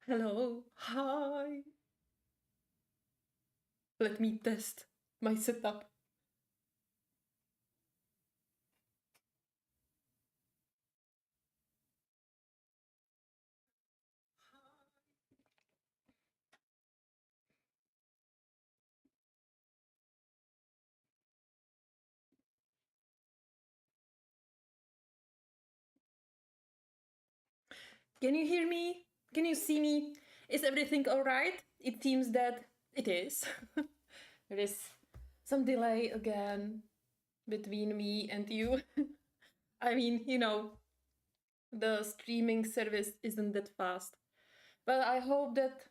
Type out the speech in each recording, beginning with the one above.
Hello, hi. Let me test my setup. Can you hear me? Can you see me? Is everything all right? It seems that it is. There is some delay again between me and you. I mean, the streaming service isn't that fast. But I hope that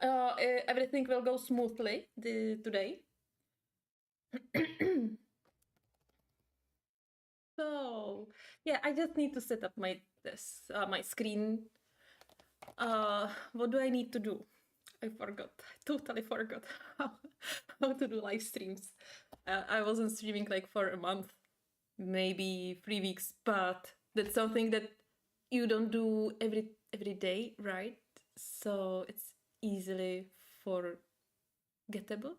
everything will go smoothly today. So, yeah, I just need to set up my screen. What do I need to do? I forgot. Totally forgot how, how to do live streams. I wasn't streaming like for a month, maybe 3 weeks, but that's something that you don't do every day, right? So it's easily forgettable.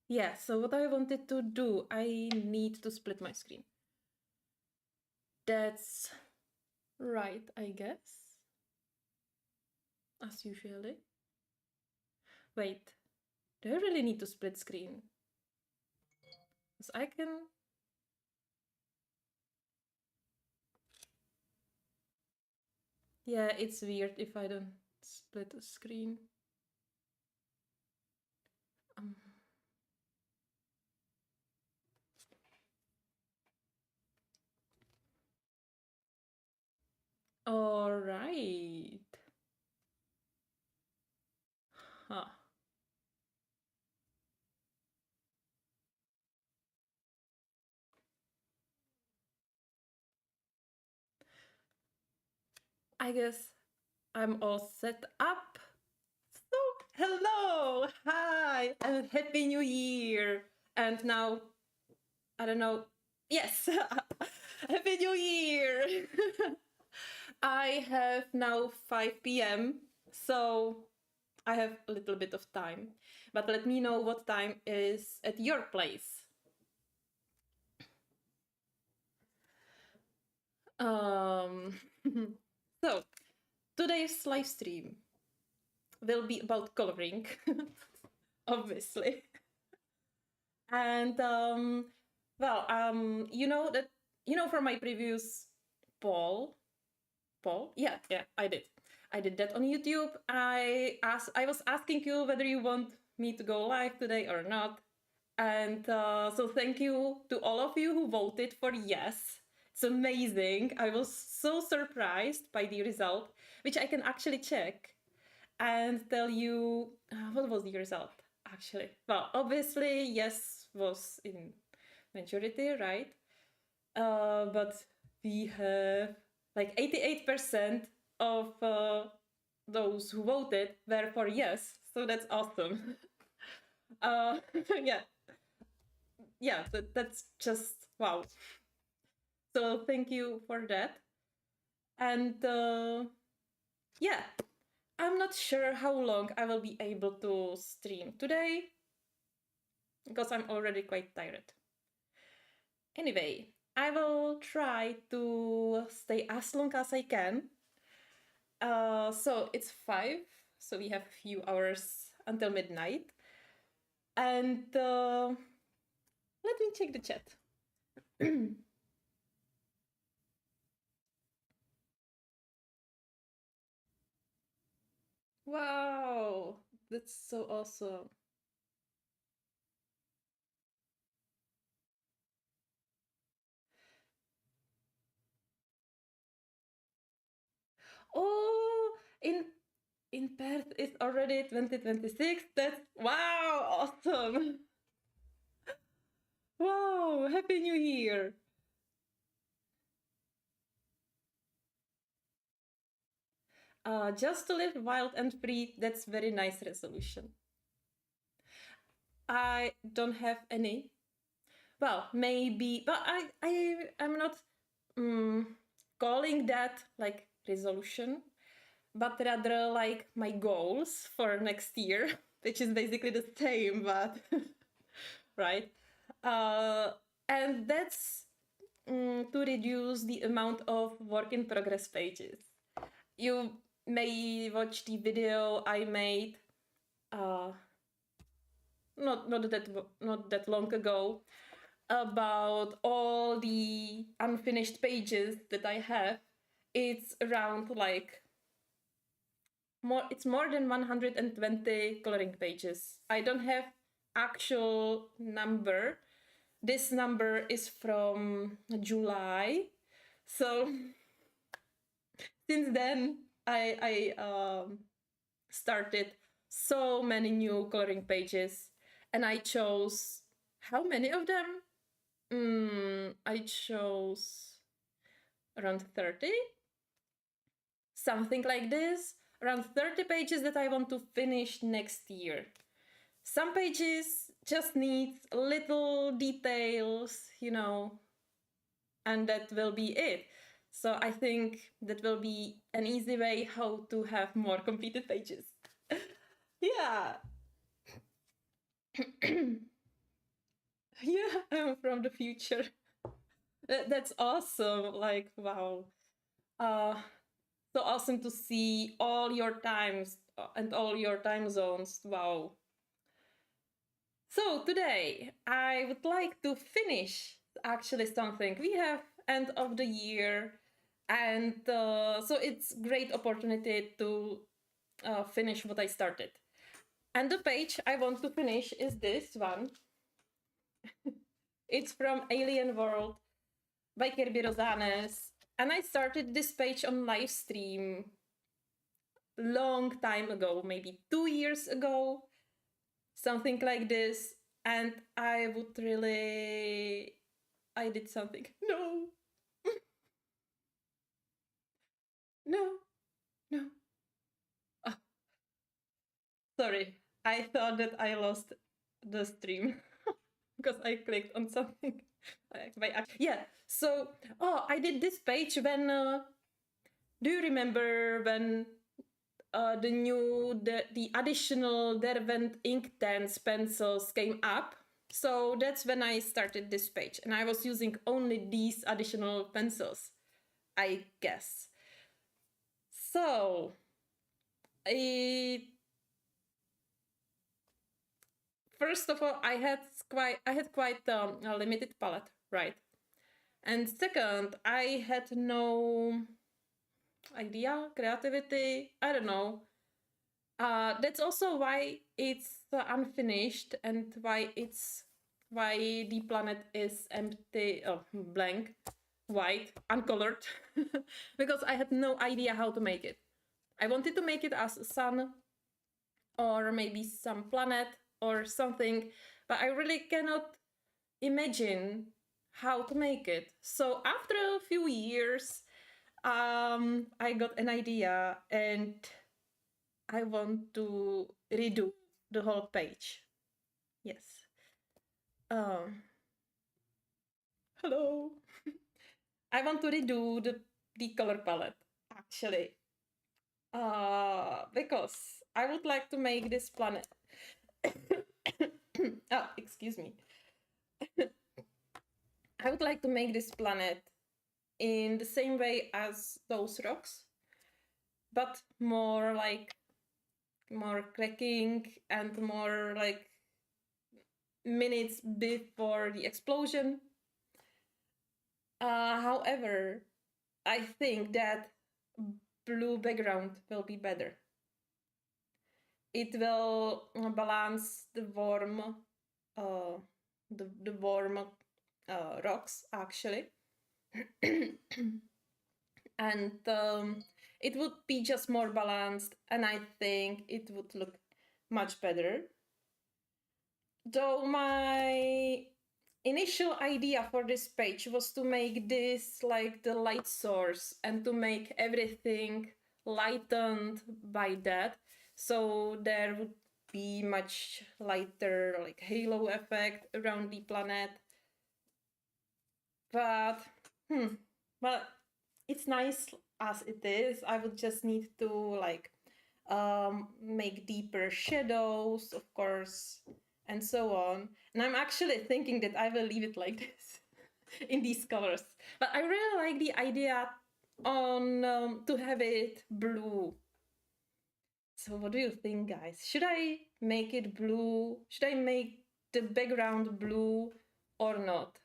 Yeah, so what I wanted to do, I need to split my screen. That's right, I guess. As usually. Wait, do I really need to split screen? Because I can... Yeah, it's weird if I don't split the screen. Um... All right. Huh. I guess I'm all set up. So, hello, hi, and Happy New Year. And now, I don't know, yes, Happy New Year. I have now 5 p.m., so I have a little bit of time. But let me know what time is at your place. Um, so, today's live stream will be about coloring, obviously. And from my previous poll, yeah, I did that on YouTube. I was asking you whether you want me to go live today or not, and so thank you to all of you who voted for yes. It's amazing. I was so surprised by the result, which I can actually check and tell you what was the result actually. Well, obviously, yes was in majority, right? But we have like 88% of those who voted were for yes, so that's awesome. uh, yeah, that's just wow. So thank you for that. And yeah, I'm not sure how long I will be able to stream today because I'm already quite tired. Anyway, I will try to stay as long as I can. So it's 5, so we have a few hours until midnight. And let me check the chat. Wow, that's so awesome. Oh, in Perth it's already 2026. That's wow, awesome. Wow, happy new year. Just to live wild and free, that's very nice resolution. I don't have any, well, maybe, but I'm not calling that like resolution, but rather like my goals for next year, which is basically the same, but right. Uh, and that's to reduce the amount of work in progress pages. You may watch the video I made uh, not that long ago about all the unfinished pages that I have. It's around like it's more than 120 coloring pages. I don't have actual number. This number is from July. So since then I started so many new coloring pages, and I chose how many of them? I chose around 30, something like this. Around 30 pages that I want to finish next year. Some pages just need little details, and that will be it. So I think that will be an easy way how to have more completed pages. Yeah. Yeah, I'm from the future. That's awesome. Like, wow. Uh, so awesome to see all your times and all your time zones. Wow. So today I would like to finish actually something. We have end of the year, and so it's great opportunity to finish what I started. And the page I want to finish is this one. It's from Alien World by Kirby Rosanes. And I started this page on live stream long time ago, maybe 2 years ago, something like this. And I would really... I did something. No. No. No. Oh, sorry. I thought that I lost the stream because I clicked on something. Yeah. So, I did this page when... do you remember when the additional Derwent ink dance pencils came up? So that's when I started this page, and I was using only these additional pencils, I guess. So first of all, I had quite a limited palette, right? And second, I had no idea, creativity, I don't know. That's also why it's unfinished, and why the planet is empty, blank, white, uncolored, because I had no idea how to make it. I wanted to make it as a sun, or maybe some planet or something, but I really cannot imagine how to make it. So after a few years, I got an idea, and I want to redo the whole page. Yes. Hello. I want to redo the color palette, actually. Because I would like to make this planet. Oh, excuse me. I would like to make this planet in the same way as those rocks, but more cracking and more like minutes before the explosion. However, I think that blue background will be better. It will balance the warm, rocks, actually. And it would be just more balanced, and I think it would look much better. Though my initial idea for this page was to make this like the light source, and to make everything lightened by that, so there would be much lighter like halo effect around the planet. but well, it's nice as it is. I would just need to like make deeper shadows, of course, and so on. And I'm actually thinking that I will leave it like this in these colors. But I really like the idea on to have it blue. So what do you think, guys? Should I make it blue? Should I make the background blue or not?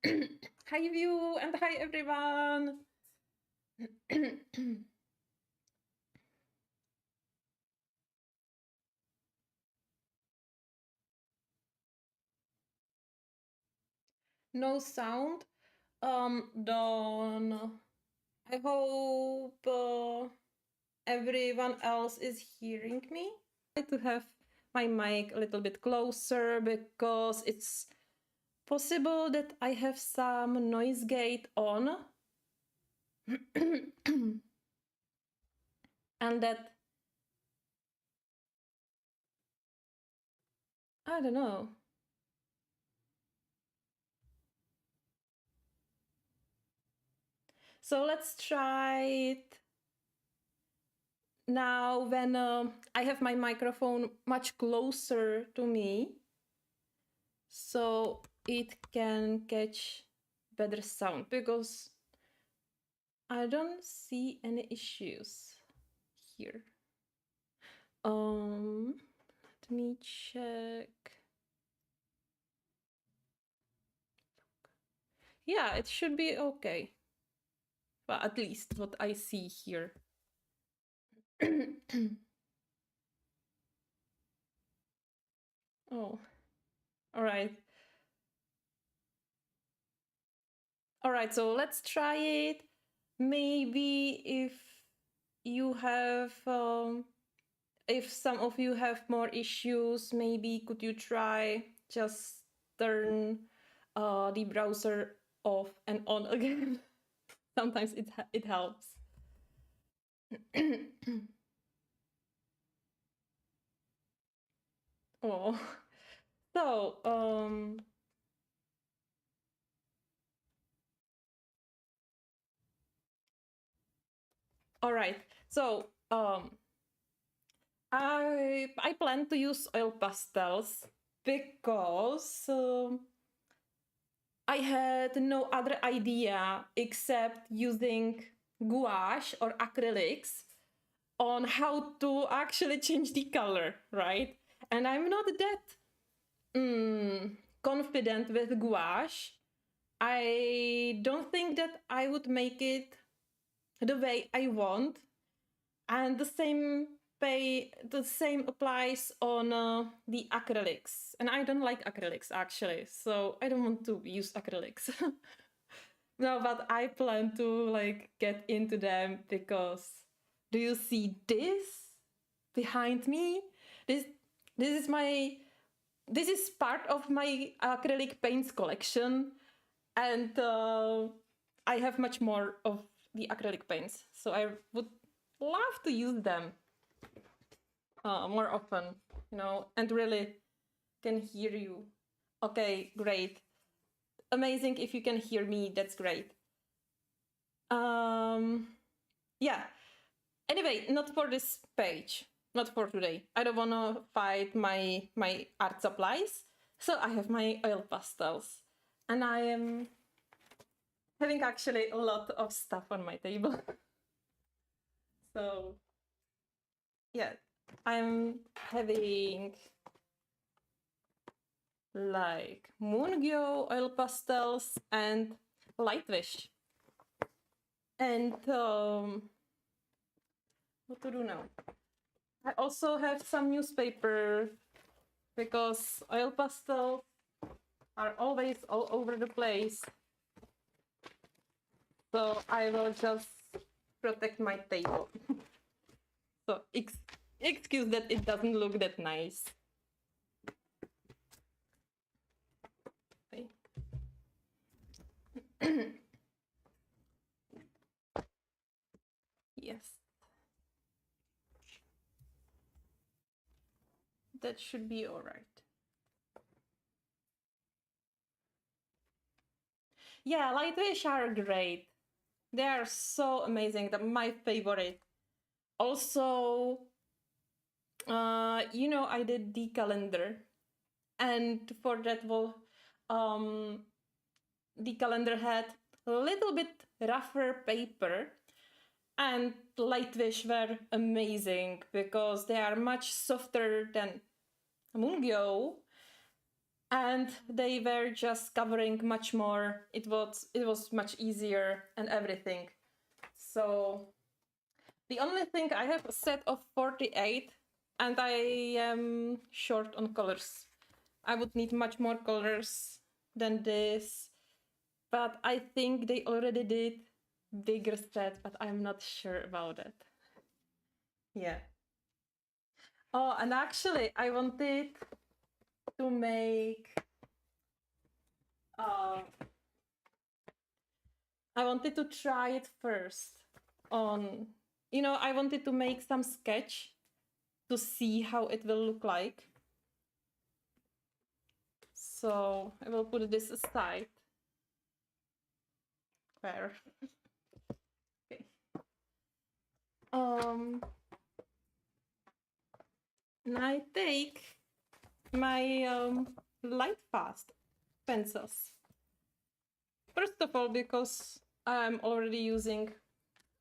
Hi View and hi everyone! No sound. Dawn. I hope everyone else is hearing me. I try to have my mic a little bit closer because it's possible that I have some noise gate on. And that, I don't know. So let's try it now when I have my microphone much closer to me, so it can catch better sound, because I don't see any issues here. Let me check. Yeah, it should be okay. Well, at least what I see here. Oh, all right. All right, so let's try it. Maybe if you have, if some of you have more issues, maybe could you try just turn the browser off and on again? Sometimes it helps. Oh, so all right. So I plan to use oil pastels because I had no other idea except using gouache or acrylics on how to actually change the color, right? And I'm not that confident with gouache. I don't think that I would make it the way I want. And the same applies on the acrylics. And I don't like acrylics actually, so I don't want to use acrylics. No, but I plan to like get into them because do you see this behind me? This this is my this is part of my acrylic paints collection, and I have much more of the acrylic paints, so I would love to use them more often, you know, and really can hear you. Okay, great. Amazing if you can hear me, that's great. Yeah. Anyway, not for this page, not for today. I don't want to fight my art supplies, so I have my oil pastels, and I am having actually a lot of stuff on my table. So yeah, I'm having like Moongyo oil pastels and Lightwish. And what to do now? I also have some newspaper because oil pastels are always all over the place. So I will just protect my table. So excuse that it doesn't look that nice. Okay. Yes. That should be all right. Yeah, Lightwish are great. They are so amazing. They're my favorite. Also, you know, I did the calendar, and for that, um, the calendar had a little bit rougher paper, and Lightwish were amazing because they are much softer than Mungyo, and they were just covering much more. It was much easier and everything. So the only thing, I have a set of 48 and I am short on colors. I would need much more colors than this, but I think they already did bigger set, but I'm not sure about it. Yeah. Oh, and actually I wanted to make uh I wanted to try it first on, you know, I wanted to make some sketch to see how it will look like. So I will put this aside. Where? Okay. And I take my light fast pencils. First of all, because I'm already using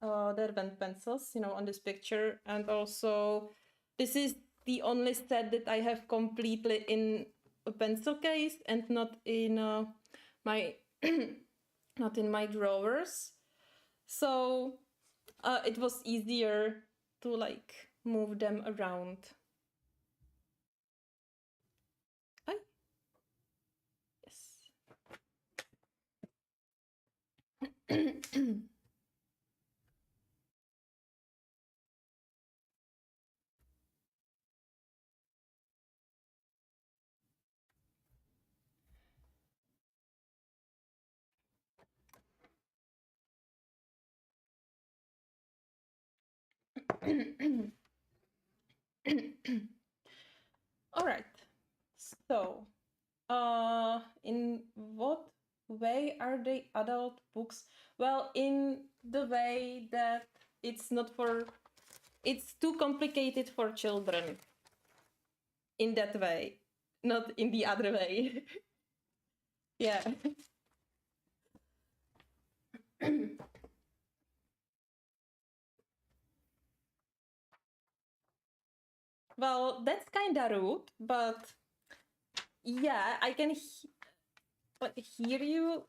Derwent pencils, you know, on this picture, and also this is the only set that I have completely in a pencil case and not in my not in my drawers. So it was easier to like move them around. I, yes. All right. So, in what way are they adult books? Well, in the way that it's too complicated for children. In that way, not in the other way. Yeah. Well, that's kind of rude, but yeah, I can hear you.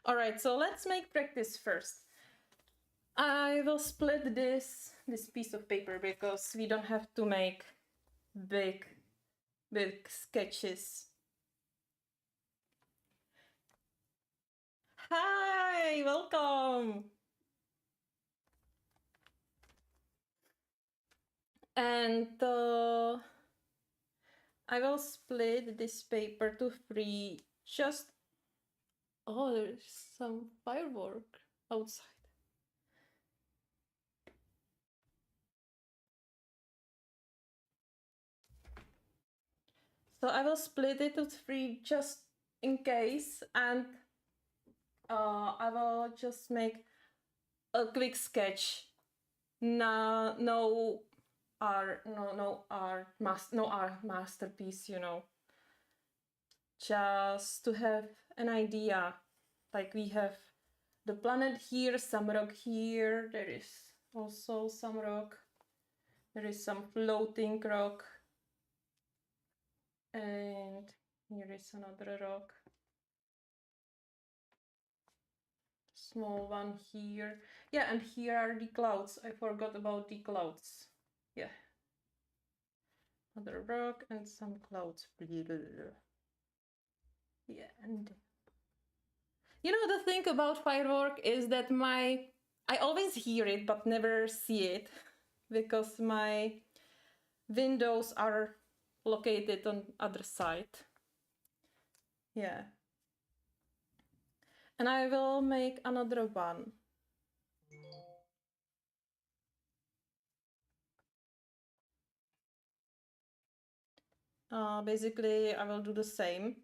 All right, so let's make practice first. I will split this piece of paper because we don't have to make big sketches. Hi, welcome. And I will split this paper to 3. Just, oh, there's some firework outside. So I will split it to 3 just in case, and I will just make a quick sketch. No art, no art, no art masterpiece, you know. Just to have an idea. Like we have the planet here, some rock here, there is also some rock. There is some floating rock. And here is another rock. Small one here. Yeah, and here are the clouds. I forgot about the clouds. Yeah. Another rock and some clouds. Yeah, and you know the thing about firework is that I always hear it but never see it because my windows are located on other side. Yeah. And I will make another one. Basically, I will do the same.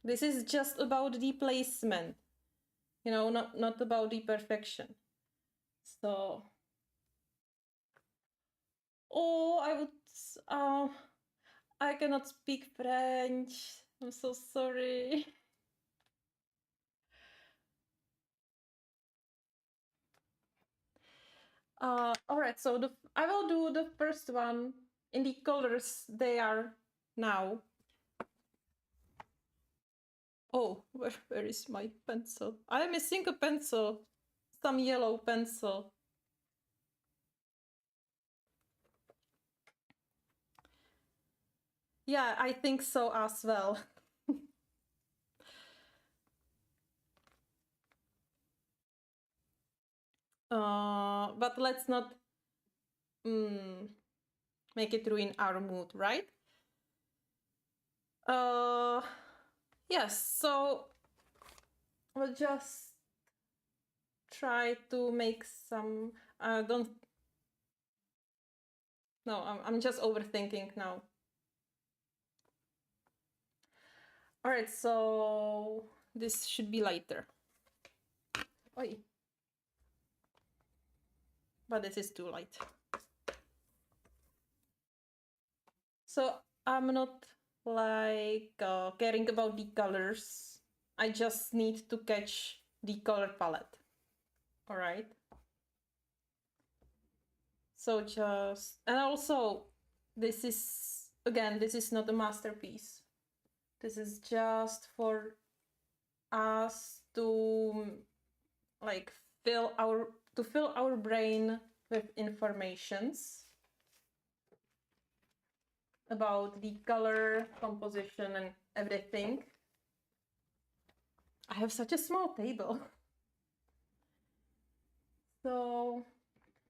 This is just about the placement, you know, not about the perfection. So, oh, I cannot speak French. I'm so sorry. All right, so I will do the first one in the colors they are now. Oh, where is my pencil? I'm missing a pencil, some yellow pencil. Yeah, I think so as well. But let's not make it ruin our mood, right? Yes, so we'll just try to make some, don't, no, I'm just overthinking now. All right, so this should be lighter. Oi. But this is too light. So I'm not like caring about the colors. I just need to catch the color palette. All right. So just, and also this is, again, this is not a masterpiece. This is just for us to like fill our brain with informations about the color, composition, and everything. I have such a small table. So,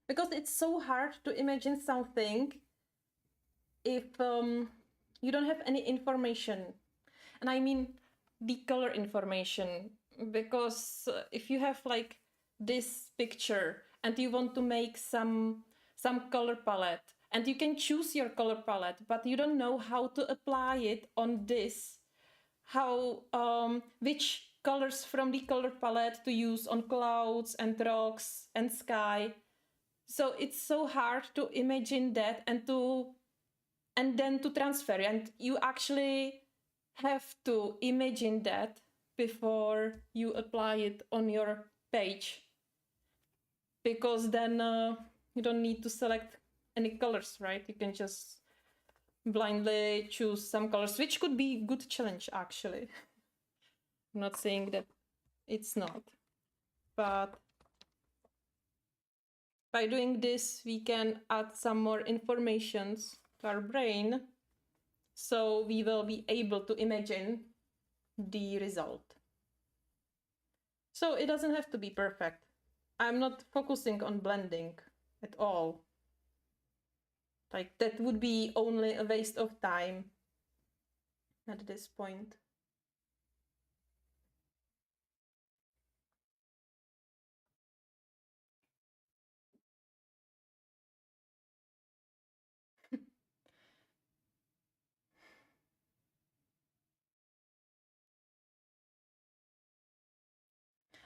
because it's so hard to imagine something if you don't have any information. And I mean the color information, because if you have like this picture and you want to make some color palette, and you can choose your color palette, but you don't know how to apply it on this, how which colors from the color palette to use on clouds and rocks and sky. So it's so hard to imagine that and then to transfer, and you actually have to imagine that before you apply it on your page, because then you don't need to select any colors, right? You can just blindly choose some colors, which could be a good challenge actually. I'm not saying that it's not, but by doing this we can add some more informations to our brain, so we will be able to imagine the result. So it doesn't have to be perfect. I'm not focusing on blending at all. Like, that would be only a waste of time at this point.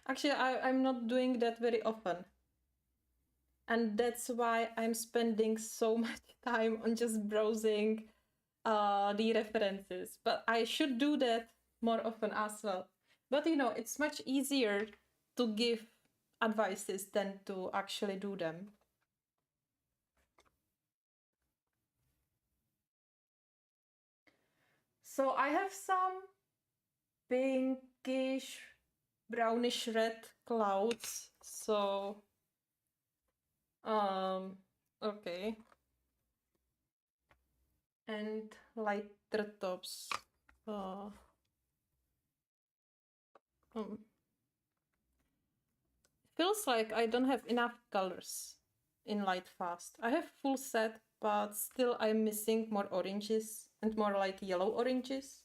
Actually, I'm not doing that very often. And that's why I'm spending so much time on just browsing the references. But I should do that more often as well. But you know, it's much easier to give advices than to actually do them. So I have some pinkish, brownish red clouds. So, okay. And lighter tops. Uh, um, feels like I don't have enough colors in light fast. I have full set, but still I'm missing more oranges and more like yellow oranges.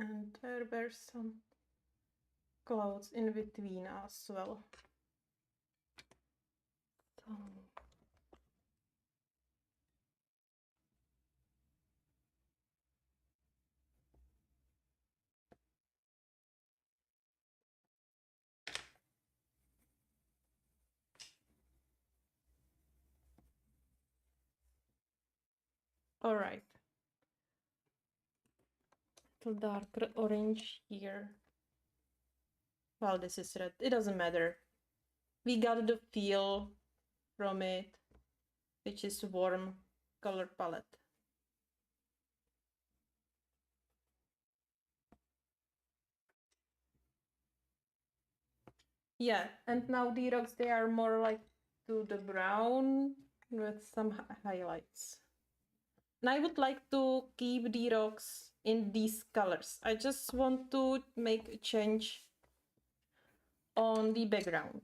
And there were some clouds in between as well. So. All right. Little darker orange here. Well, this is red. It doesn't matter. We got the feel from it, which is warm color palette. Yeah, and now the rocks, they are more like to the brown with some highlights. And I would like to keep the rocks in these colors. I just want to make a change on the background.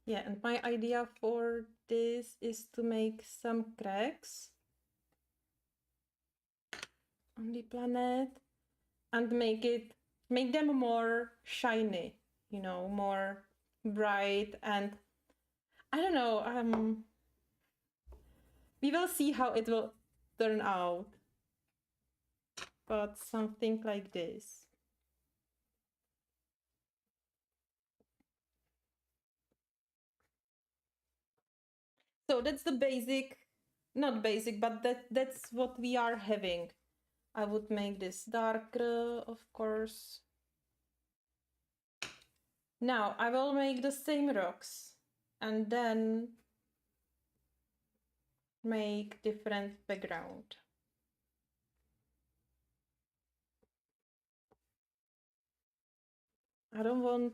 Yeah, and my idea for this is to make some cracks on the planet and make them more shiny, you know, more bright. And I don't know, we will see how it will turn out, but something like this. So that's the basic, not basic, but that's what we are having. I would make this darker, of course. Now I will make the same rocks and then make different background. I don't want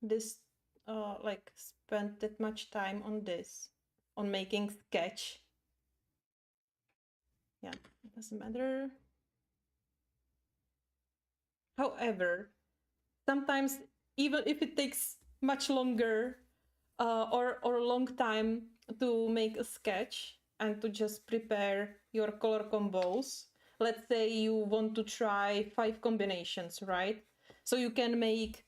this like spend that much time on this, on making sketch. Yeah, it doesn't matter. However, sometimes even if it takes much longer or a long time to make a sketch and to just prepare your color combos. Let's say you want to try 5 combinations, right? So you can make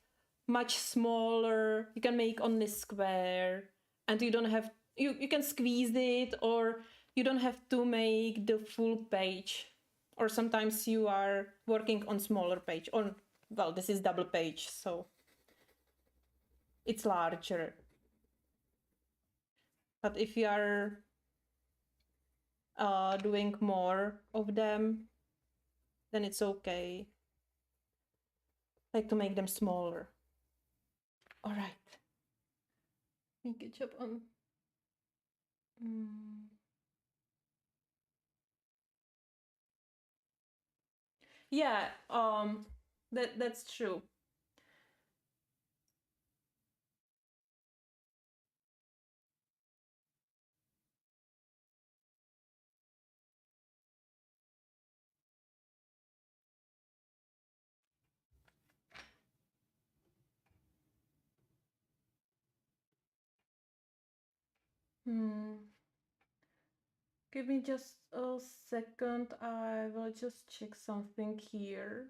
much smaller, you can make only square, and you don't have, you can squeeze it, or you don't have to make the full page. Or sometimes you are working on smaller page, on, well, this is double page, so it's larger. But if you are doing more of them, then it's okay. Like to make them smaller. All right. Make a job on. Mm. Yeah, that's true. Hmm. Give me just a second. I will just check something here.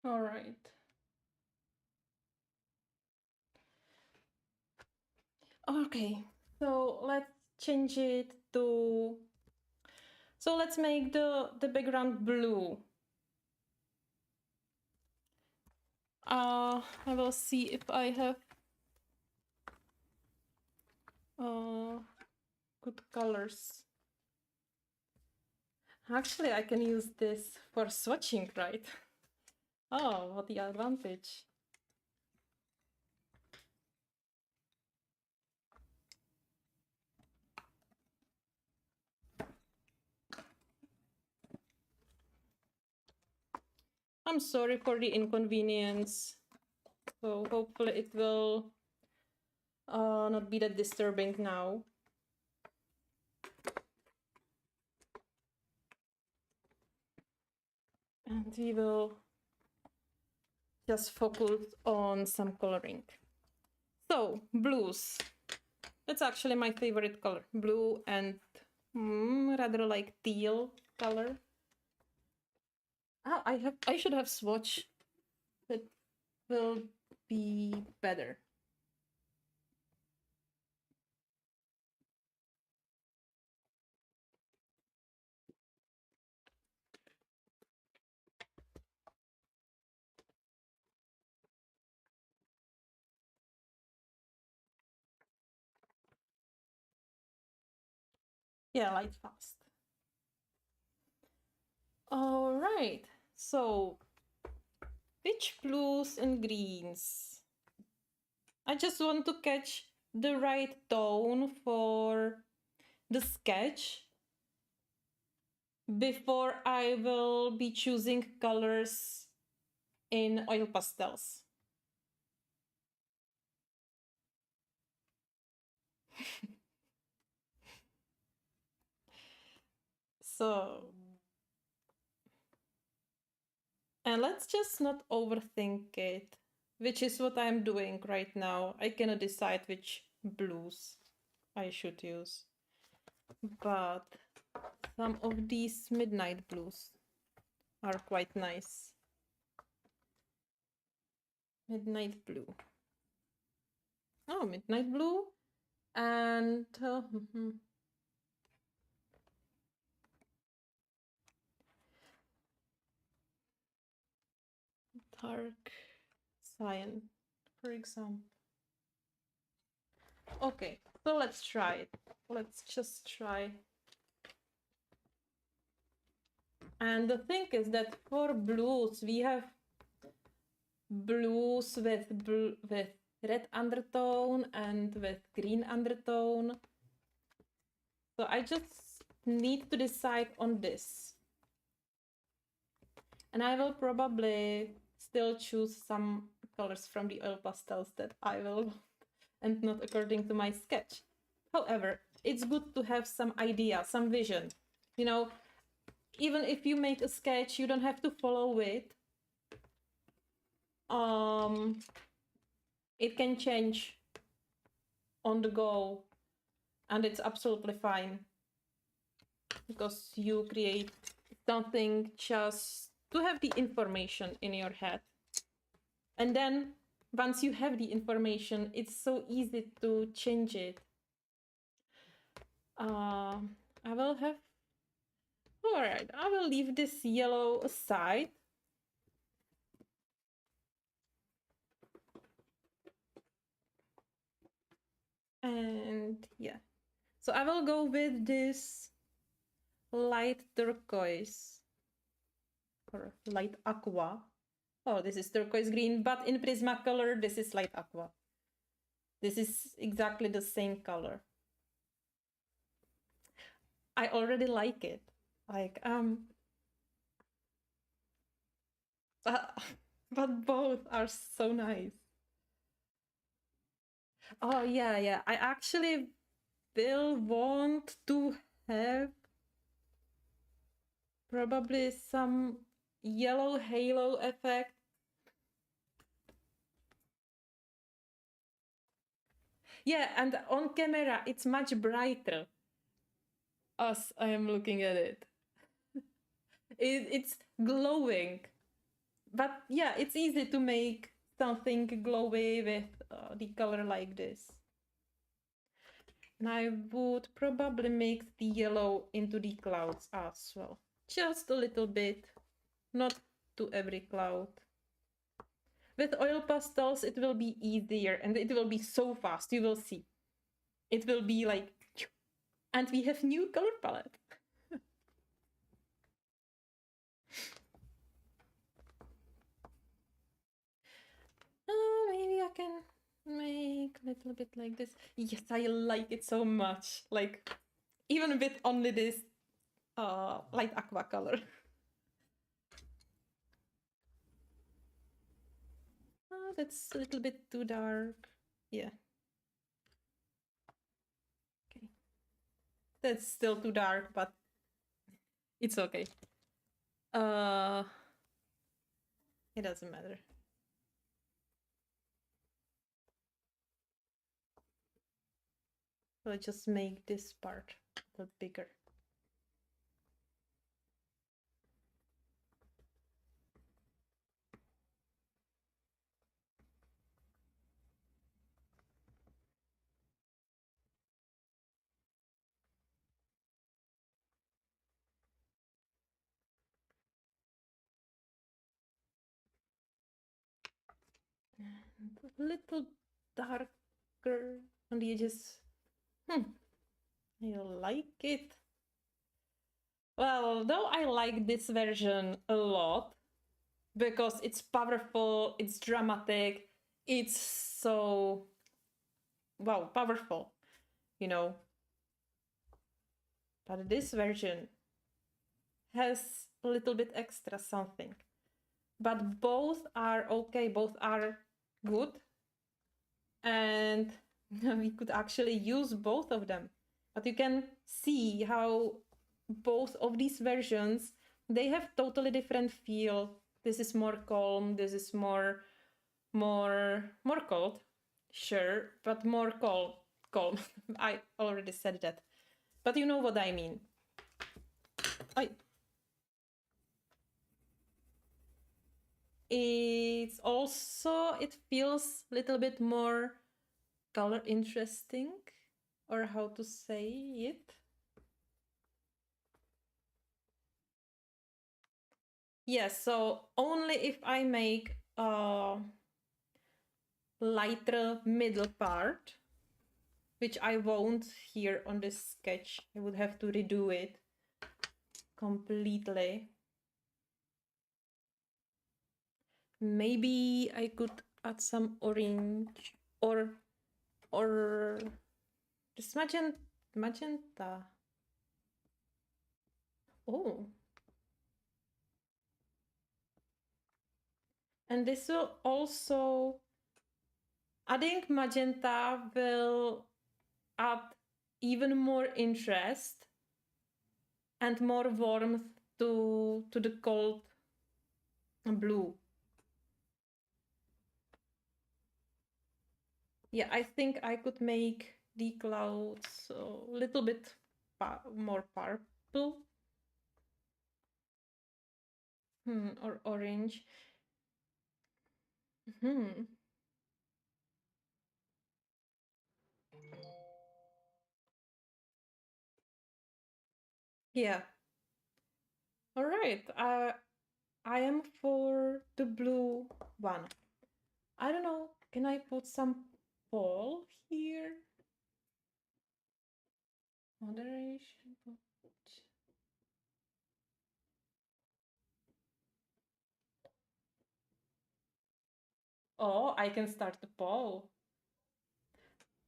All right. Okay, so let's change it to, so let's make the background blue. I will see if I have good colors. Actually, I can use this for swatching, right? Oh, what the advantage. I'm sorry for the inconvenience. So hopefully it will not be that disturbing now. And we will just focus on some coloring. So, blues. That's actually my favorite color. Blue and rather like teal color. Oh, I should have swatch. That will be better. Yeah, light fast. All right. So, pitch blues and greens. I just want to catch the right tone for the sketch before I will be choosing colors in oil pastels. So, and let's just not overthink it, which is what I'm doing right now. I cannot decide which blues I should use, but some of these midnight blues are quite nice. Midnight blue. Oh, midnight blue and dark cyan, for example. Okay, so let's try it. Let's just try. And the thing is that for blues, we have blues with red undertone and with green undertone. So I just need to decide on this. And I will probably still choose some colors from the oil pastels that I will and not according to my sketch. However, it's good to have some idea, some vision. You know, even if you make a sketch, you don't have to follow it. It can change on the go, and it's absolutely fine because you create something just to have the information in your head. And then once you have the information, it's so easy to change it. I will have, all right, I will leave this yellow aside. And yeah, so I will go with this light turquoise or light aqua. Oh, this is turquoise green, but in Prismacolor, this is light aqua. This is exactly the same color. I already like it. Like, but both are so nice. Oh, yeah, yeah. I actually will want to have probably some yellow halo effect. Yeah, and on camera, it's much brighter as I am looking at it. It's glowing, But yeah, it's easy to make something glowy with the color like this. And I would probably mix the yellow into the clouds as well. Just a little bit, not to every cloud. With oil pastels, it will be easier and it will be so fast, you will see. It will be like, and we have new color palette. Maybe I can make a little bit like this. Yes, I like it so much. Like, even with only this light aqua color. Oh, that's a little bit too dark. Yeah. Okay. That's still too dark, but it's okay. It doesn't matter. So I just make this part a little bigger. And a little darker on the edges. I like it. Well, though I like this version a lot because it's powerful, it's dramatic, it's so, wow, powerful, you know. But this version has a little bit extra something. But both are okay, both are good. And we could actually use both of them. But you can see how both of these versions, they have totally different feel. This is more calm, this is more cold, sure, but more calm. I already said that, but you know what I mean. It's also, it feels a little bit more color interesting, or how to say it. Yes, so only if I make a lighter middle part, which I won't here on this sketch. I would have to redo it completely. Maybe I could add some orange or this magenta. Oh. And this will also, adding magenta will add even more interest and more warmth to the cold blue. Yeah, I think I could make the clouds a little bit more purple. Or orange. Yeah. All right. I am for the blue one. I don't know. Can I put some ball here? Moderation. Oh, I can start the poll.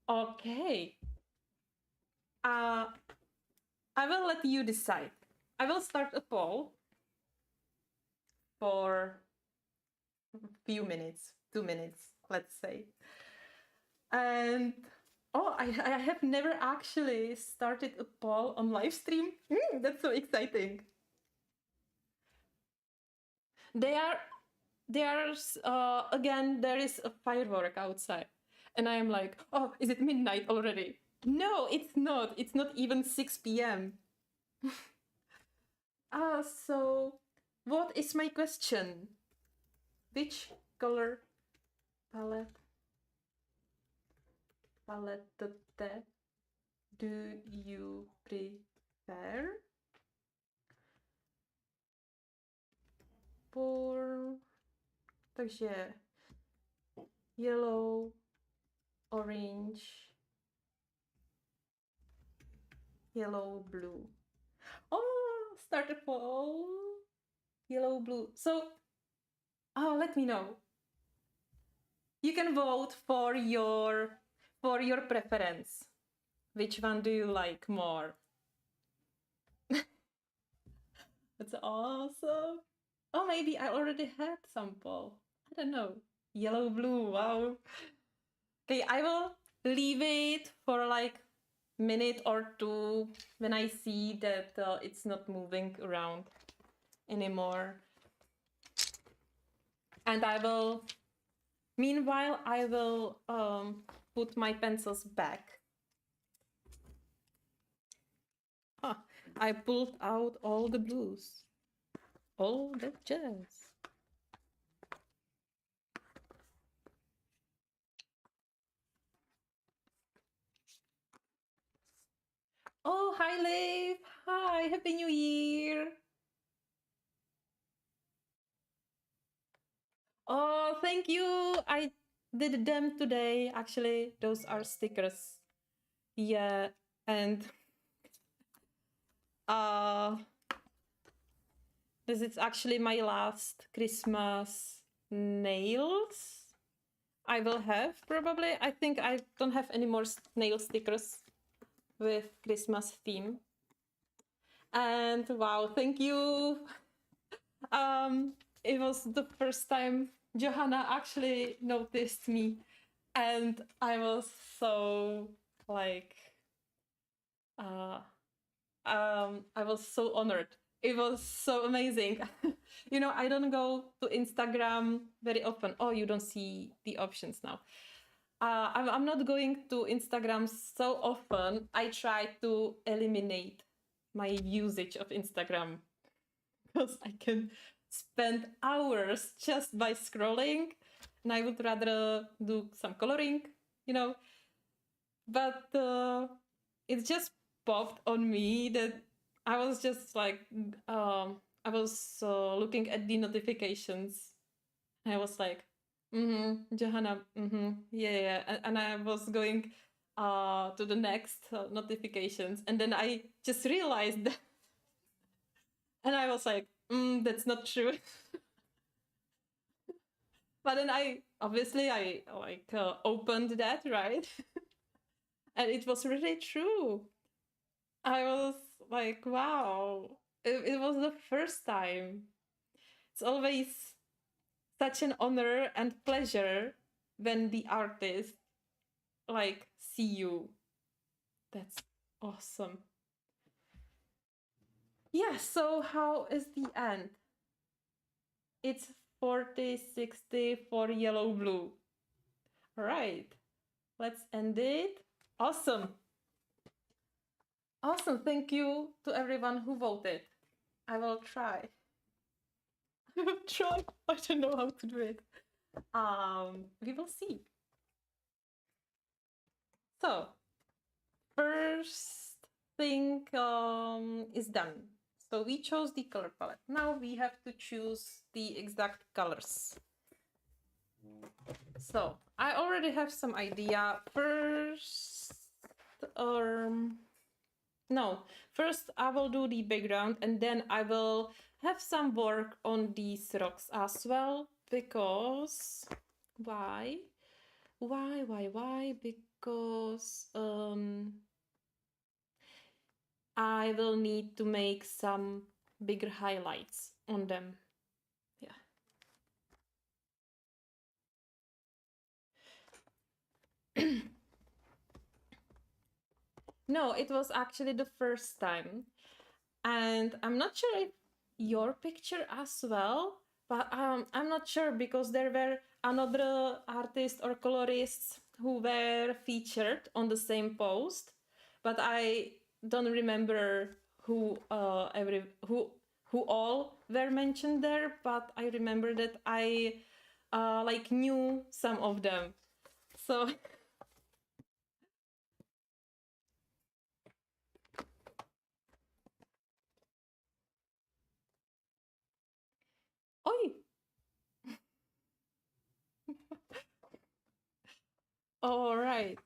Okay. I will let you decide. I will start a poll for a few minutes, 2 minutes, let's say. And oh, I have never actually started a poll on live stream. That's so exciting. There's again, there is a firework outside. And I am like, oh, is it midnight already? No, it's not. It's not even 6 p.m. So what is my question? which color palette do you prefer for, takže yellow, orange, yellow, blue. Oh, starter fall, yellow, blue. So, let me know. You can vote for your preference. Which one do you like more? That's awesome. Oh, maybe I already had sample. I don't know. Yellow, blue, wow. Okay, I will leave it for like minute or two when I see that it's not moving around anymore. And meanwhile, I will put my pencils back. Huh, I pulled out all the blues. All the jazz. Oh, hi, Leif. Hi, Happy New Year. Oh, thank you. I did them today. Actually, those are stickers. Yeah, and this is actually my last Christmas nails I will have probably. I think I don't have any more nail stickers with Christmas theme. And wow, thank you. It was the first time Johanna actually noticed me, and I was so like I was so honored. It was so amazing. You know, I don't go to Instagram very often. Oh, you don't see the options now. I'm not going to Instagram so often. I try to eliminate my usage of Instagram because I can spend hours just by scrolling, and I would rather do some coloring, you know. But it just popped on me that I was just like, I was looking at the notifications. And I was like, Johanna, yeah. And I was going to the next notifications. And then I just realized that, and I was like, that's not true. But then I like opened that, right? And it was really true. I was like, wow, it was the first time. It's always such an honor and pleasure when the artist like see you. That's awesome. Yeah, so how is the end? It's 40-60 for yellow blue. All right, let's end it. Awesome. Awesome. Thank you to everyone who voted. I will try. I will try. I don't know how to do it. We will see. So, first thing is done. So we chose the color palette. Now we have to choose the exact colors. So I already have some idea. First I will do the background, and then I will have some work on these rocks as well, because why? Because I will need to make some bigger highlights on them. Yeah. No, it was actually the first time. And I'm not sure if your picture as well, but I'm not sure, because there were another artists or colorists who were featured on the same post, but I don't remember who all were mentioned there. But I remember that I like knew some of them. So oi. All right.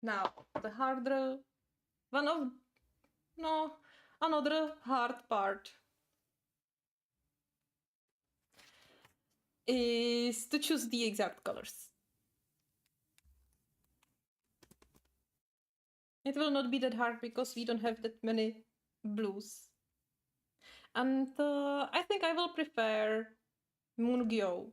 Now the harder one of no another hard part is to choose the exact colors. It will not be that hard because we don't have that many blues. And I think I will prefer Mungyo.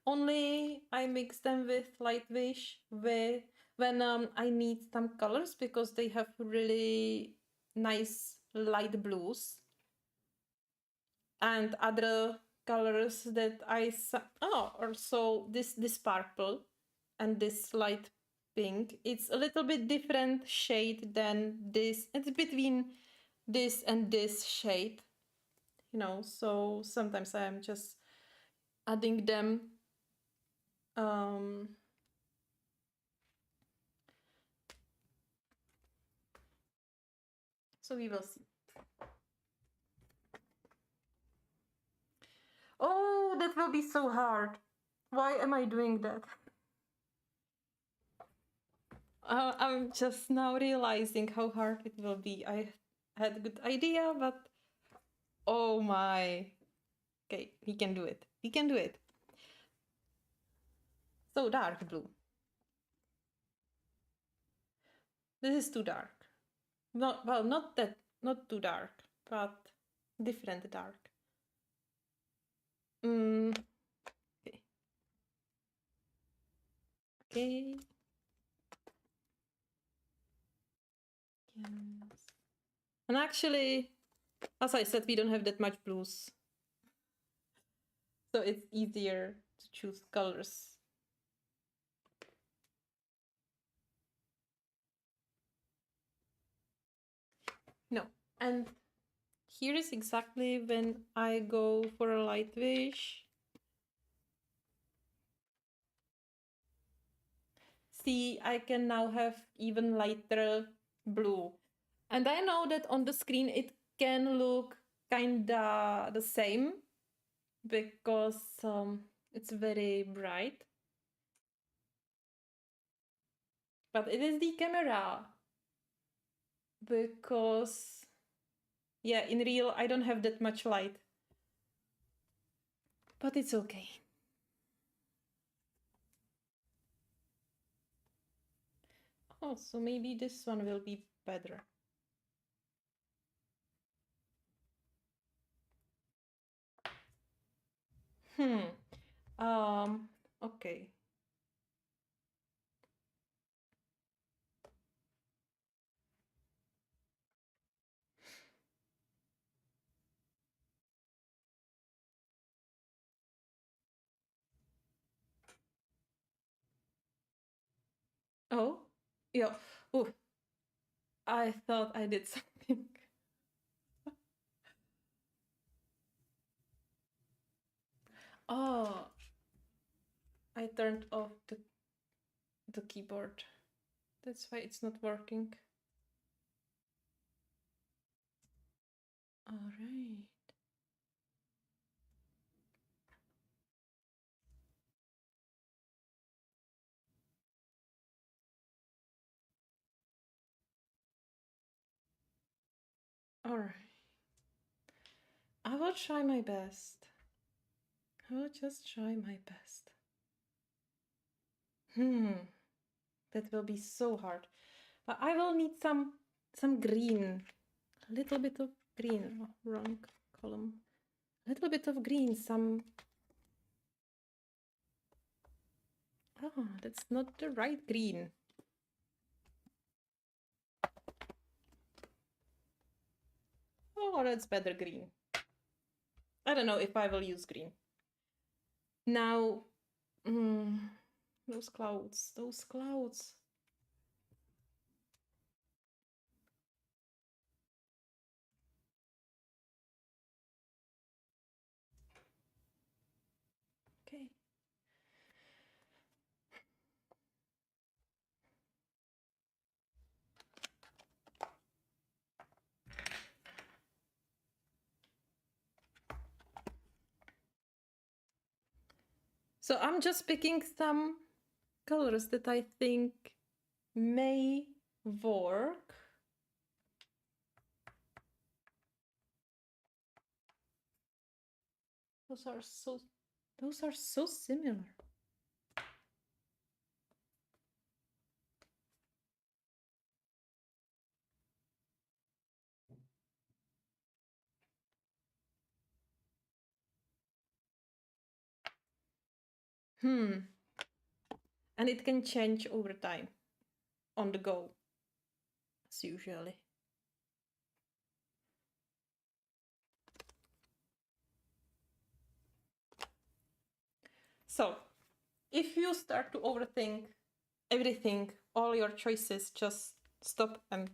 Only I mix them with Lightwish when I need some colors because they have really nice light blues and other colors that also this purple and this light pink. It's a little bit different shade than this. It's between this and this shade, you know, so sometimes I am just adding them. So we will see. Oh, that will be so hard. Why am I doing that? I'm just now realizing how hard it will be. I had a good idea, but oh my. Okay, we can do it. We can do it. So dark blue. This is too dark. Not well, not that, not too dark, but different dark. Okay. Okay. Yes. And actually, as I said, we don't have that much blues. So it's easier to choose colors. No. And here is exactly when I go for a light wish. See, I can now have even lighter blue. And I know that on the screen it can look kinda the same because it's very bright. But it is the camera. Because, yeah, in real, I don't have that much light. But it's okay. Oh, so maybe this one will be better. Okay. Oh, yeah. Oh, I thought I did something. Oh, I turned off the keyboard. That's why it's not working. All right. All right. I will try my best. I will just try my best. That will be so hard. But I will need some green. A little bit of green. Oh, wrong column. A little bit of green. Some. Oh, that's not the right green. Oh, that's better green. I don't know if I will use green. Now, those clouds. So I'm just picking some colors that I think may work. Those are so similar. And it can change over time on the go, as usually. So, if you start to overthink everything, all your choices, just stop and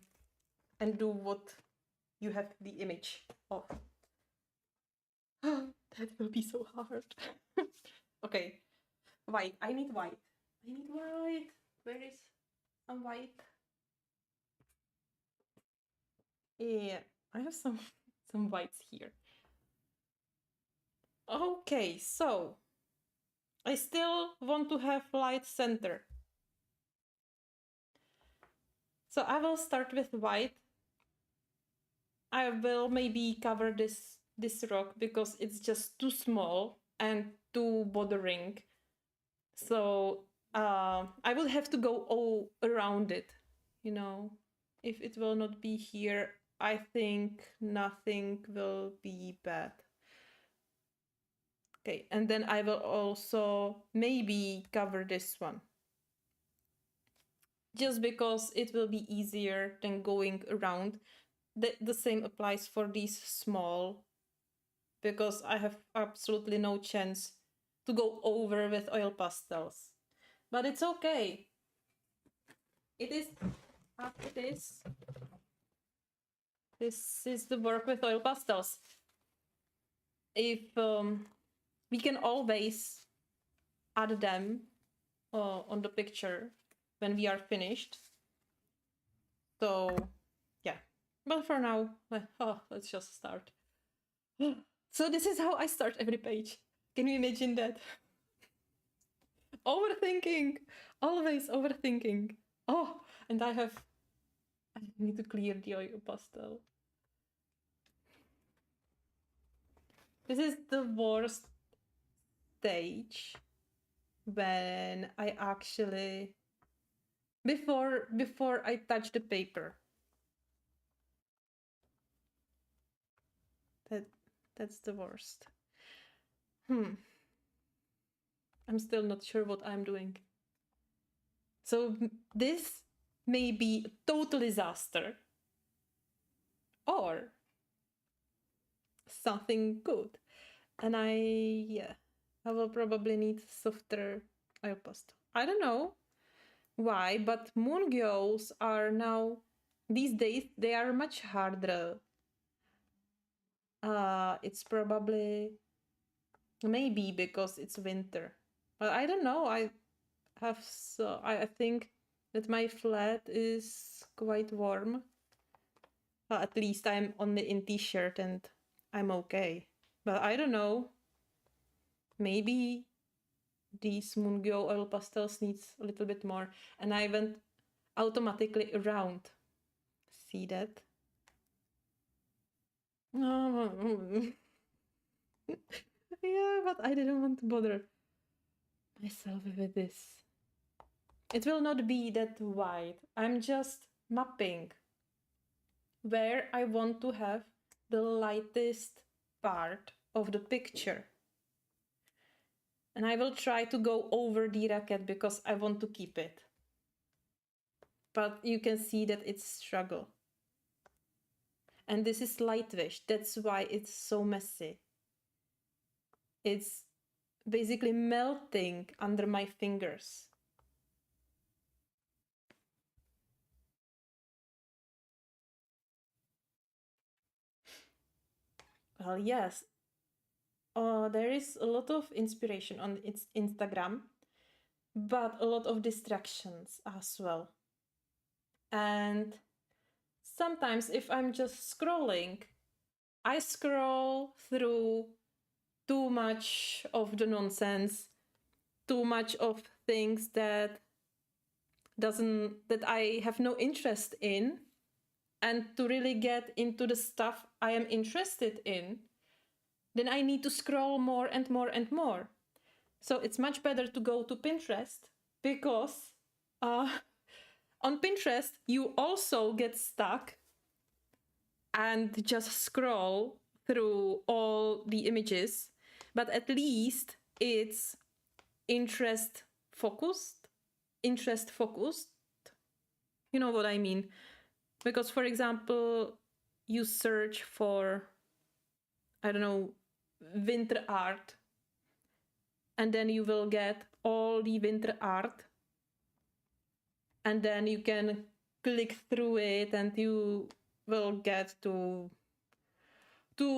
do what you have the image of. That will be so hard. Okay, white. I need white. I need white. Where is some white? Yeah, I have some whites here. Okay, so I still want to have light center. So I will start with white. I will maybe cover this rock because it's just too small and too bothering. So I will have to go all around it, you know. If it will not be here, I think nothing will be bad. Okay, and then I will also maybe cover this one. Just because it will be easier than going around. The same applies for these small, because I have absolutely no chance to go over with oil pastels. But it's okay. It is after this. This is the work with oil pastels. If we can always add them on the picture when we are finished. So yeah, but for now, let's just start. So this is how I start every page. Can you imagine that? Overthinking, always overthinking. Oh, and I need to clear the oil pastel. This is the worst stage when I actually before I touch the paper. That's the worst. I'm still not sure what I'm doing. So this may be a total disaster or something good. And I will probably need softer oil pastel. I don't know why, but moon girls are now, these days, they are much harder. It's probably, maybe because it's winter. But I don't know, I think that my flat is quite warm. At least I'm only in t-shirt and I'm okay. But I don't know. Maybe these Mungyo oil pastels needs a little bit more. And I went automatically around. See that? Yeah, but I didn't want to bother myself with this. It will not be that wide. I'm just mapping where I want to have the lightest part of the picture. And I will try to go over the racket because I want to keep it. But you can see that it's struggle. And this is lightwish. That's why it's so messy. It's basically melting under my fingers. Well, yes. There is a lot of inspiration on its Instagram, but a lot of distractions as well. And sometimes if I'm just scrolling, I scroll through too much of the nonsense too much of things that I have no interest in, and to really get into the stuff I am interested in, then I need to scroll more and more and more. So it's much better to go to Pinterest, because on Pinterest you also get stuck and just scroll through all the images, but at least it's interest focused. You know what I mean? Because, for example, you search for, I don't know, winter art, and then you will get all the winter art, and then you can click through it and you will get to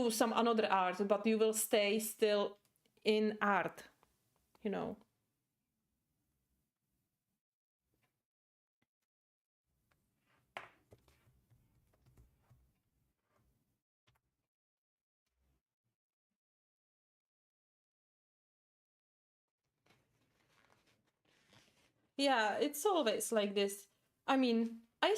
some another art, but you will stay still in art, you know. Yeah, it's always like this. I mean, I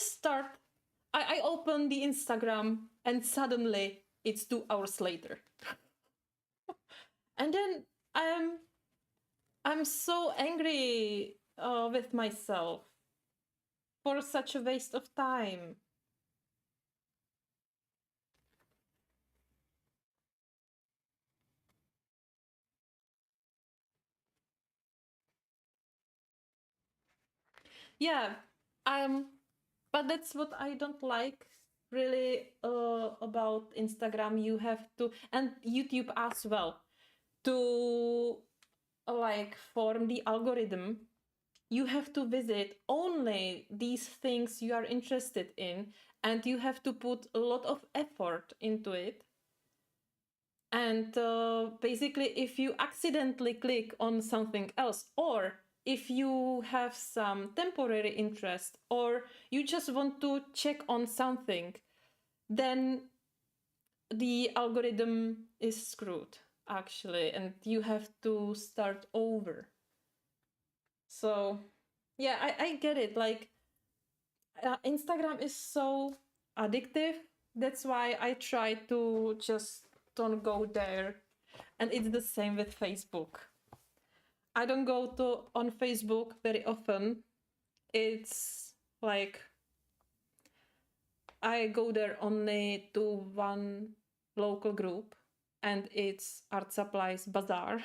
open the Instagram and suddenly it's 2 hours later. And then I'm so angry with myself for such a waste of time. Yeah, um, but that's what I don't like really about Instagram. You have to, and YouTube as well, to like form the algorithm. You have to visit only these things you are interested in, and you have to put a lot of effort into it. And basically, if you accidentally click on something else, or if you have some temporary interest, or you just want to check on something, then the algorithm is screwed, actually, and you have to start over. So, yeah, I get it. Like, Instagram is so addictive. That's why I try to just don't go there. And it's the same with Facebook. I don't go to on Facebook very often. It's like I go there only to one local group, and it's Art Supplies Bazaar.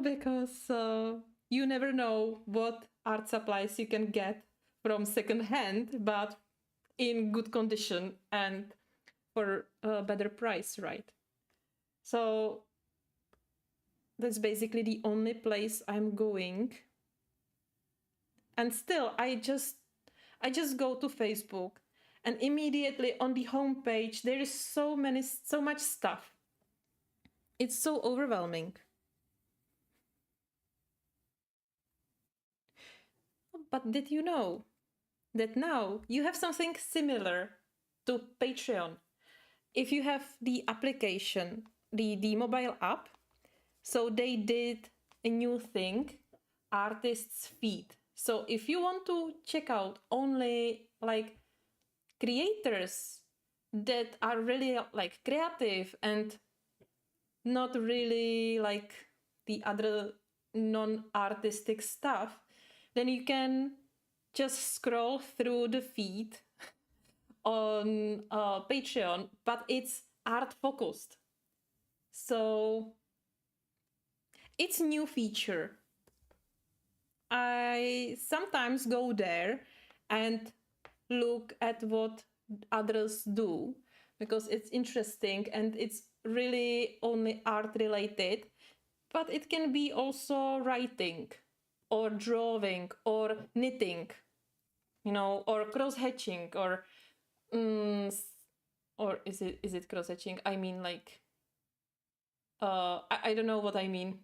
Because you never know what art supplies you can get from second hand, but in good condition and for a better price, right? So that's basically the only place I'm going. And still, I just go to Facebook, and immediately on the homepage there is so much stuff. It's so overwhelming. But did you know that now you have something similar to Patreon? If you have the application, the mobile app, so they did a new thing, artists feed. So if you want to check out only like creators that are really like creative and not really like the other non-artistic stuff, then you can just scroll through the feed on Patreon, but it's art focused. So it's new feature. I sometimes go there and look at what others do, because it's interesting and it's really only art related, but it can be also writing or drawing or knitting, or cross hatching, or is it cross hatching? I mean, like, I don't know what I mean,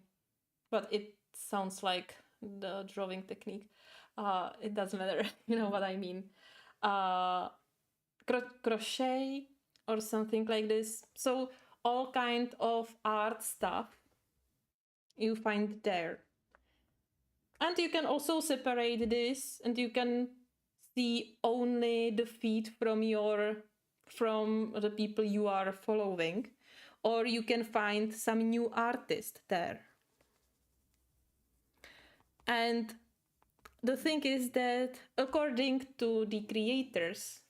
but it sounds like the drawing technique. It doesn't matter. You know what I mean. Uh, crochet or something like this. So all kind of art stuff. you find there. And you can also separate this, and you can see only the feed from the people you are following, or you can find some new artist there. And the thing is that according to the creators,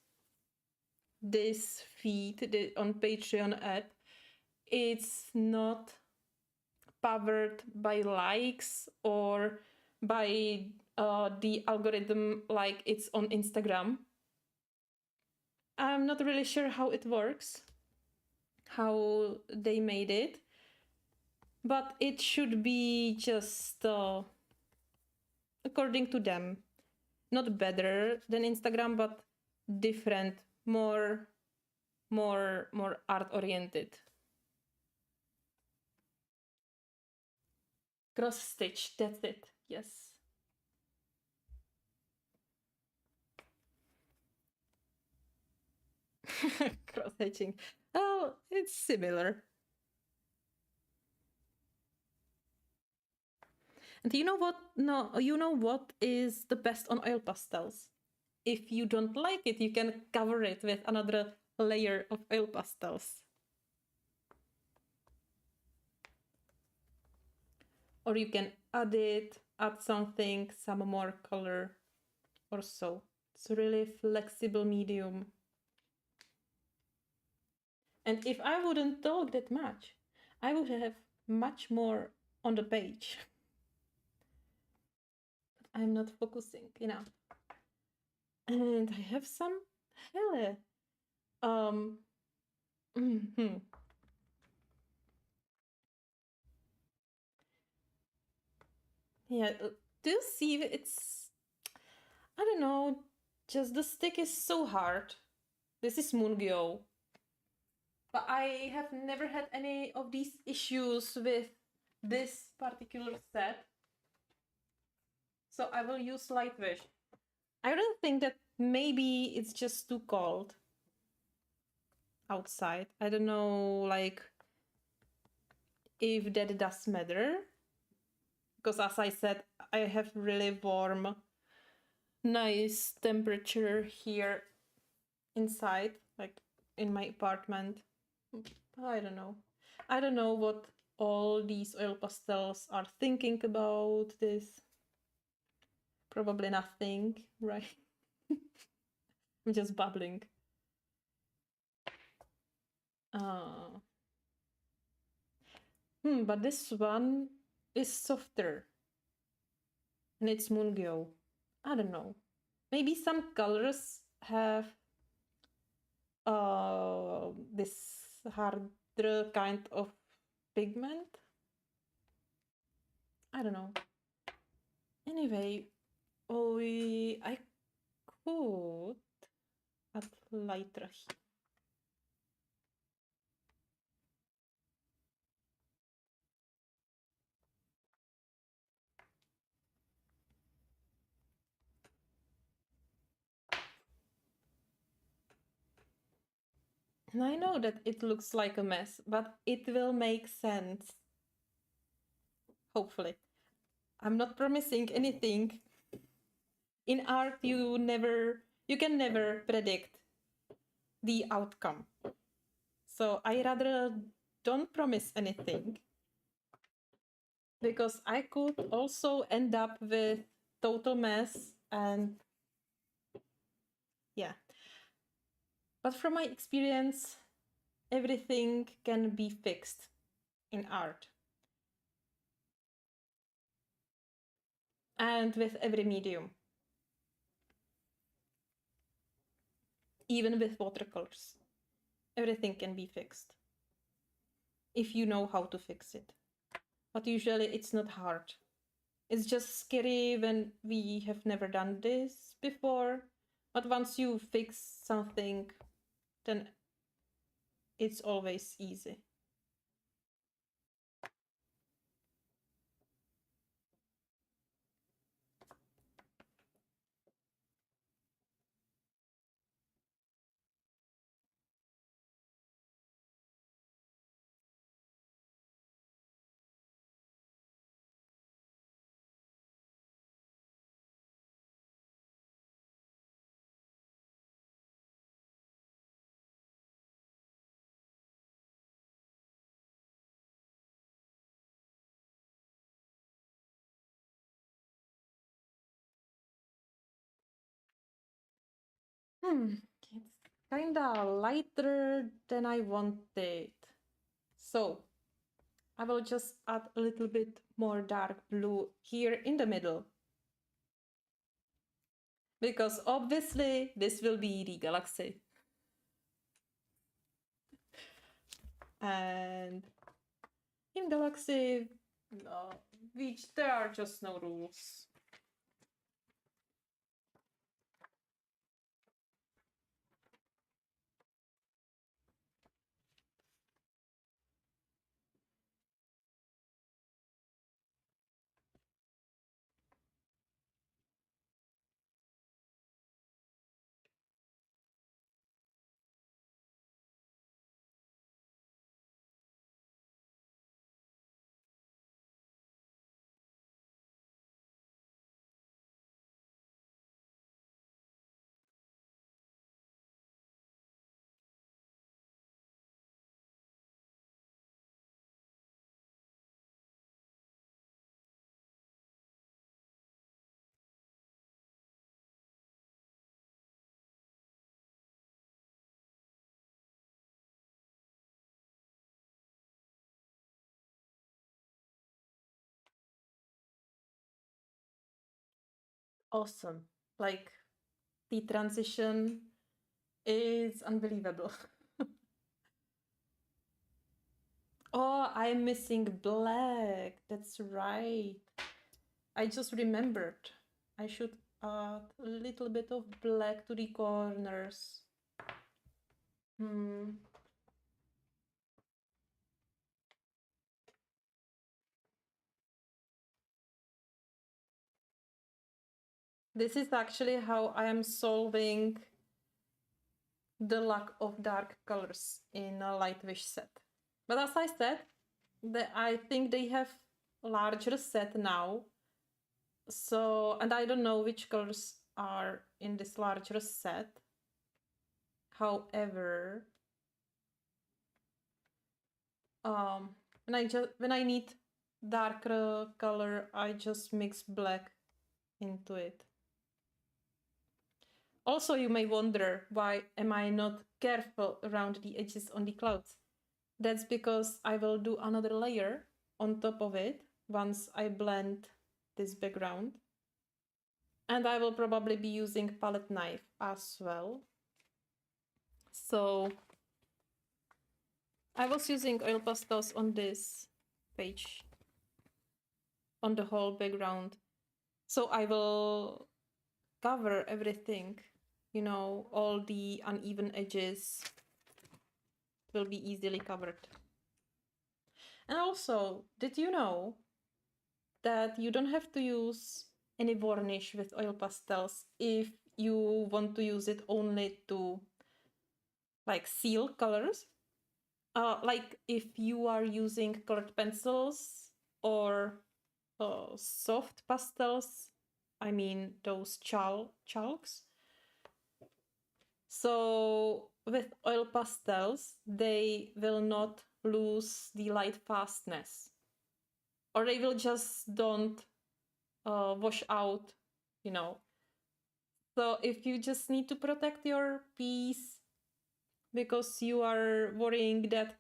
this feed on Patreon app, it's not powered by likes or by the algorithm like it's on Instagram. I'm not really sure how it works, how they made it, but it should be just according to them, not better than Instagram, but different, more art oriented. Cross stitch, that's it. Yes. Cross hatching. Oh, it's similar. And you know what? No, you know what is the best on oil pastels? If you don't like it, you can cover it with another layer of oil pastels. Or you can add something, some more color or so. It's a really flexible medium. And if I wouldn't talk that much, I would have much more on the page. But I'm not focusing enough. And I have some helle. Mm-hmm. Yeah, do you see it's, I don't know, just the stick is so hard. This is Mungyo. But I have never had any of these issues with this particular set. So I will use light wish. I don't think that maybe it's just too cold outside. I don't know, like, if that does matter. Because as I said, I have really warm, nice temperature here inside, like in my apartment. I don't know. I don't know what all these oil pastels are thinking about this. Probably nothing, right? I'm just babbling. But this one is softer. And it's Mungyo. I don't know. Maybe some colors have this harder kind of pigment. I don't know. Anyway, I could add lighter here. And I know that it looks like a mess, but it will make sense. Hopefully. I'm not promising anything. In art, you can never predict the outcome. So I rather don't promise anything, because I could also end up with total mess, and yeah. But from my experience, everything can be fixed in art. And with every medium. Even with watercolors. Everything can be fixed. If you know how to fix it. But usually it's not hard. It's just scary when we have never done this before. But once you fix something, then it's always easy. It's kinda lighter than I wanted. So I will just add a little bit more dark blue here in the middle. Because obviously this will be the galaxy. And in galaxy, which there are just no rules. Awesome. Like the transition is unbelievable. Oh, I'm missing black. That's right. I just remembered. I should add a little bit of black to the corners. This is actually how I am solving the lack of dark colors in a light wish set. But as I said, I think they have a larger set now. So, and I don't know which colors are in this larger set. However, when I need darker color, I just mix black into it. Also, you may wonder, why am I not careful around the edges on the clouds? That's because I will do another layer on top of it once I blend this background. And I will probably be using palette knife as well. So I was using oil pastels on this page, on the whole background. So I will cover everything, you know, all the uneven edges will be easily covered. And also, did you know that you don't have to use any varnish with oil pastels if you want to use it only to like seal colors? Like if you are using colored pencils or soft pastels, I mean those chalks. So with oil pastels, they will not lose the light fastness, or they will just don't wash out, you know. So if you just need to protect your piece because you are worrying that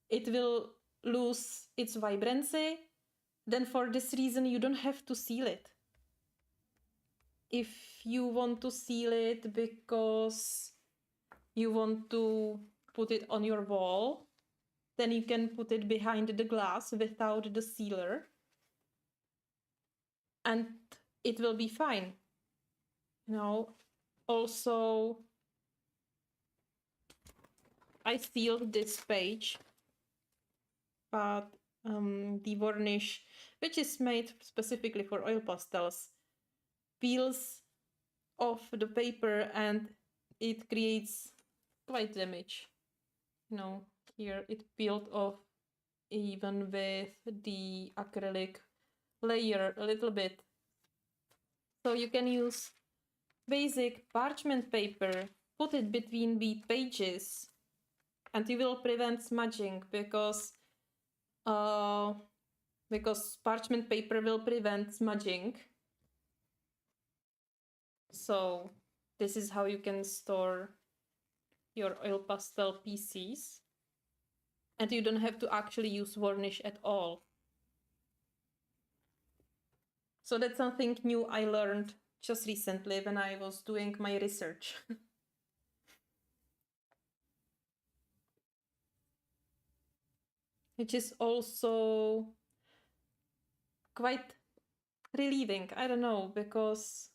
it will lose its vibrancy, then for this reason you don't have to seal it. If you want to seal it because you want to put it on your wall, then you can put it behind the glass without the sealer and it will be fine. You know, also I sealed this page, but the varnish, which is made specifically for oil pastels, peels off the paper and it creates quite damage. You know, here it peeled off even with the acrylic layer a little bit. So you can use basic parchment paper, put it between the pages, and you will prevent smudging because parchment paper will prevent smudging. So this is how you can store your oil pastel pieces. And you don't have to actually use varnish at all. So that's something new I learned just recently when I was doing my research. Which is also quite relieving. I don't know, because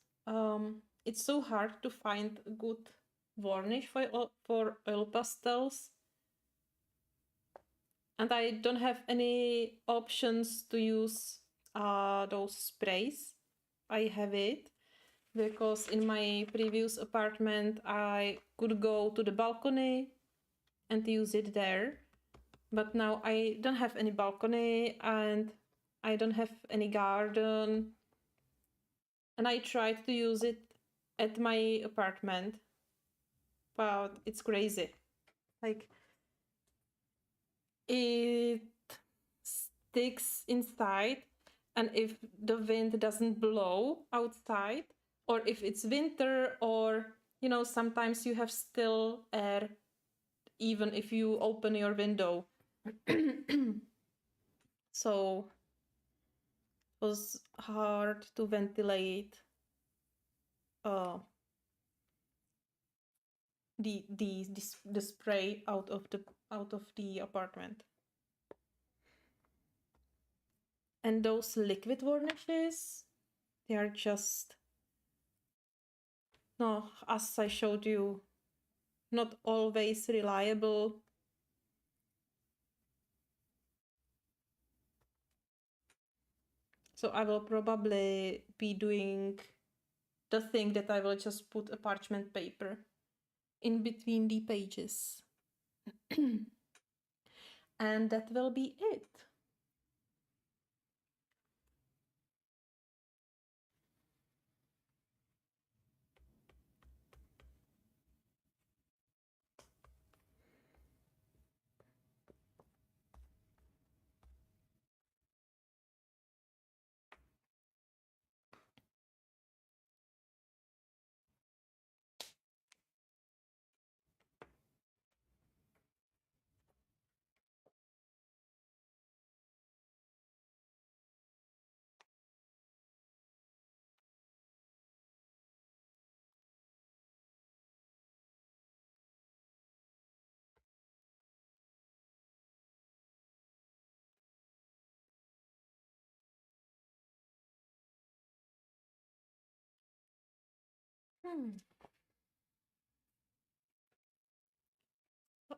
it's so hard to find a good varnish for oil pastels. And I don't have any options to use those sprays. I have it because in my previous apartment I could go to the balcony and use it there. But now I don't have any balcony and I don't have any garden. And I tried to use it at my apartment, but it's crazy. Like, it sticks inside, and if the wind doesn't blow outside, or if it's winter, or sometimes you have still air even if you open your window. So it was hard to ventilate the spray out of the apartment. And those liquid varnishes, they are just, no, as I showed you, not always reliable. So I will probably be doing the thing that I will just put a parchment paper in between the pages. And that will be it.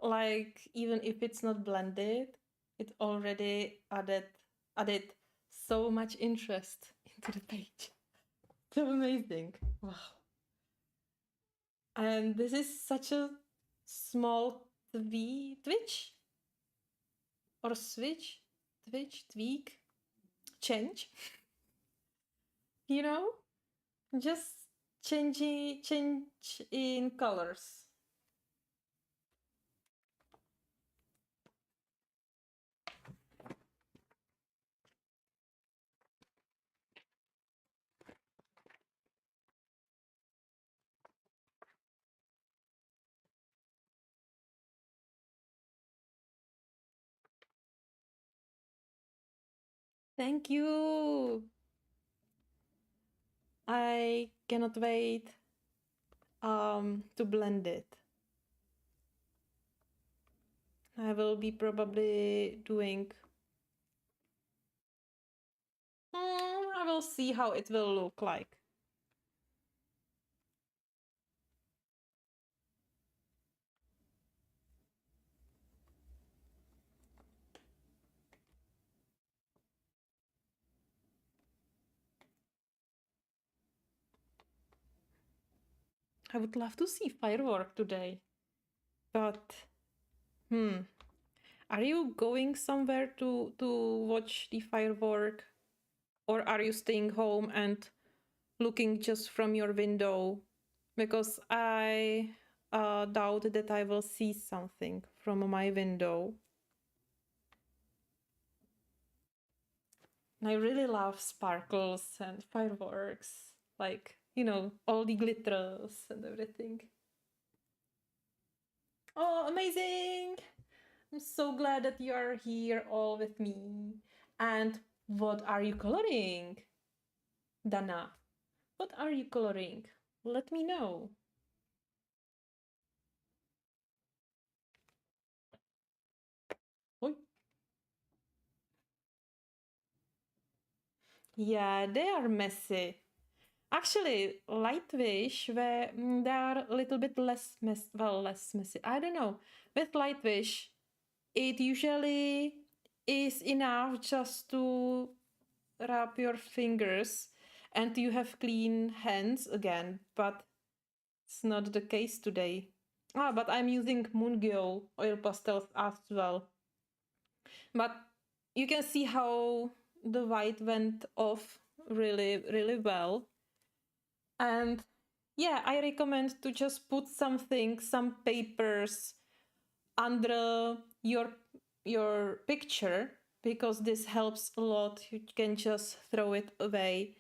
Like, even if it's not blended, it already added so much interest into the page. So amazing. Wow. And this is such a small tweak, change. Just change in colors. Thank you. I cannot wait to blend it. I will be probably doing. I will see how it will look like. I would love to see firework today. But, are you going somewhere to watch the firework? Or are you staying home and looking just from your window? Because I doubt that I will see something from my window. I really love sparkles and fireworks. Like, all the glitters and everything. Oh, amazing! I'm so glad that you are here all with me. And what are you coloring, Dana? What are you coloring? Let me know. Oi. Yeah, they are messy. Actually, Lightwish, where they are a little bit less less messy. I don't know. With Lightwish, it usually is enough just to rub your fingers and you have clean hands again, but it's not the case today. Ah, but I'm using Mungyo oil pastels as well. But you can see how the white went off really, really well. And yeah, I recommend to just put something, some papers under your picture, because this helps a lot. You can just throw it away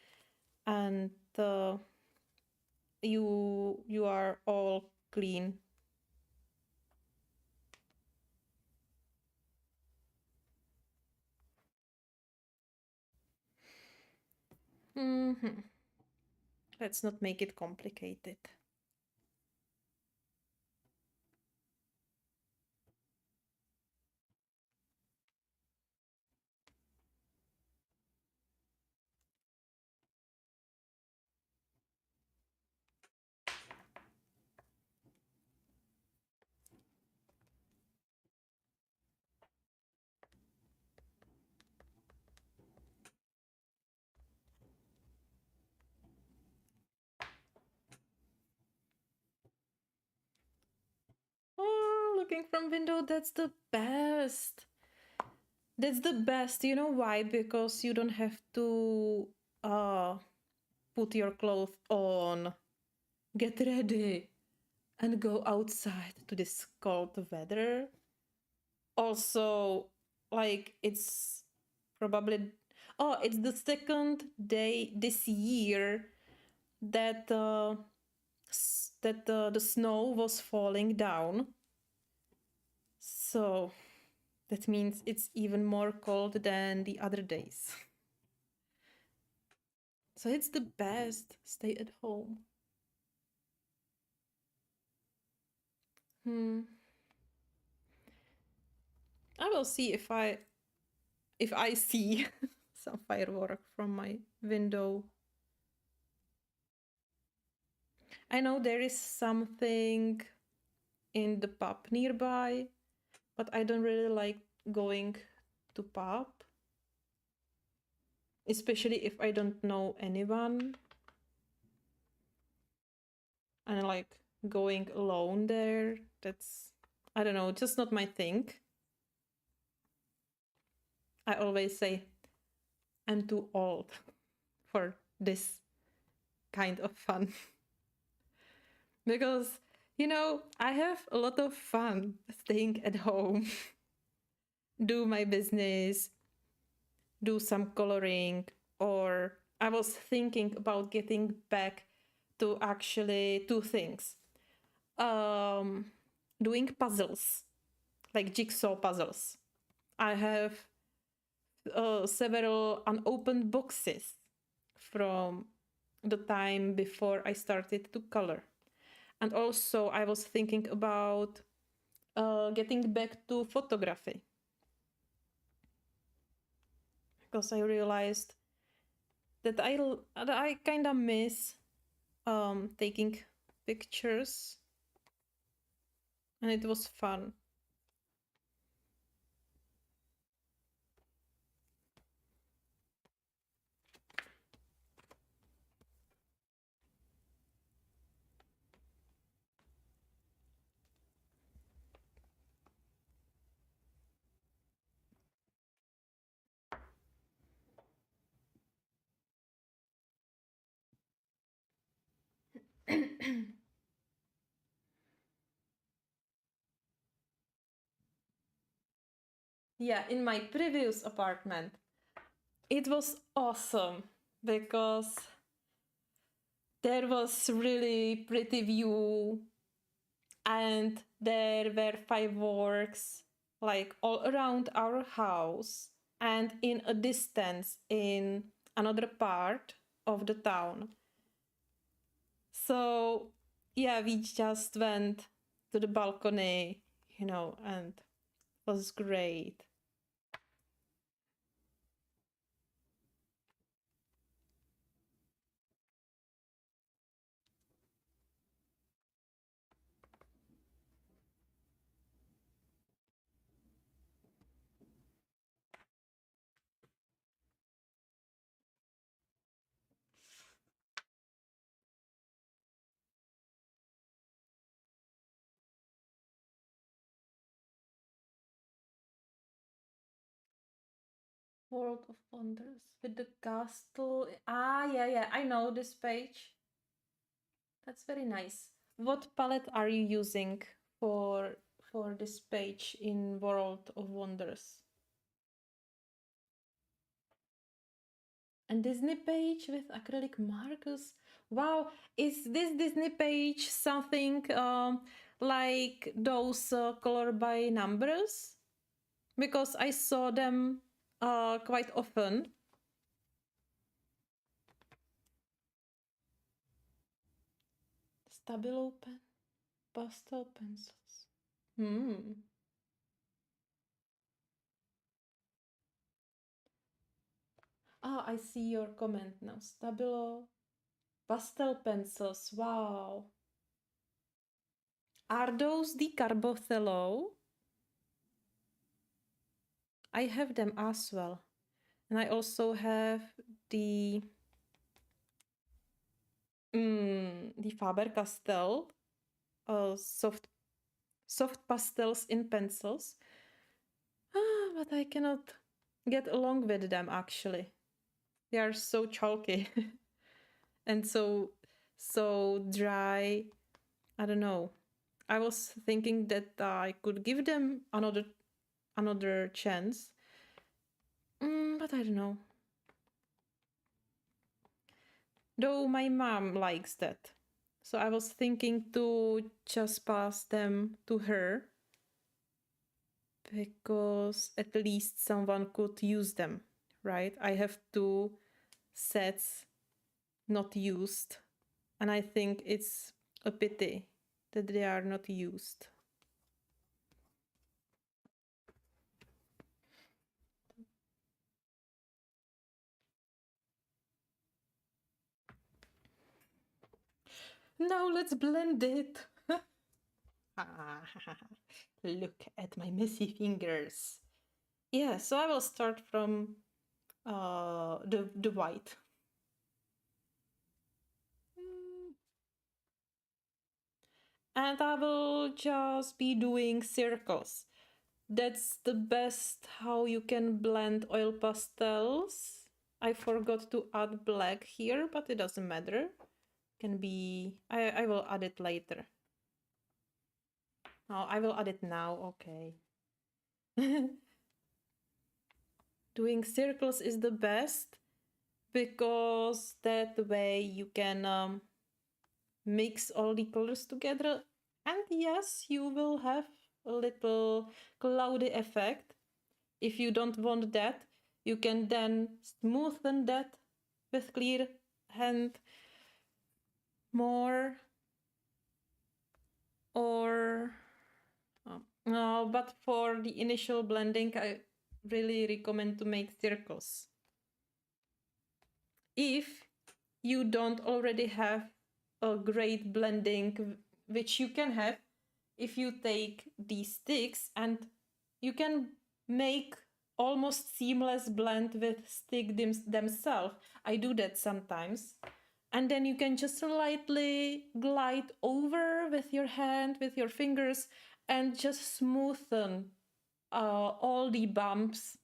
and you are all clean. Mm-hmm. Let's not make it complicated. Oh, looking from window, that's the best. That's the best. You know why? Because you don't have to put your clothes on, get ready, and go outside to this cold weather. Also, like it's probably it's the second day this year that the snow was falling down. So that means it's even more cold than the other days. So it's the best. Stay at home. Hmm. I will see if I see some firework from my window. I know there is something in the pub nearby, but I don't really like going to pub, especially if I don't know anyone. And like going alone there, that's, I don't know, just not my thing. I always say I'm too old for this kind of fun. Because, I have a lot of fun staying at home, do my business, do some coloring, or I was thinking about getting back to actually two things. Doing puzzles, like jigsaw puzzles. I have several unopened boxes from the time before I started to color. And also, I was thinking about getting back to photography, because I realized that I kind of miss taking pictures, and it was fun. Yeah, in my previous apartment, it was awesome because there was really pretty view, and there were fireworks like all around our house and in a distance in another part of the town. So yeah, we just went to the balcony, and it was great. World of Wonders with the castle. Ah, yeah, yeah, I know this page. That's very nice. What palette are you using for this page in World of Wonders? And Disney page with acrylic markers. Wow, is this Disney page something like those color by numbers? Because I saw them quite often. Stabilo pen, pastel pencils. Hmm. Ah, I see your comment now. Stabilo pastel pencils. Wow. Are those the Carbothello? I have them as well. And I also have the the Faber-Castell soft pastels in pencils. Ah, but I cannot get along with them actually. They are so chalky and so dry. I don't know. I was thinking that I could give them another chance. But I don't know. Though my mom likes that. So I was thinking to just pass them to her because at least someone could use them, right? I have two sets not used, and I think it's a pity that they are not used. Now let's blend it. Look at my messy fingers. Yeah, so I will start from the white. And I will just be doing circles. That's the best how you can blend oil pastels. I forgot to add black here, but it doesn't matter. Can be, I will add it later. Oh, I will add it now, okay. Doing circles is the best because that way you can mix all the colors together, and yes, you will have a little cloudy effect. If you don't want that, you can then smoothen that with clear hand more, or no, but for the initial blending I really recommend to make circles. If you don't already have a great blending, which you can have if you take these sticks and you can make almost seamless blend with stick themselves. I do that sometimes. And then you can just lightly glide over with your hand, with your fingers, and just smoothen all the bumps.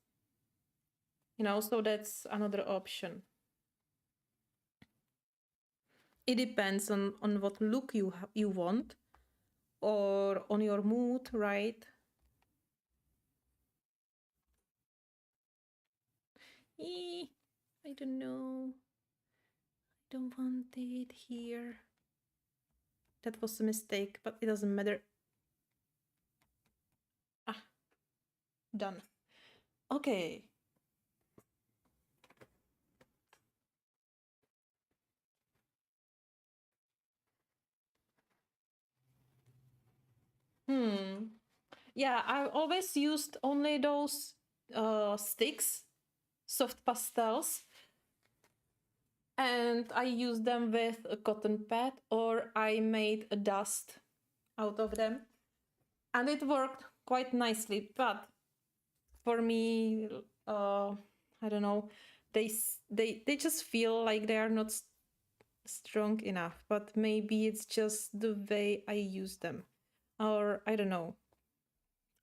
So that's another option. It depends on what look you want or on your mood, right? I don't know. don't want it here. That was a mistake, but it doesn't matter. Ah, done. Okay. Yeah, I've always used only those sticks, soft pastels, and I use them with a cotton pad, or I made a dust out of them, and it worked quite nicely. But for me, I don't know, they just feel like they are not strong enough. But maybe it's just the way I use them, or I don't know.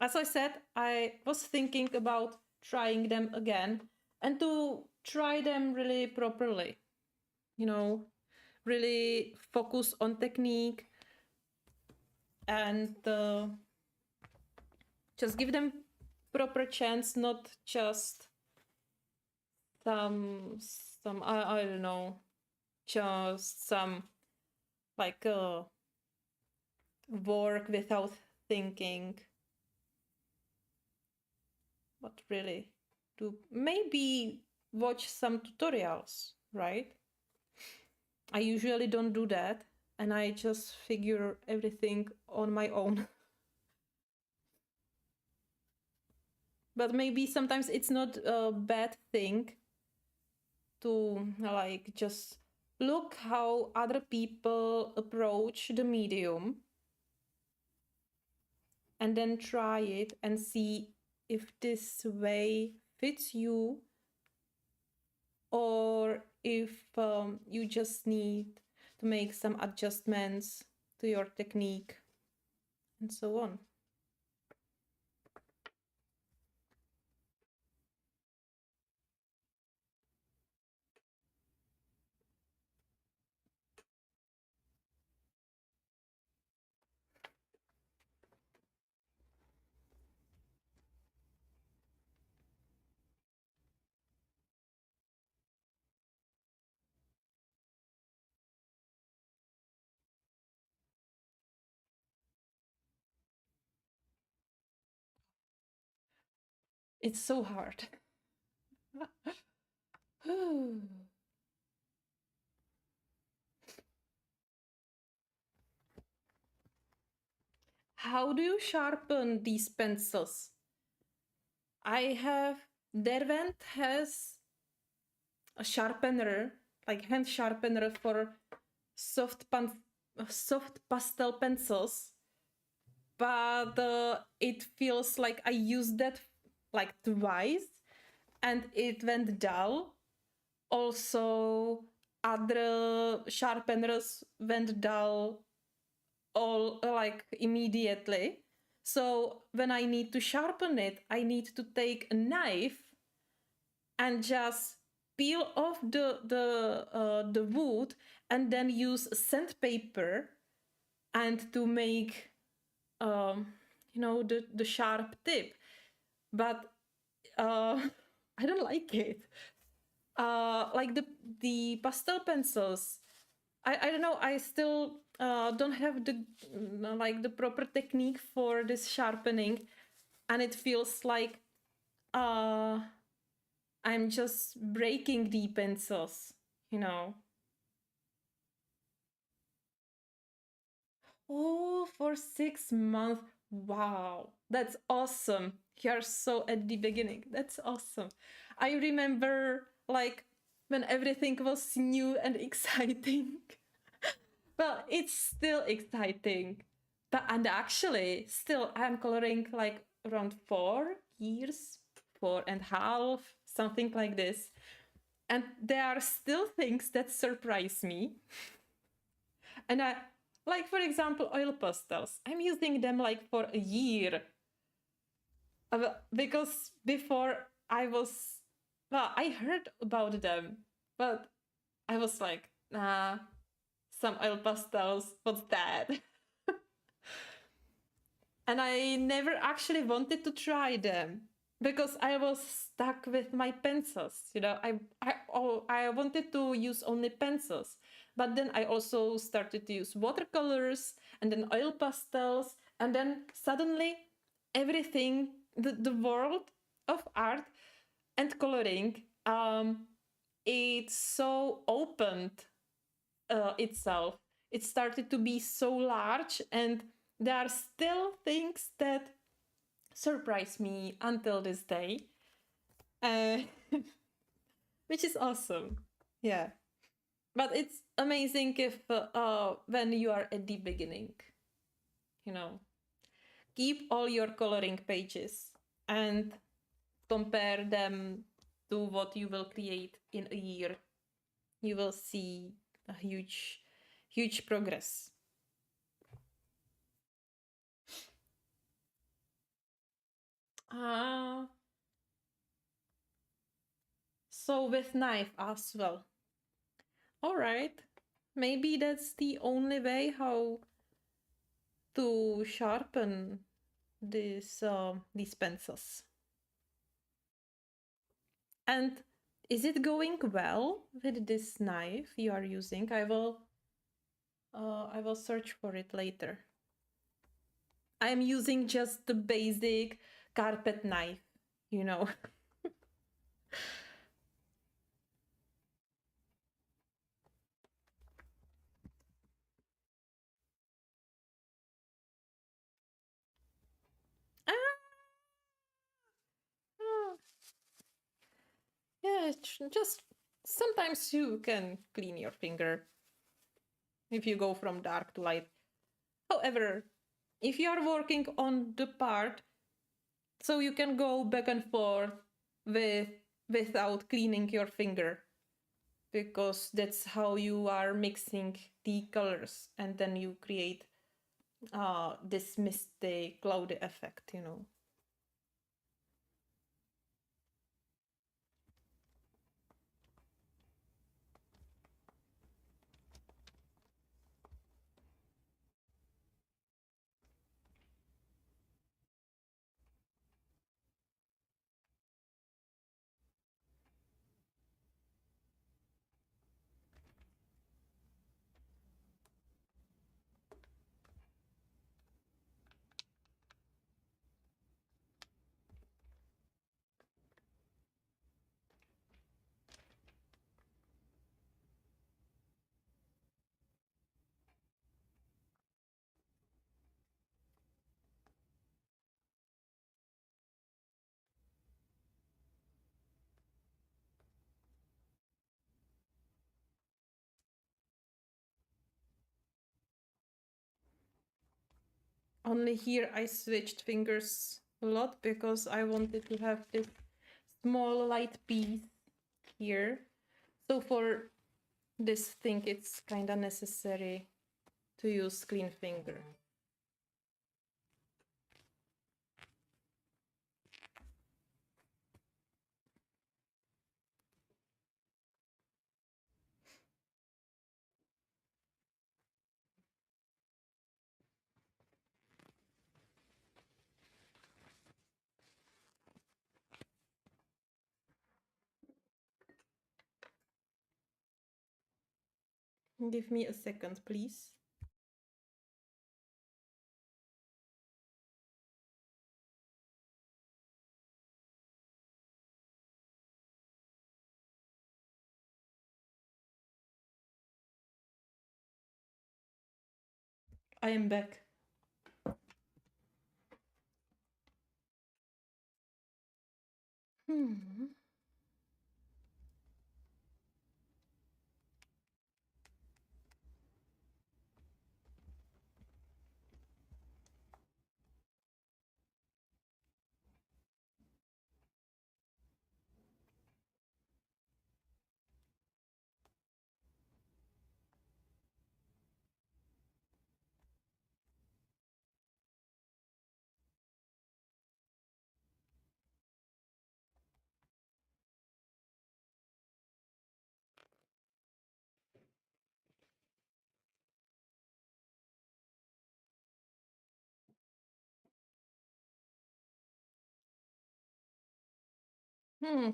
As I said, I was thinking about trying them again and to try them really properly. You know, really focus on technique and just give them proper chance, not just some I don't know, just some like work without thinking. But really, to maybe watch some tutorials, right? I usually don't do that, and I just figure everything on my own. But maybe sometimes it's not a bad thing to like just look how other people approach the medium and then try it and see if this way fits you, or if you just need to make some adjustments to your technique and so on. It's so hard. How do you sharpen these pencils? I have, Derwent has a sharpener, like hand sharpener for soft pastel pencils, but it feels like I used that like twice and it went dull. Also, other sharpeners went dull all like immediately. So when I need to sharpen it, I need to take a knife and just peel off the wood and then use sandpaper and to make the sharp tip. But I don't like it. Like the pastel pencils, I don't know, I still don't have the like the proper technique for this sharpening, and it feels like I'm just breaking the pencils, you know. Oh, for 6 months. Wow, that's awesome. You're so at the beginning. That's awesome. I remember like when everything was new and exciting. Well, it's still exciting. But and actually, still I'm coloring like around 4 years, 4.5, something like this. And there are still things that surprise me. And I like, for example, oil pastels. I'm using them like for a year. Because before I was, well, I heard about them, but I was like, nah, some oil pastels, what's that? And I never actually wanted to try them. because I was stuck with my pencils. I wanted to use only pencils, but then I also started to use watercolors and then oil pastels, and then suddenly everything, the world of art and coloring, it so opened itself. It started to be so large, and there are still things that surprise me until this day, uh, which is awesome. Yeah, but it's amazing if when you are at the beginning, you know, keep all your coloring pages and compare them to what you will create in a year. You will see a huge progress. Ah, so with knife as well. All right. Maybe that's the only way how to sharpen these pencils. And is it going well with this knife you are using? I will search for it later. I'm using just the basic carpet knife, you know. Ah, ah. Yeah, just sometimes you can clean your finger if you go from dark to light. However, if you are working on the part, so you can go back and forth with without cleaning your finger, because that's how you are mixing the colors, and then you create this misty cloudy effect, you know. Only here I switched fingers a lot because I wanted to have this small light piece here. So for this thing, it's kind of necessary to use clean finger. Give me a second, please. I am back. Hmm.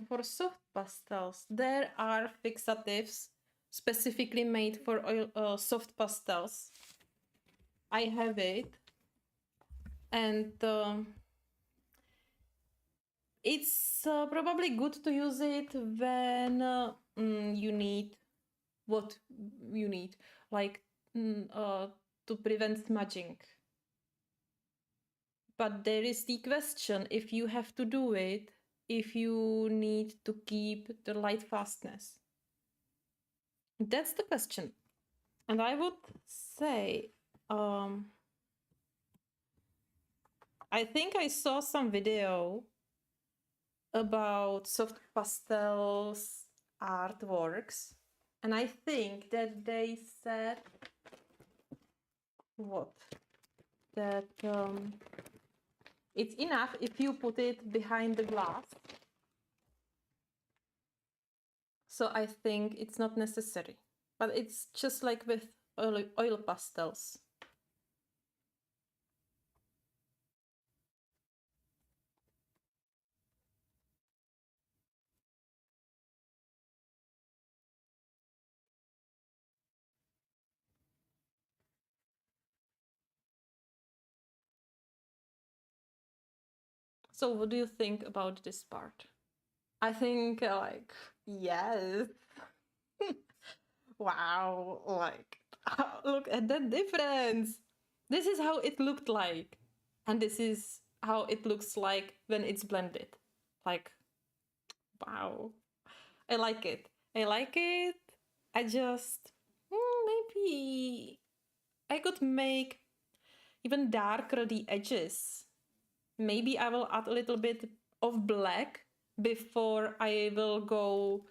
For soft pastels, there are fixatives specifically made for soft pastels. I have it, and it's probably good to use it when you need what you need, like to prevent smudging. But there is the question if you have to do it, if you need to keep the light fastness. That's the question. And I would say, I think I saw some video about soft pastels artworks, and I think that they said what? That it's enough if you put it behind the glass. So I think it's not necessary. But it's just like with oil pastels. So what do you think about this part? I think like yes. Wow, like look at that difference. This is how it looked like. And this is how it looks like when it's blended. Like wow. I like it. I like it. I just maybe I could make even darker the edges. Maybe I will add a little bit of black before I will go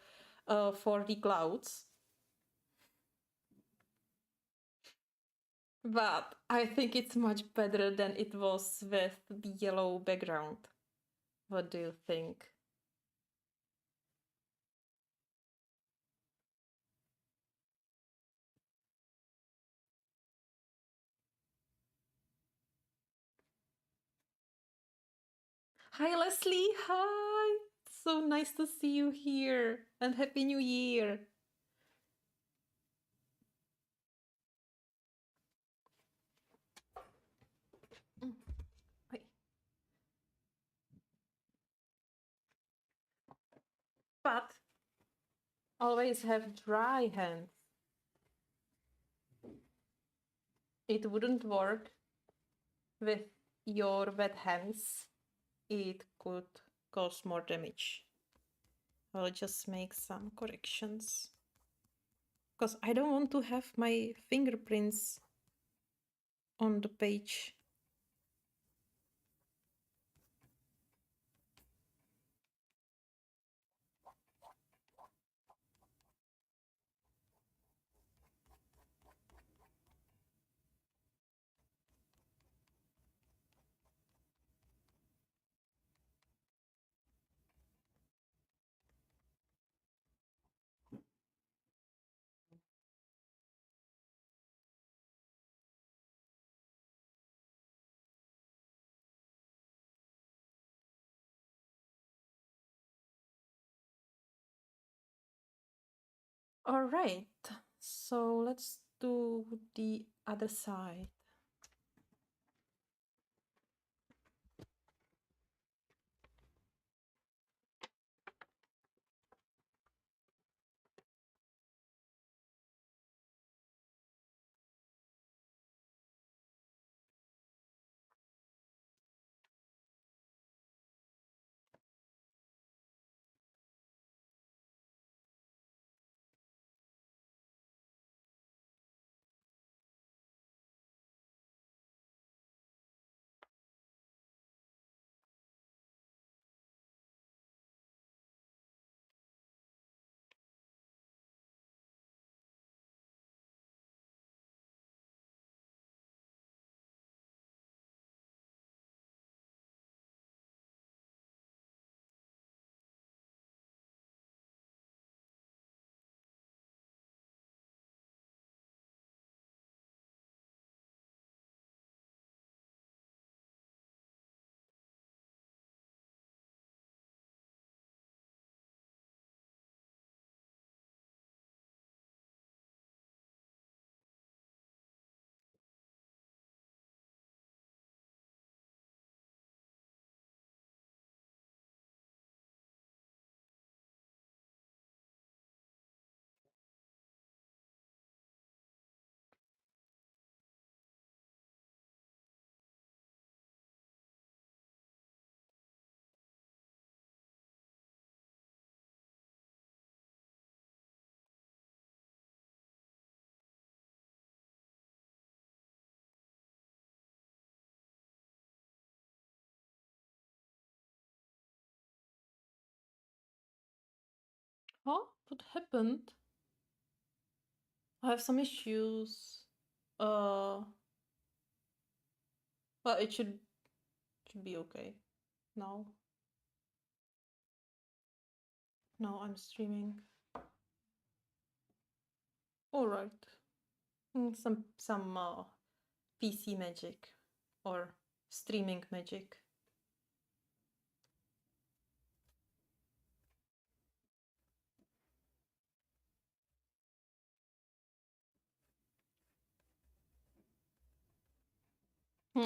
for the clouds. But I think it's much better than it was with the yellow background. What do you think? Hi, Leslie. Hi. So nice to see you here. And Happy New Year. Mm, But always have dry hands. It wouldn't work with your wet hands. It could cause more damage. I'll just make some corrections. Because I don't want to have my fingerprints on the page. All right, so let's do the other side. Huh? What happened? I have some issues. Well, it should be okay now. No, I'm streaming. All right. Some PC magic or streaming magic.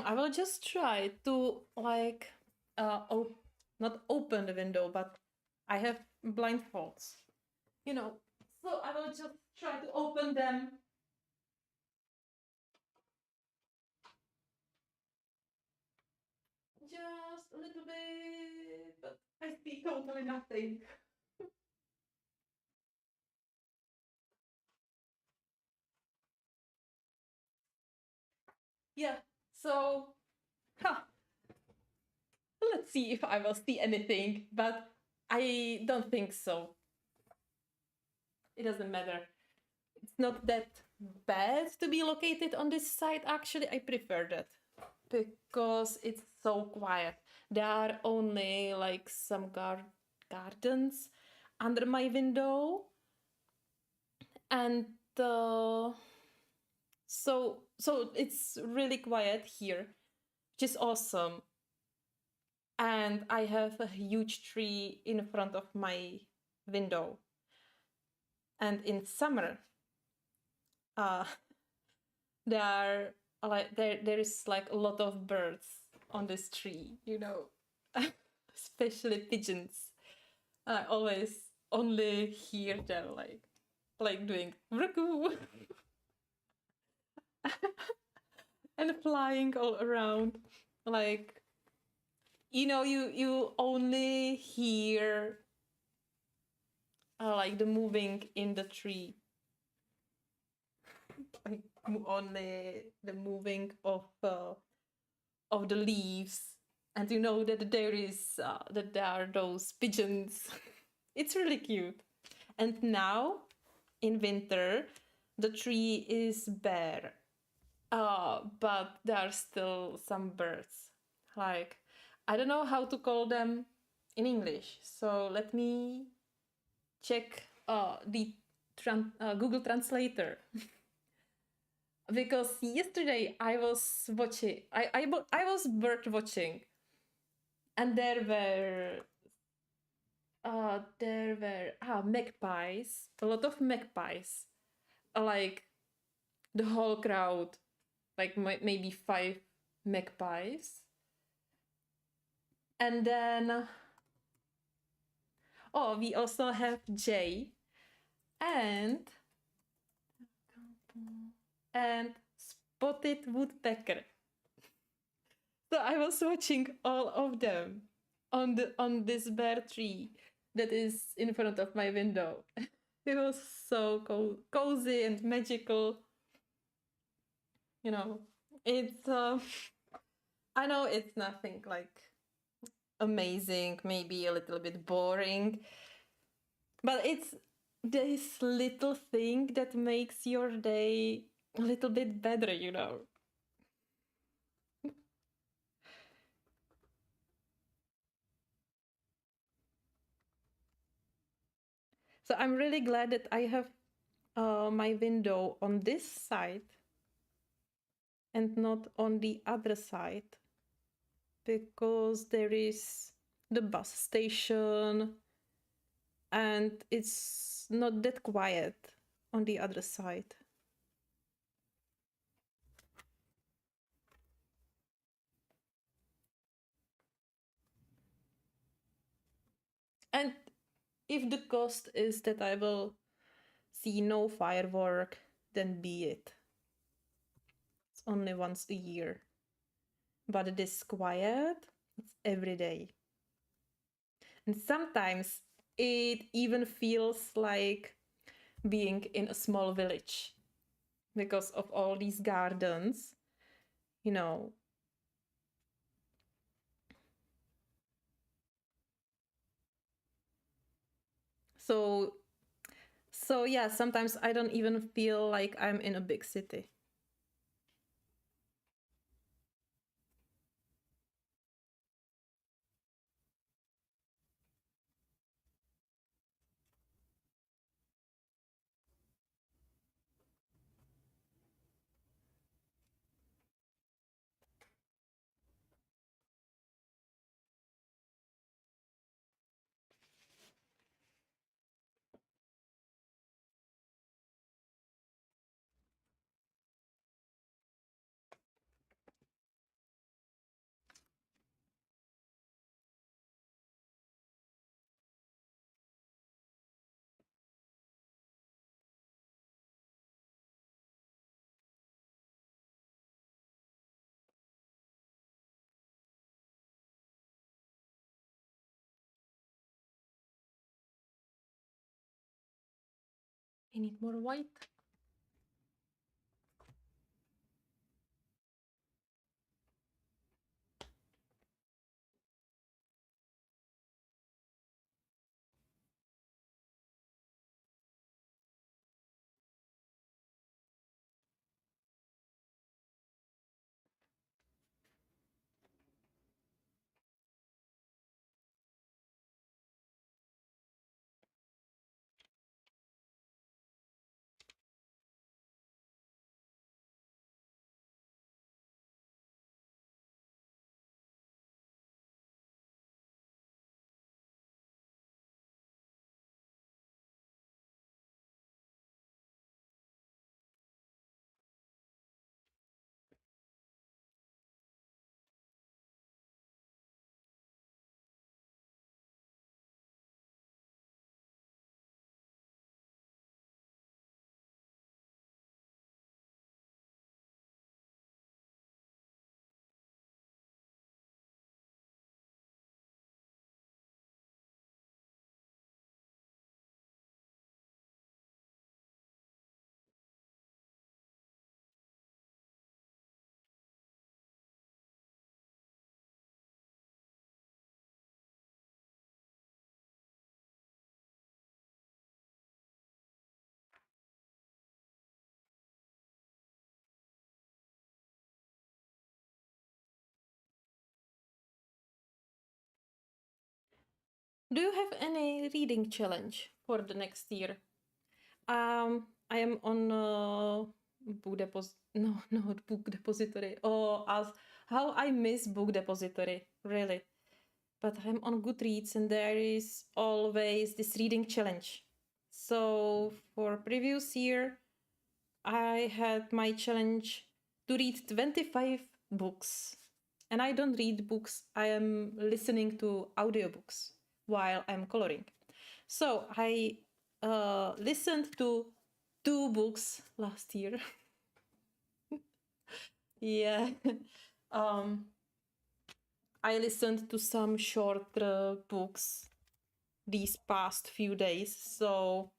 I will just try to like not open the window, but I have blindfolds, you know. So I will just try to open them. Just a little bit, but I see totally nothing. Yeah, so huh, let's see if I will see anything, but I don't think so. It doesn't matter. It's not that bad to be located on this side. Actually, I prefer that because it's so quiet. There are only like some gardens under my window, and so it's really quiet here, which is awesome. And I have a huge tree in front of my window. And in summer, uh, there is like a lot of birds on this tree, you know, especially pigeons. I always only hear them like doing ragoo and flying all around. Like, you know, you only hear like the moving in the tree, like only the moving of the leaves, and you know that there are those pigeons. It's really cute. And now in winter, the tree is bare, but there are still some birds. Like, I don't know how to call them in English, so let me check the Google Translator. Because yesterday I was watching, I was bird watching, and there were magpies, a lot of magpies, like the whole crowd, like maybe 5 magpies. And then oh, we also have jay and spotted woodpecker. So I was watching all of them on this bare tree that is in front of my window. It was so cozy and magical. You know, it's I know it's nothing like amazing, maybe a little bit boring, but it's this little thing that makes your day a little bit better, you know. So I'm really glad that I have my window on this side and not on the other side, because there is the bus station and it's not that quiet on the other side. And if the cost is that I will see no firework, then be it. It's only once a year. But it is quiet, it's every day. And sometimes it even feels like being in a small village because of all these gardens, you know. So So yeah, sometimes I don't even feel like I'm in a big city. I need more white. Do you have any reading challenge for the next year? I am on book deposit. No, not book depository. Oh, as how I miss book depository, really. But I'm on Goodreads, and there is always this reading challenge. So for previous year, I had my challenge to read 25 books. And I don't read books, I am listening to audiobooks while I'm coloring. So I listened to 2 books last year. Yeah. um, I listened to some short books these past few days. So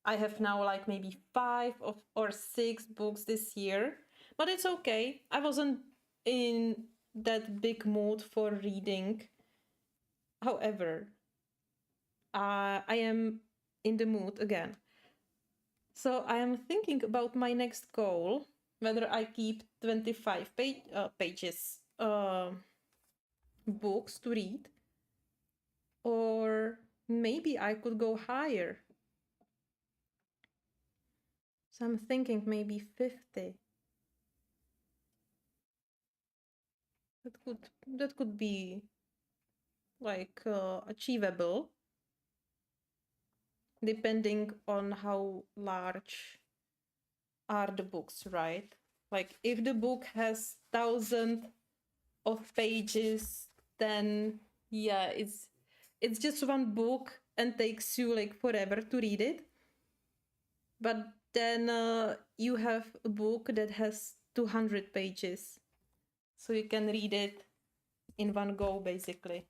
I have now like maybe 5 or 6 books this year, but it's okay. I wasn't in that big mood for reading. However, I am in the mood again. So I am thinking about my next goal, whether I keep 25 pages books to read, or maybe I could go higher. So I'm thinking maybe 50. That could be like achievable depending on how large are the books, right? Like if the book has thousand of pages, then yeah, it's just one book and takes you like forever to read it. But then you have a book that has 200 pages, so you can read it in one go basically.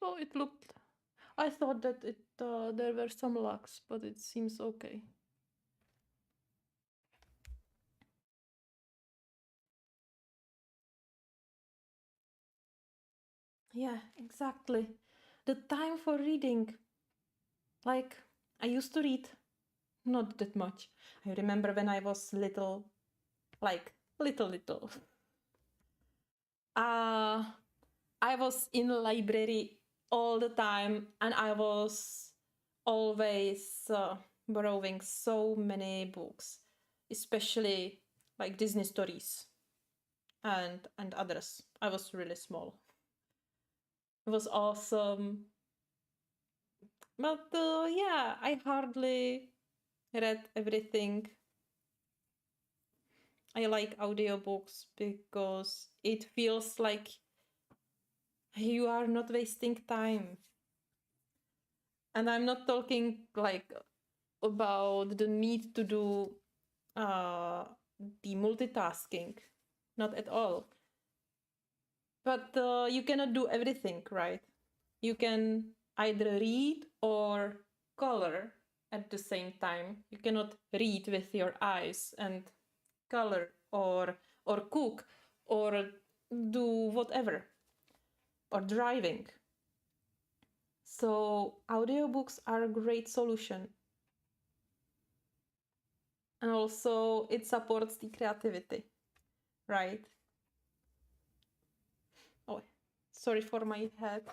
Oh, it looked. I thought that there were some locks, but it seems okay. Yeah, exactly. The time for reading. Like, I used to read, not that much. I remember when I was little, like, little. Uh, I was in the library all the time and I was always borrowing so many books, especially like Disney stories and others. I was really small. It was awesome. But yeah, I hardly read everything. I like audiobooks because it feels like you are not wasting time. And I'm not talking like about the need to do uh, the multitasking, not at all. But you cannot do everything, right? You can either read or color at the same time. You cannot read with your eyes and color or cook or do whatever or driving. So audiobooks are a great solution. And also it supports the creativity, right? Oh, sorry for my head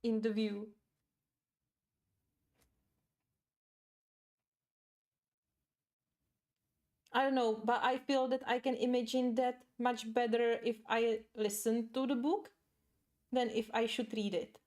in the view. I don't know, but I feel that I can imagine that much better if I listen to the book than if I should read it.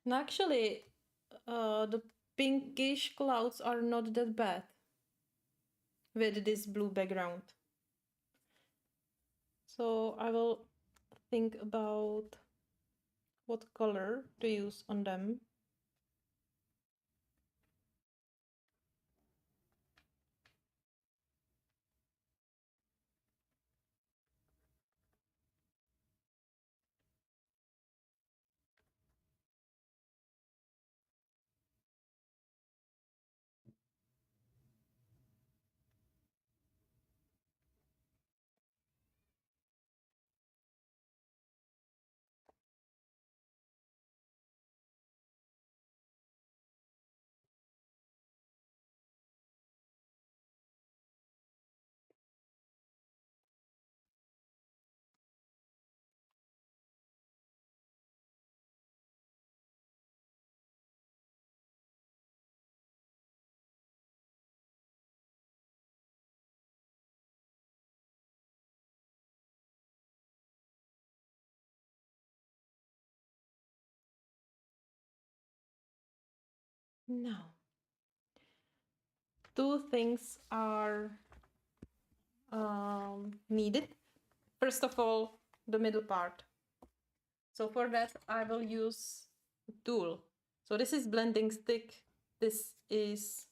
And actually, the pinkish clouds are not that bad with this blue background. So I will think about what color to use on them. Now, two things are needed. First of all, the middle part. So for that, I will use a tool. So this is blending stick. This is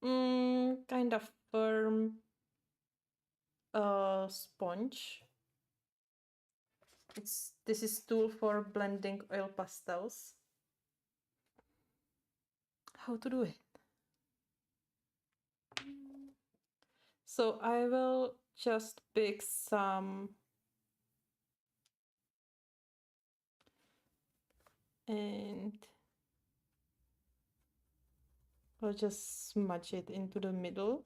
kind of firm. sponge. This is tool for blending oil pastels. How to do it? So I will just pick some and I'll just smudge it into the middle.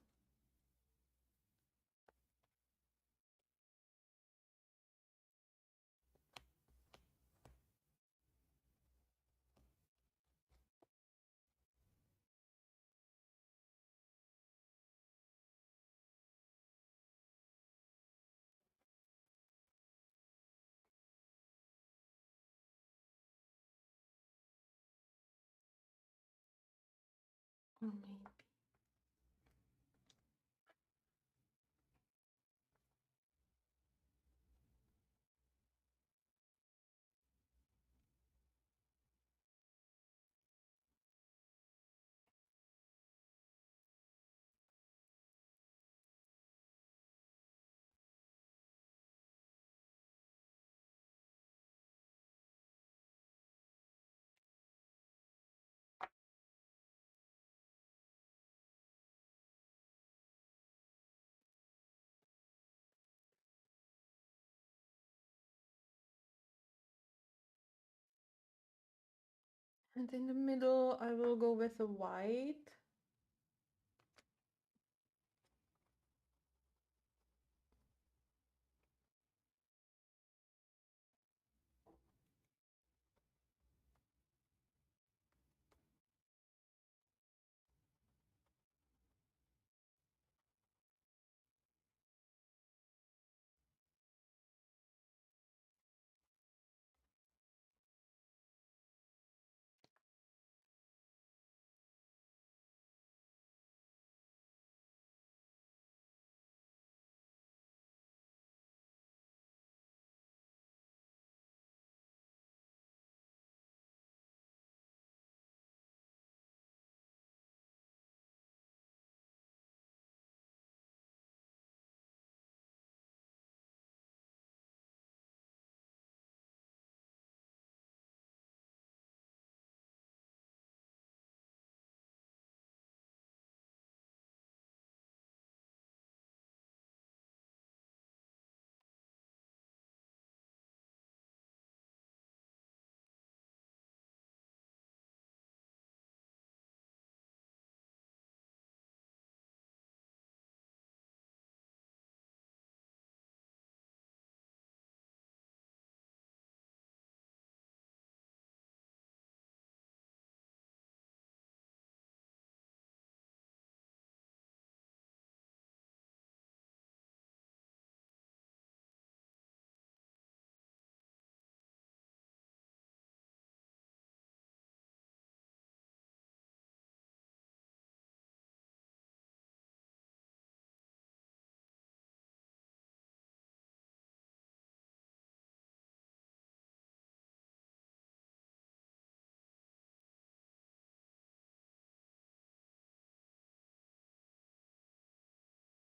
Or maybe. And in the middle, I will go with a white.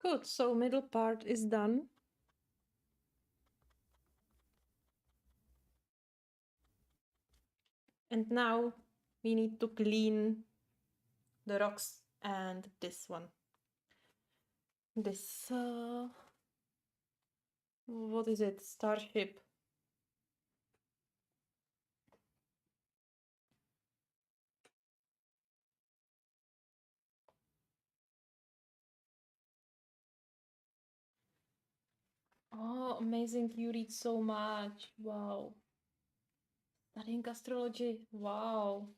Good, so middle part is done. And now we need to clean the rocks and this one. This, what is it? Starship. Oh, amazing. You read so much. Wow. Studying astrology. Wow.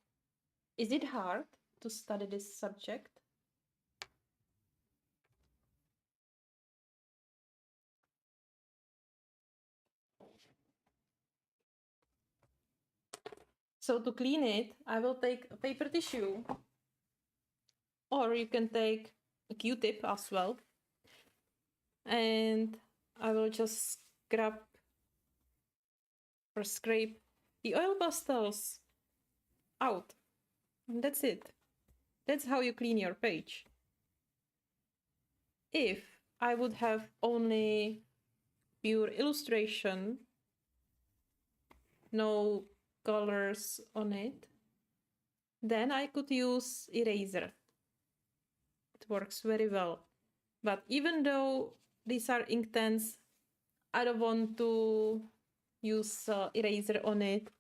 Is it hard to study this subject? So to clean it, I will take a paper tissue, or you can take a Q-tip as well. And I will just scrub or scrape the oil pastels out. And that's it. That's how you clean your page. If I would have only pure illustration, no colors on it, then I could use eraser. It works very well. But even though these are Inktense, I don't want to use eraser on it,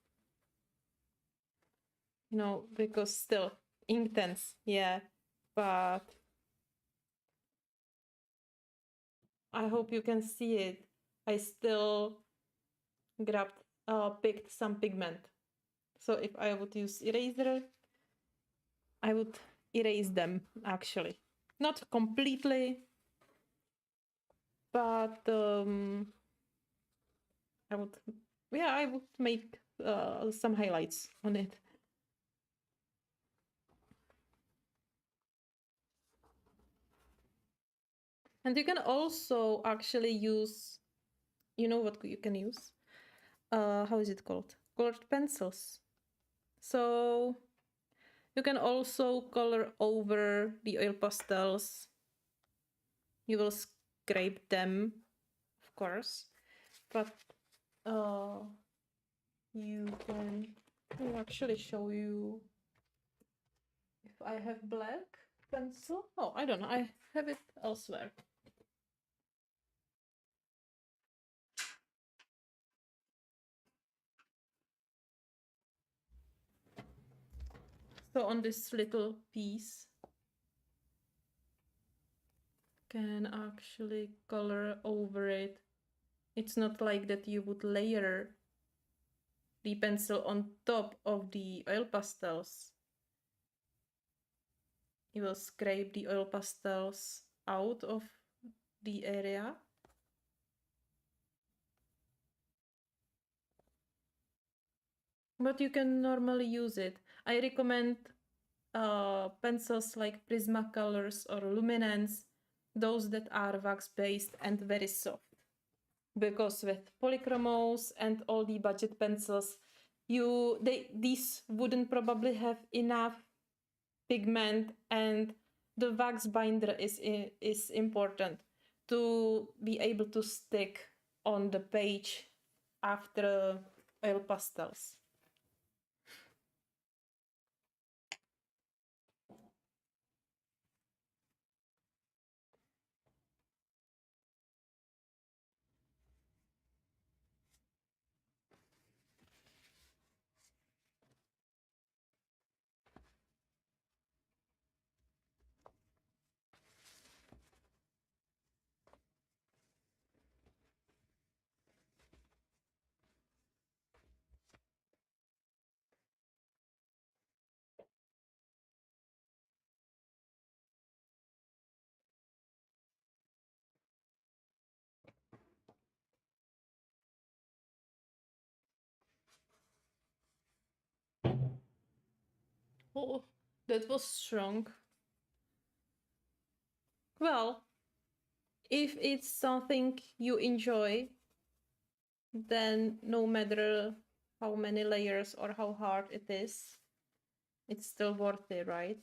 because still Inktense, yeah. But I hope you can see it. I still picked some pigment. So if I would use eraser, I would erase them actually. Not completely, but I would make some highlights on it. And you can also actually use, what you can use? How is it called? Colored pencils. So you can also color over the oil pastels. You will scrape them, of course, but you can actually show you if I have black pencil. Oh, I don't know. I have it elsewhere. So on this little piece, can actually color over it. It's not like that you would layer the pencil on top of the oil pastels. You will scrape the oil pastels out of the area. But you can normally use it. I recommend pencils like Prismacolors or Luminance, those that are wax-based and very soft. Because with polychromos and all the budget pencils, these wouldn't probably have enough pigment, and the wax binder is important to be able to stick on the page after oil pastels. Oh, that was strong. Well, if it's something you enjoy, then no matter how many layers or how hard it is, it's still worth it, right?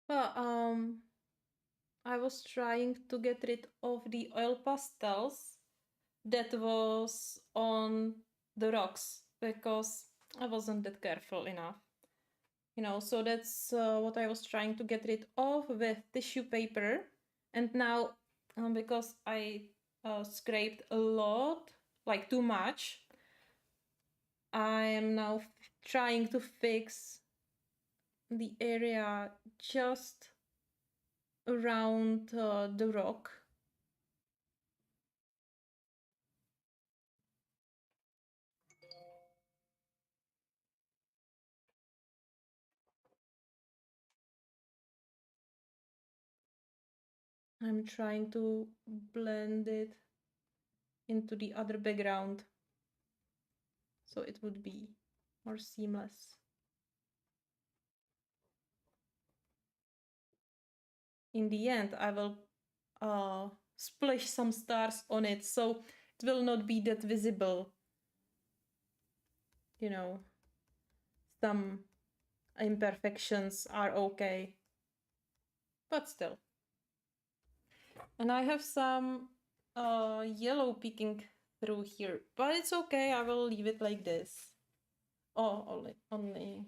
Well, I was trying to get rid of the oil pastels that was on the rocks because I wasn't that careful enough. So that's what I was trying to get rid of with tissue paper. And now, because I scraped a lot, like too much, I am now trying to fix the area just around the rock. I'm trying to blend it into the other background so it would be more seamless. In the end, I will splash some stars on it so it will not be that visible. Some imperfections are okay, but still. And I have some yellow peeking through here, but it's okay. I will leave it like this. Oh, only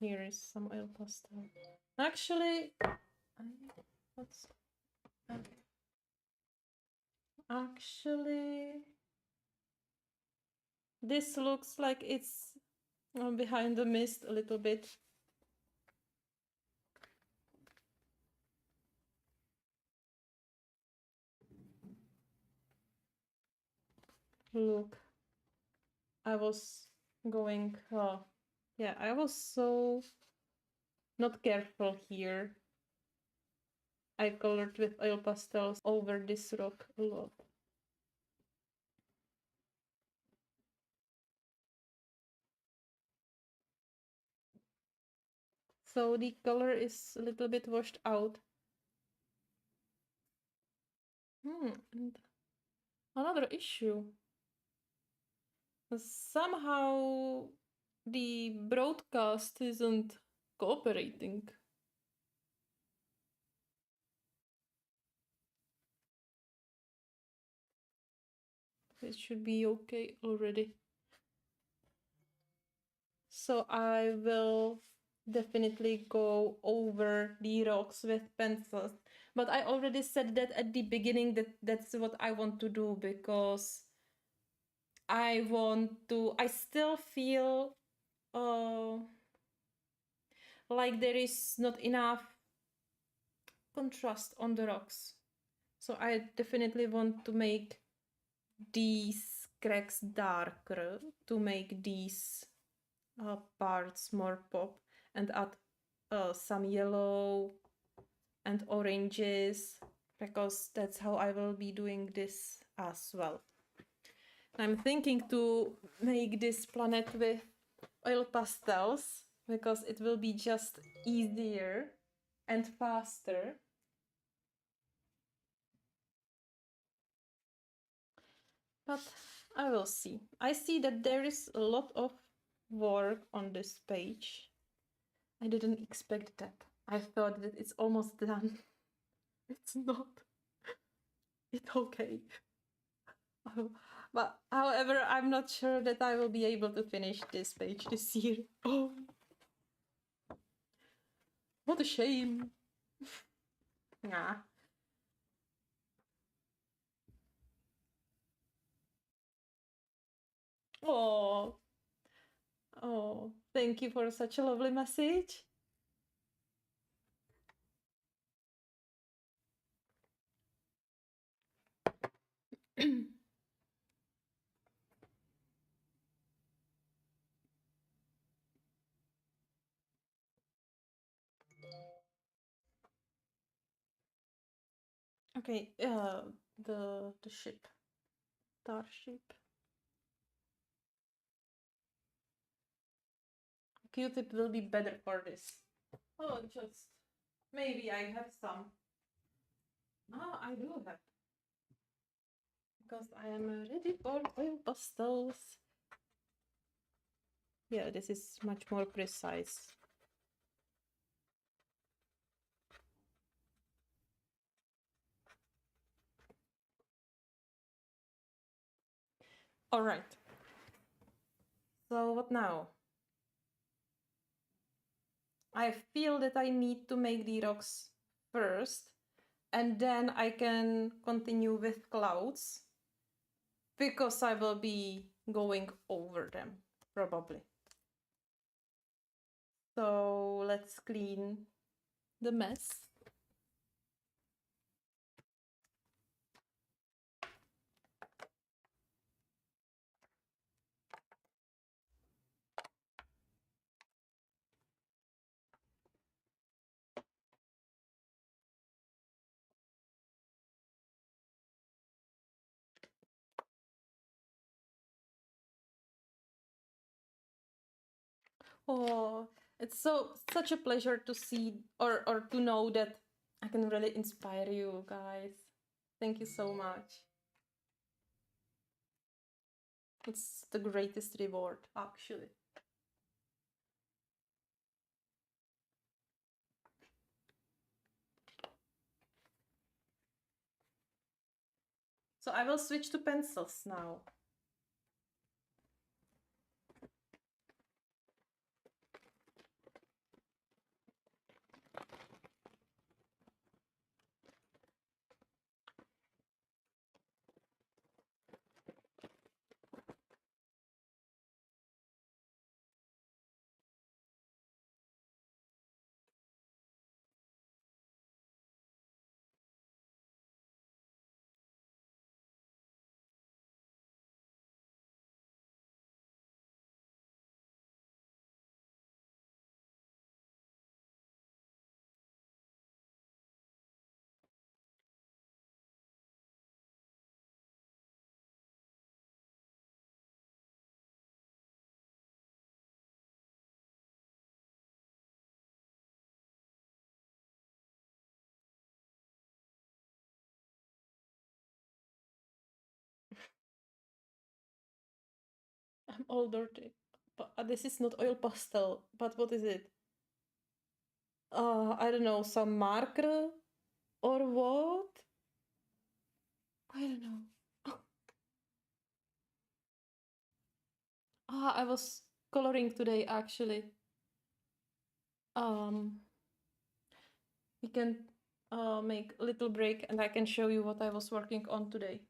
here is some oil pastel. Actually, what's actually this looks like it's behind the mist a little bit. Look, I was going, yeah, I was so not careful here. I colored with oil pastels over this rock a lot. So the color is a little bit washed out. And another issue. Somehow the broadcast isn't cooperating. It should be okay already. So I will definitely go over the rocks with pencils. But I already said that at the beginning that that's what I want to do because I still feel like there is not enough contrast on the rocks. So I definitely want to make these cracks darker to make these parts more pop and add some yellow and oranges because that's how I will be doing this as well. I'm thinking to make this planet with oil pastels because it will be just easier and faster. But I will see. I see that there is a lot of work on this page. I didn't expect that. I thought that it's almost done. It's not. It's okay. But however, I'm not sure that I will be able to finish this page this year. Oh, what a shame. Yeah. Oh, thank you for such a lovely message. Okay, the ship, starship. Q-tip will be better for this. Oh, just maybe I have some. Ah, I do have because I am ready for oil pastels. Yeah, this is much more precise. All right. So what now? I feel that I need to make the rocks first, and then I can continue with clouds because I will be going over them probably. So let's clean the mess. Oh, it's such a pleasure to see or to know that I can really inspire you guys. Thank you so much. It's the greatest reward, actually. So I will switch to pencils now. I'm all dirty. But this is not oil pastel. But what is it? I don't know, some marker or what? I don't know. I was coloring today actually. We can make a little break and I can show you what I was working on today.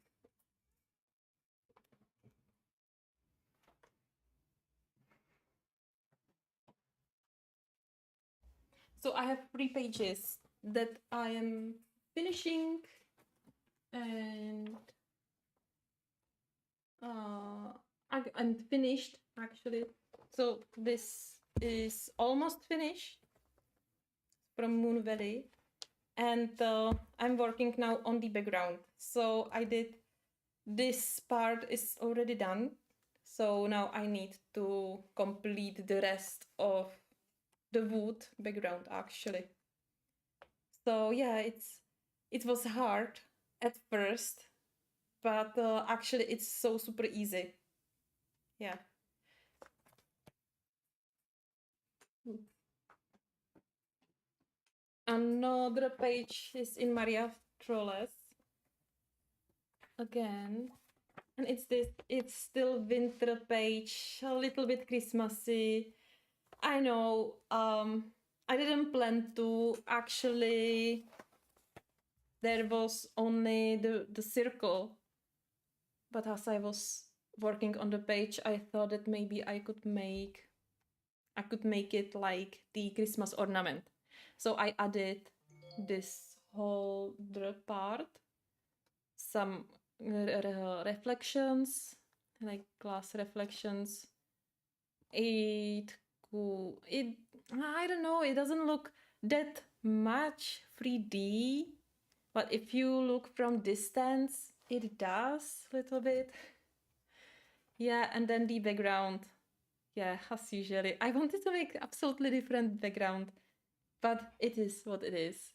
So I have 3 pages that I am finishing and I'm finished actually. So this is almost finished from Moon Valley and I'm working now on the background. So I did this part is already done. So now I need to complete the rest of the wood background actually. So yeah, it was hard at first, but actually it's so super easy. Yeah. Another page is in Maria Trolles again. And it's still winter page, a little bit Christmassy. I know, I didn't plan to actually, there was only the circle. But as I was working on the page, I thought that maybe I could make it like the Christmas ornament. So I added this whole part, some reflections, like glass reflections. It I don't know, it doesn't look that much 3D, but if you look from distance, it does a little bit. Yeah, and then the background. Yeah, as usually. I wanted to make absolutely different background, but it is what it is.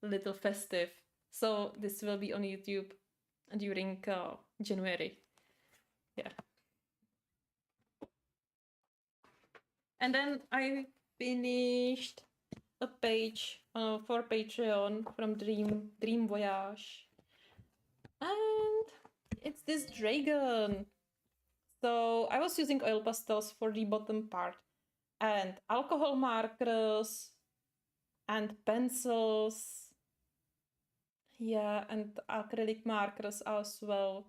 A little festive. So this will be on YouTube during January. Yeah. And then I finished a page for Patreon from Dream Voyage. And it's this dragon. So I was using oil pastels for the bottom part, and alcohol markers and pencils. Yeah, and acrylic markers as well.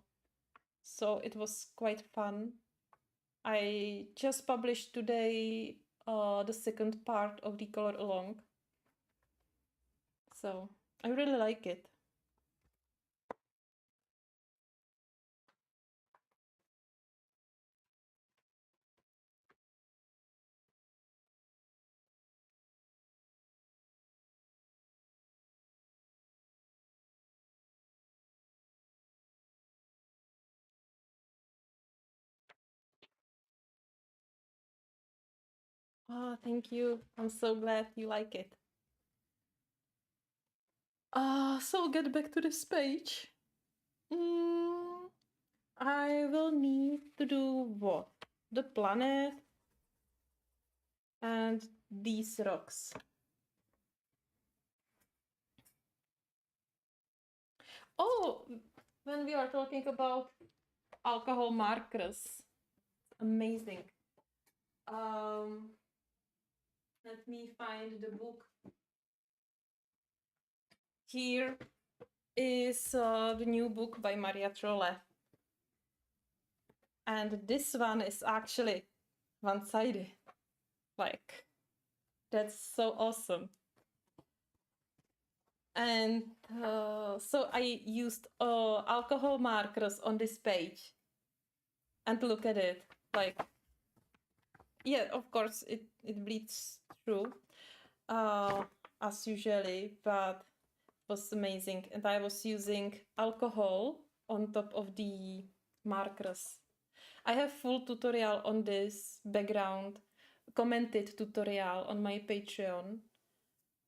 So it was quite fun. I just published today the second part of the color along. So I really like it. Oh, thank you. I'm so glad you like it. So get back to this page. I will need to do what? The planet and these rocks. Oh, when we are talking about alcohol markers, amazing. Let me find the book. Here is the new book by Maria Trolle. And this one is actually one-sided. Like, that's so awesome. And so I used alcohol markers on this page. And look at it. Like, yeah, of course, it bleeds through as usually, but it was amazing. And I was using alcohol on top of the markers. I have full tutorial on this background, commented tutorial on my Patreon.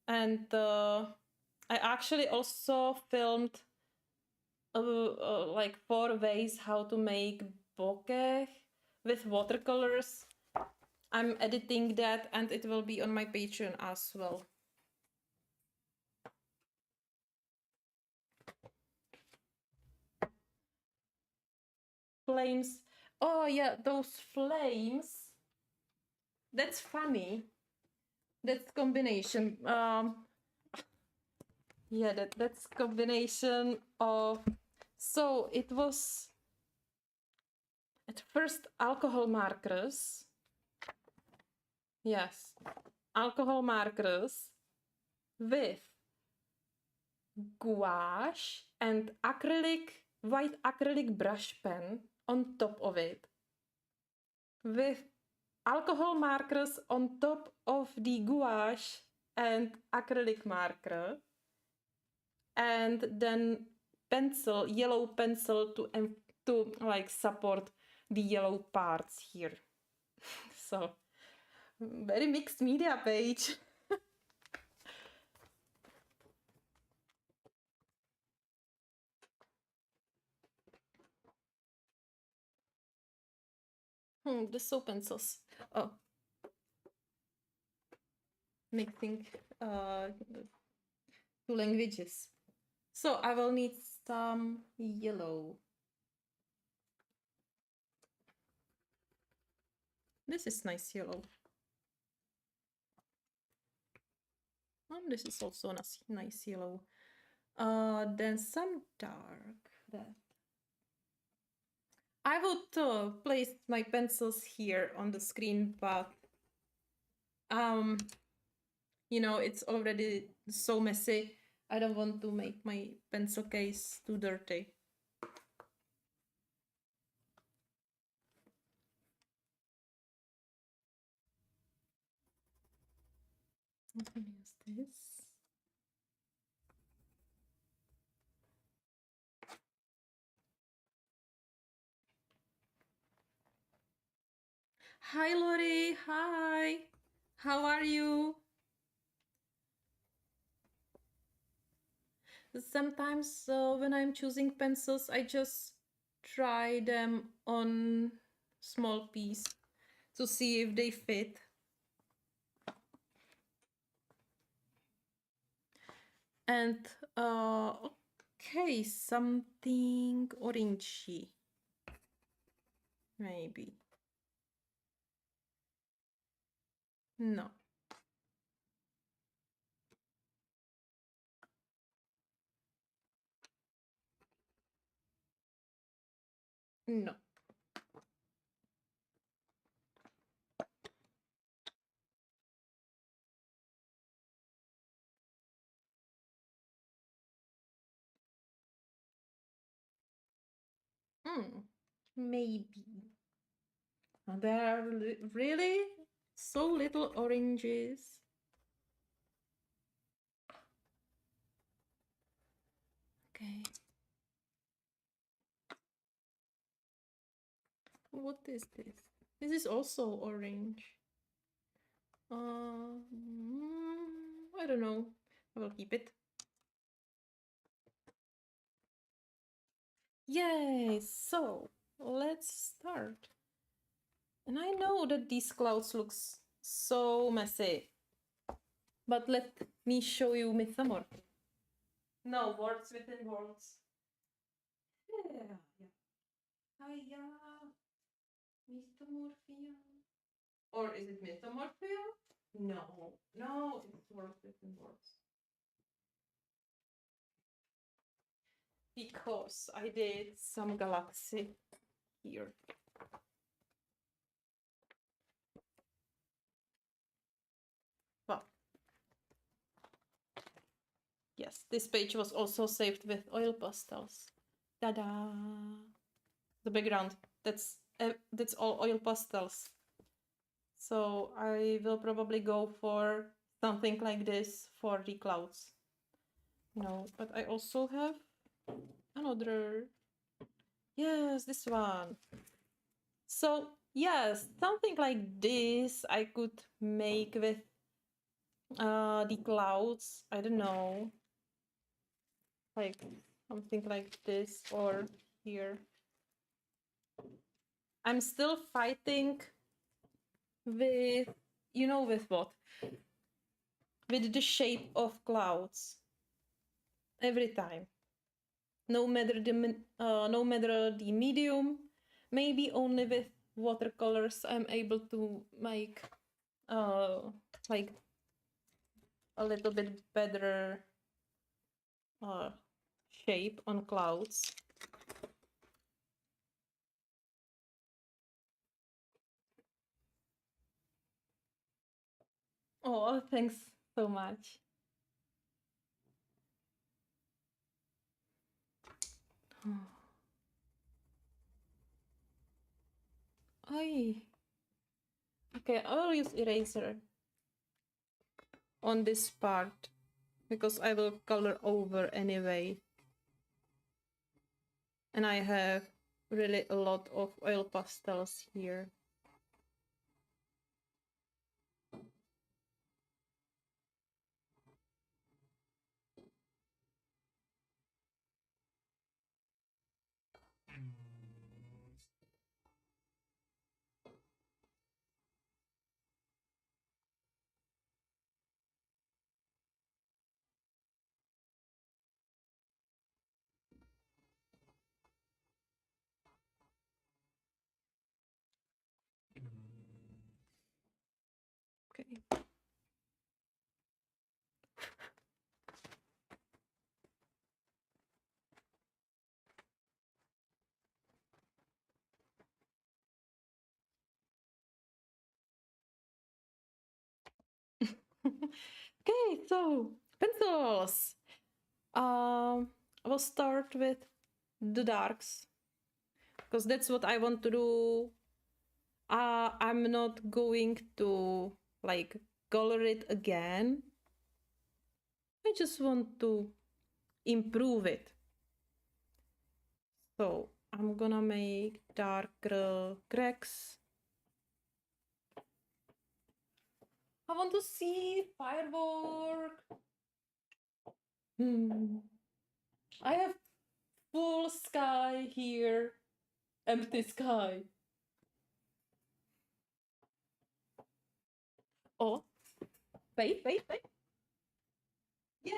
And I actually also filmed like 4 ways how to make bokeh with watercolors. I'm editing that and it will be on my Patreon as well. Flames. Oh yeah, those flames. That's funny. That's combination. Yeah, that's combination of. So it was at first alcohol markers. Yes, alcohol markers with gouache and white acrylic brush pen on top of it. With alcohol markers on top of the gouache and acrylic marker. And then yellow pencil to like support the yellow parts here. So very mixed media page. The soap pencils. Oh, mixing two languages. So I will need some yellow. This is nice yellow. This is also a nice yellow. Then some dark red. I would place my pencils here on the screen, but you know, it's already so messy. I don't want to make my pencil case too dirty. I'm gonna use this. Hi, Lori. Hi. How are you? Sometimes when I'm choosing pencils, I just try them on small piece to see if they fit. And okay, something orangey. Maybe. No. No. Maybe. There are really so little oranges. Okay. What is this? This is also orange. I don't know. I will keep it. Yay! So let's start. And I know that these clouds looks so messy, but let me show you mythomorphy. No, words within words. Yeah. Mythomorphia. Or is it mythomorphia? No, it's words within words. Because I did some galaxy here. Well, yes, this page was also saved with oil pastels. Ta-da! The background, that's all oil pastels. So I will probably go for something like this for the clouds. No, but I also have another. Yes, this one. So yes, something like this I could make with the clouds. I don't know, like something like this or here. I'm still fighting with, you know, with what? With the shape of clouds every time. No matter the medium, maybe only with watercolors I'm able to make like a little bit better shape on clouds. Oh, thanks so much. Ay. Okay, I'll use eraser on this part because I will color over anyway. And I have really a lot of oil pastels here. Okay. Okay, so pencils. We'll start with the darks because that's what I want to do. I'm not going to like color it again. I just want to improve it. So I'm gonna make darker cracks. I want to see firework. I have full sky here. Empty sky. Oh, wait. Yeah.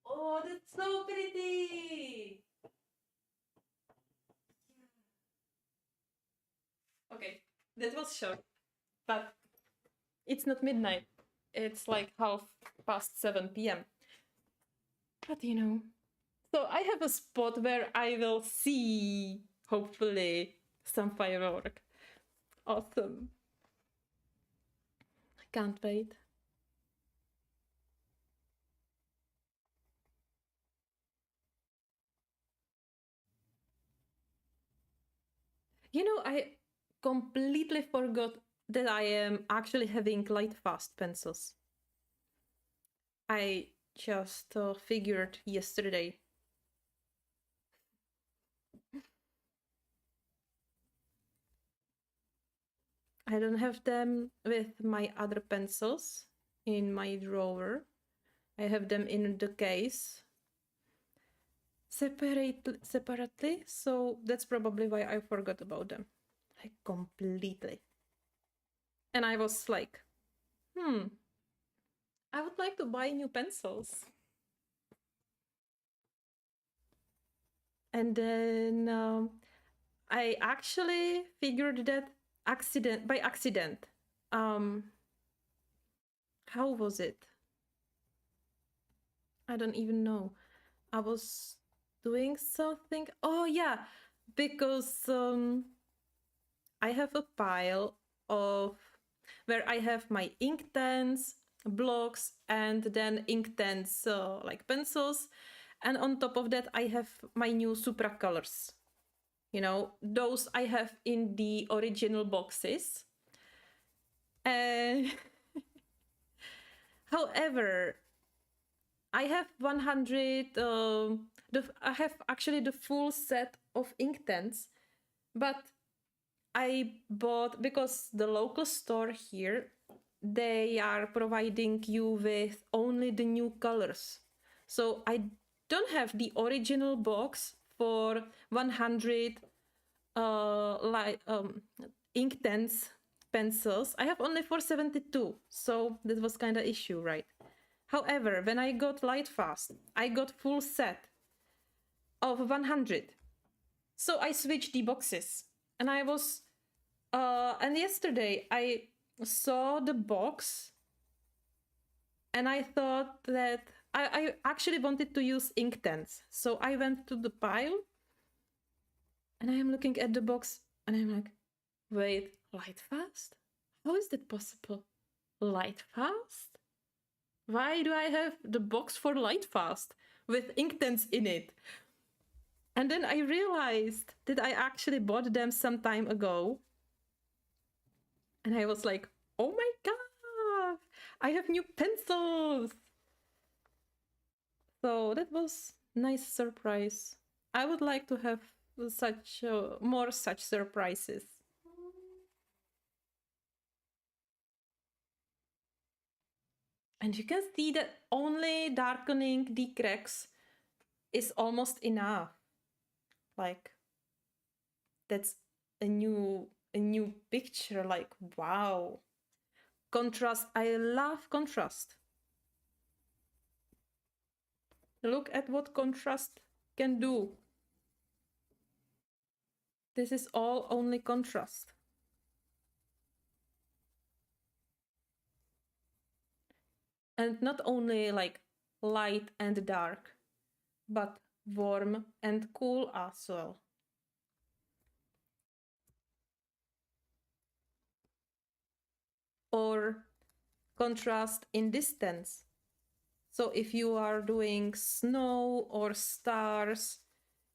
Oh, that's so pretty. That was short, but it's not midnight. It's like 7:30 p.m. But you know, so I have a spot where I will see, hopefully, some firework. Awesome. I can't wait. You know, I completely forgot that I am actually having light fast pencils. I just figured yesterday. I don't have them with my other pencils in my drawer. I have them in the case separately, so that's probably why I forgot about them. Like completely. And I was like, I would like to buy new pencils. And then I actually figured that by accident. How was it? I don't even know. I was doing something. Oh yeah, because I have a pile of where I have my ink pens, blocks, and then ink pens like pencils, and on top of that I have my new Supra colors. You know, those I have in the original boxes. And however, I have 100. I have actually the full set of ink pens, but I bought because the local store here they are providing you with only the new colors. So I don't have the original box for 100 ink pens pencils. I have only for 72, so that was kind of issue, right? However, when I got Lightfast, I got full set of 100. So I switched the boxes, and I was and yesterday I saw the box and I thought that I actually wanted to use ink pens. So I went to the pile and I am looking at the box and I'm like, wait, Lightfast? How is that possible? Lightfast? Why do I have the box for Lightfast with ink pens in it? And then I realized that I actually bought them some time ago. And I was like, oh my god, I have new pencils. So that was nice surprise. I would like to have such more such surprises. And you can see that only darkening the cracks is almost enough. Like that's a new picture. Like wow. Contrast. I love contrast. Look at what contrast can do. This is all only contrast. And not only like light and dark, but warm and cool as well. Or contrast in distance. So if you are doing snow or stars,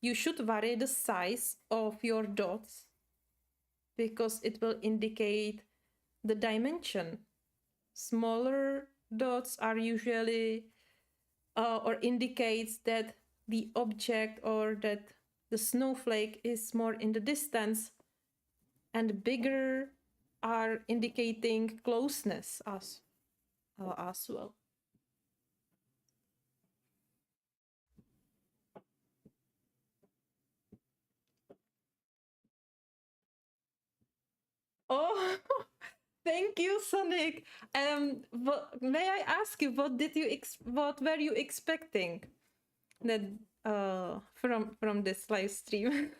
you should vary the size of your dots because it will indicate the dimension. Smaller dots are usually or indicates that the object or that the snowflake is more in the distance, and bigger are indicating closeness as well. Oh, thank you, Sonic. May I ask you what were you expecting that from this live stream?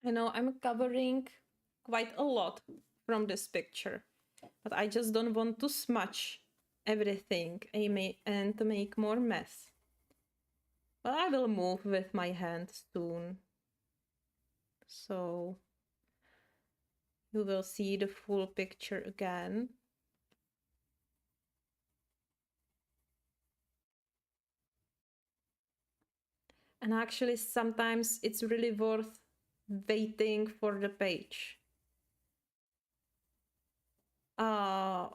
I know I'm covering quite a lot from this picture, but I just don't want to smudge everything and to make more mess. But I will move with my hand soon. So you will see the full picture again. And actually, sometimes it's really worth waiting for the page. Uh,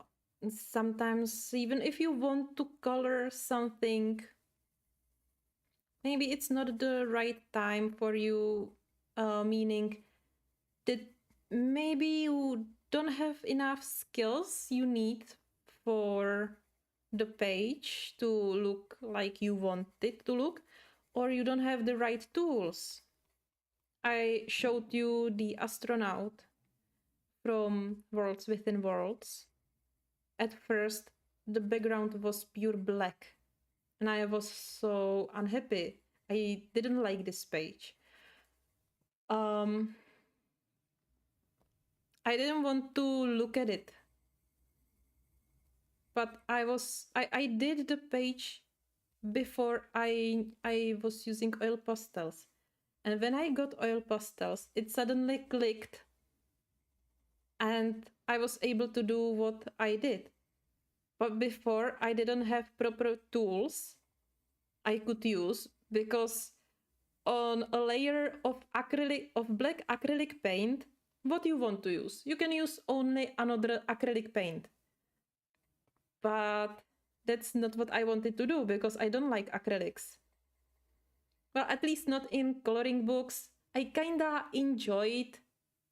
Sometimes, even if you want to color something, maybe it's not the right time for you, meaning that maybe you don't have enough skills you need for the page to look like you want it to look, or you don't have the right tools. I showed you the astronaut from Worlds Within Worlds. At first, the background was pure black, and I was so unhappy. I didn't like this page. I didn't want to look at it, but I did the page before I was using oil pastels. And when I got oil pastels, it suddenly clicked and I was able to do what I did. But before, I didn't have proper tools I could use because on a layer of black acrylic paint, what you want to use? You can use only another acrylic paint. But that's not what I wanted to do because I don't like acrylics. Well, at least not in coloring books. I kinda enjoyed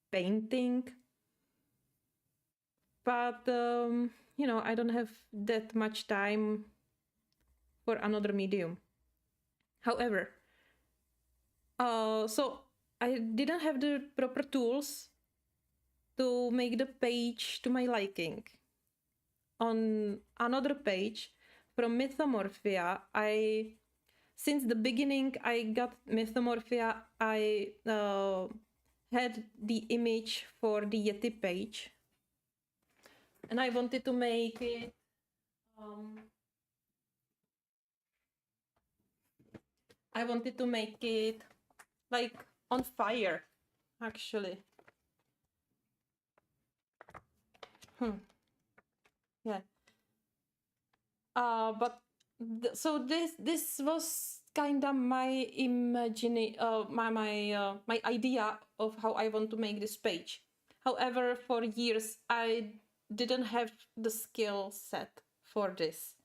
painting, but I don't have that much time for another medium. However, so I didn't have the proper tools to make the page to my liking. On another page from Mythomorphia, since the beginning I got Mythomorphia, I had the image for the Yeti page, and I wanted to make it like on fire, actually. Yeah. But so this was kind of my my idea of how I want to make this page. However, for years I didn't have the skill set for this,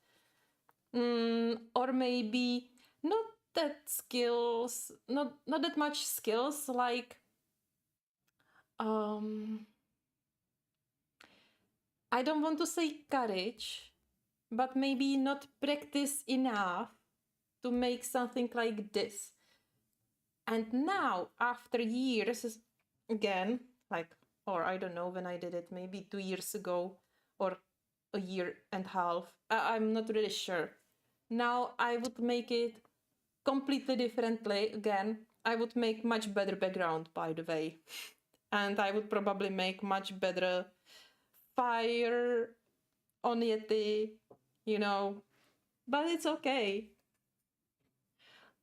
or maybe not that much skills. Like, I don't want to say courage, but maybe not practice enough to make something like this. And now, after years, again, like, or I don't know when I did it, maybe 2 years ago or a year and a half, I'm not really sure. Now I would make it completely differently again. I would make much better background, by the way. And I would probably make much better fire on Yeti, but it's okay.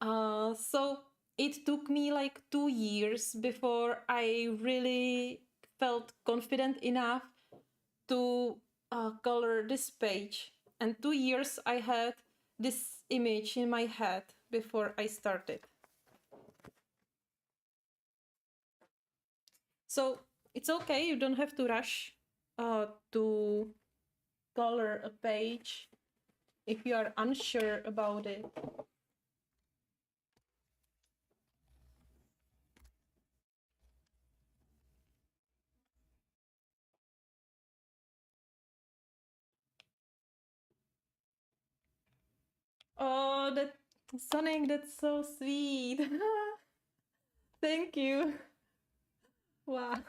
So it took me like 2 years before I really felt confident enough to color this page. And 2 years I had this image in my head before I started. So it's okay, you don't have to rush to color a page if you are unsure about it. Oh, that Sonic, that's so sweet. Thank you. Wow.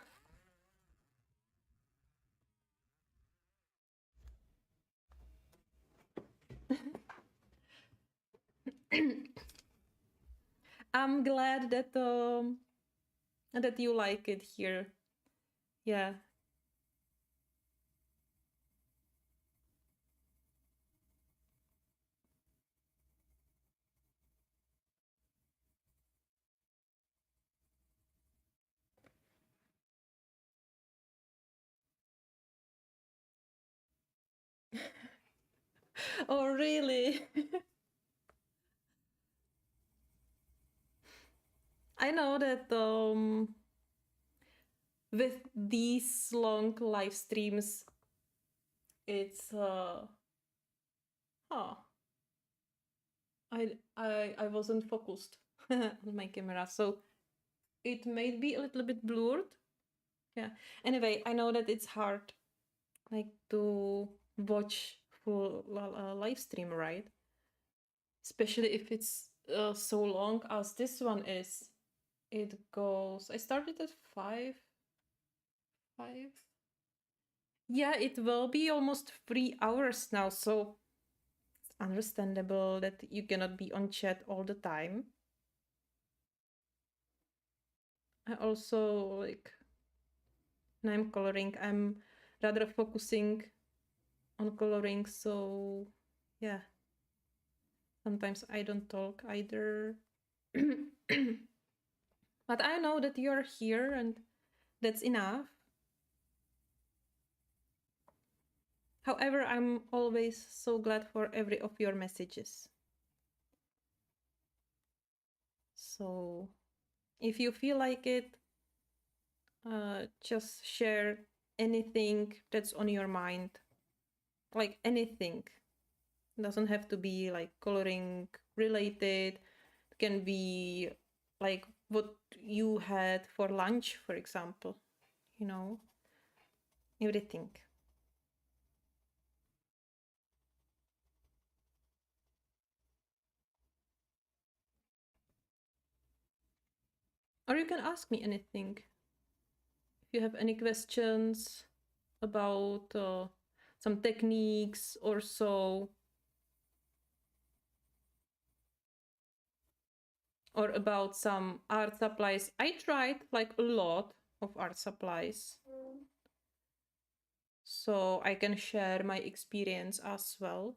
I'm glad that and that you like it here. Yeah. Oh, really? I know that with these long live streams, it's huh, I wasn't focused on my camera, so it may be a little bit blurred. Yeah. Anyway, I know that it's hard, like, to watch full live stream, right? Especially if it's so long as this one is. It goes. I started at 5. Yeah, it will be almost 3 hours now, so it's understandable that you cannot be on chat all the time. I also, like, when I'm coloring, I'm rather focusing on coloring, so yeah. Sometimes I don't talk either. But I know that you're here and that's enough. However, I'm always so glad for every of your messages. So if you feel like it, just share anything that's on your mind. Like anything. It doesn't have to be like coloring related. It can be like what you had for lunch, for example. You know, everything. Or you can ask me anything. If you have any questions about some techniques or so, or about some art supplies. I tried like a lot of art supplies, so I can share my experience as well.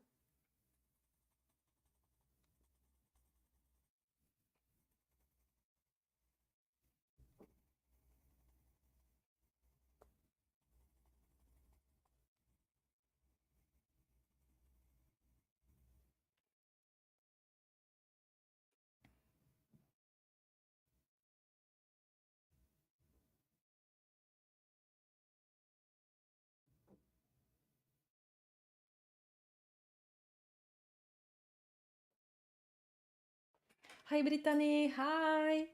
Hi Brittany, hi!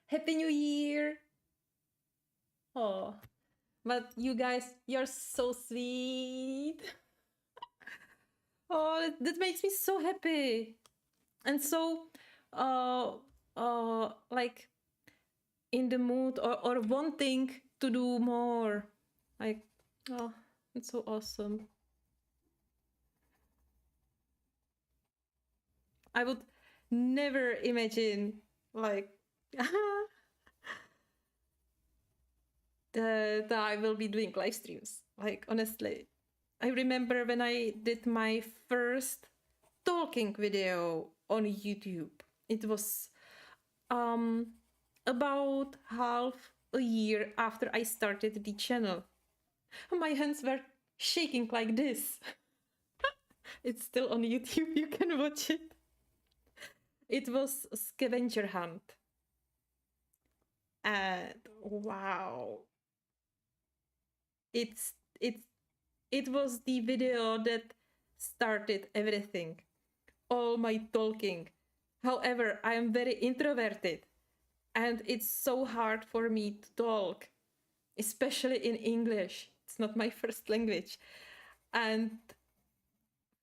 Happy New Year! Oh, but you guys, you're so sweet. Oh, that makes me so happy. And so, uh, like, in the mood or wanting to do more. Like, oh, it's so awesome. I would never imagine, like, that I will be doing live streams. Like, honestly, I remember when I did my first talking video on YouTube. It was um about half a year after I started the channel. My hands were shaking like this. It's still on YouTube, you can watch it. It was a scavenger hunt. And wow. It's it was the video that started everything. All my talking. However, I am very introverted and it's so hard for me to talk, especially in English. It's not my first language. And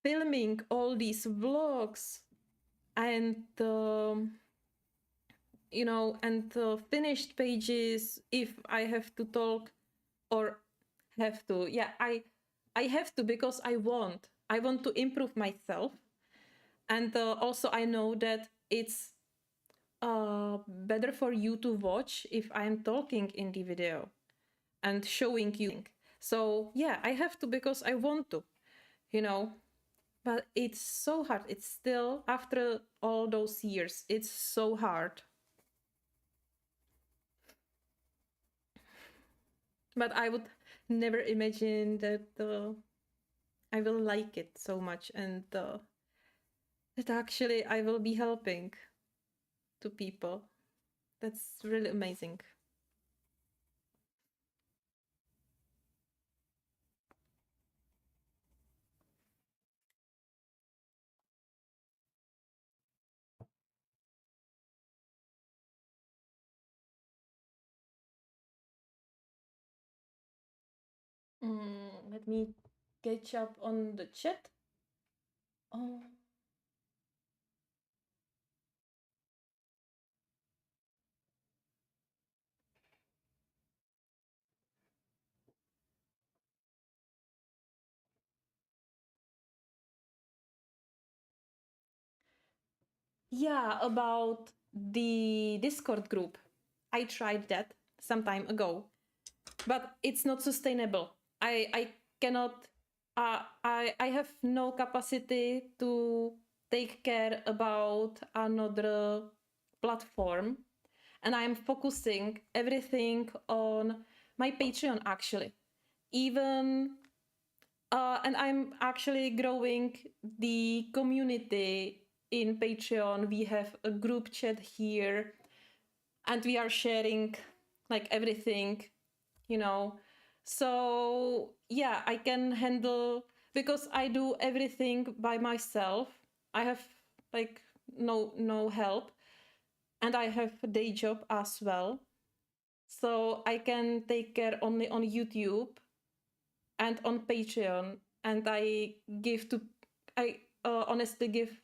filming all these vlogs and and finished pages if I have to talk or have to. Yeah, I have to because I want to improve myself. And also I know that it's better for you to watch if I'm talking in the video and showing you. So yeah, I have to because I want to, you know. But it's so hard. It's still, after all those years, it's so hard. But I would never imagine that I will like it so much and that actually I will be helping to people. That's really amazing. Let me catch up on the chat. Oh. Yeah, about the Discord group. I tried that some time ago, but it's not sustainable. I cannot. I have no capacity to take care about another platform, and I'm focusing everything on my Patreon actually. Even and I'm actually growing the community in Patreon. We have a group chat here, and we are sharing like everything, you know. So yeah, I can handle because I do everything by myself. I have like no help, and I have a day job as well. So I can take care only on YouTube and on Patreon, and I honestly give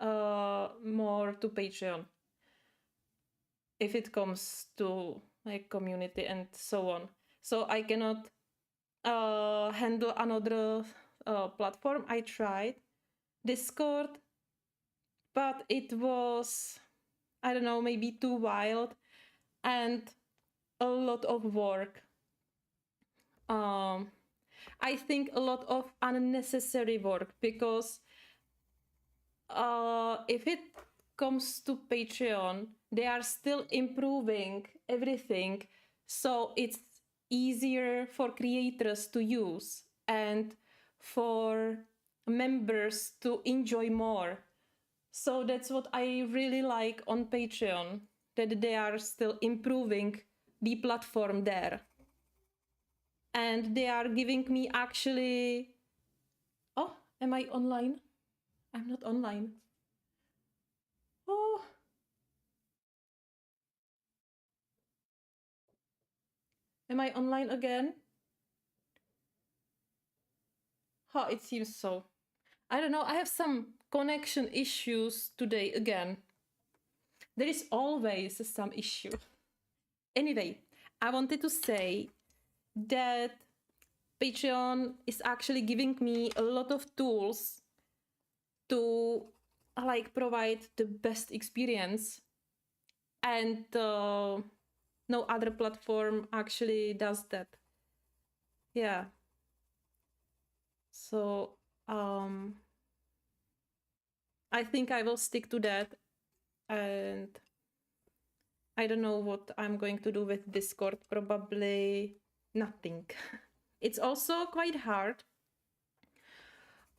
more to Patreon if it comes to like community and so on. So I cannot handle another platform. I tried Discord, but it was, I don't know, maybe too wild and a lot of work. Um, I think a lot of unnecessary work because if it comes to Patreon, they are still improving everything, so it's easier for creators to use and for members to enjoy more. So that's what I really like on Patreon, that they are still improving the platform there. And they are giving me actually. Oh, am I online? I'm not online. Oh, am I online again? Huh, it seems so. I don't know, I have some connection issues today again. There is always some issue. Anyway, I wanted to say that Patreon is actually giving me a lot of tools to like provide the best experience, and no other platform actually does that. Yeah. So I think I will stick to that, and I don't know what I'm going to do with Discord. Probably nothing. It's also quite hard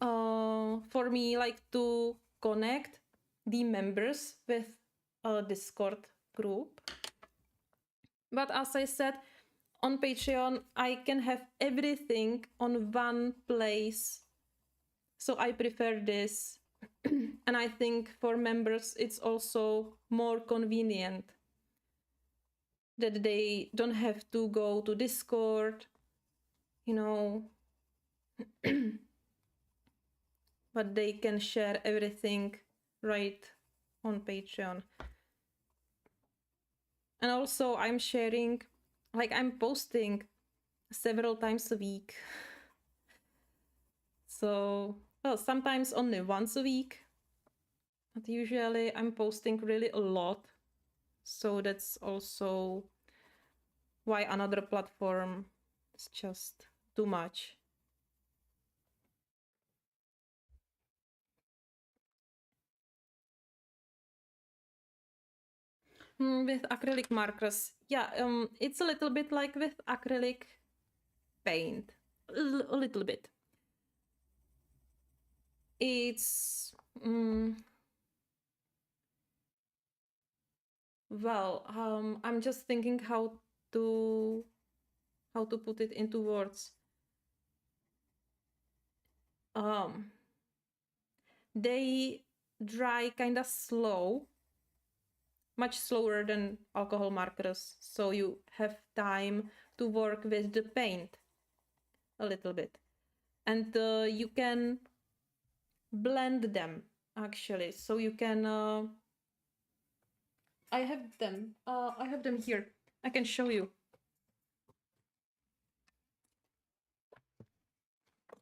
for me like to connect the members with a Discord group. But as I said, on Patreon, I can have everything on one place. So I prefer this. And I think for members, it's also more convenient that they don't have to go to Discord, you know, but they can share everything right on Patreon. And also, I'm sharing, like, I'm posting several times a week. So, well, sometimes only once a week, but usually I'm posting really a lot. So that's also why another platform is just too much. With acrylic markers, yeah, it's a little bit like with acrylic paint, a little bit. It's well, I'm just thinking to how to put it into words. They dry kind of slow, much slower than alcohol markers, so you have time to work with the paint a little bit, and you can blend them actually, so you can I have them here. I can show you.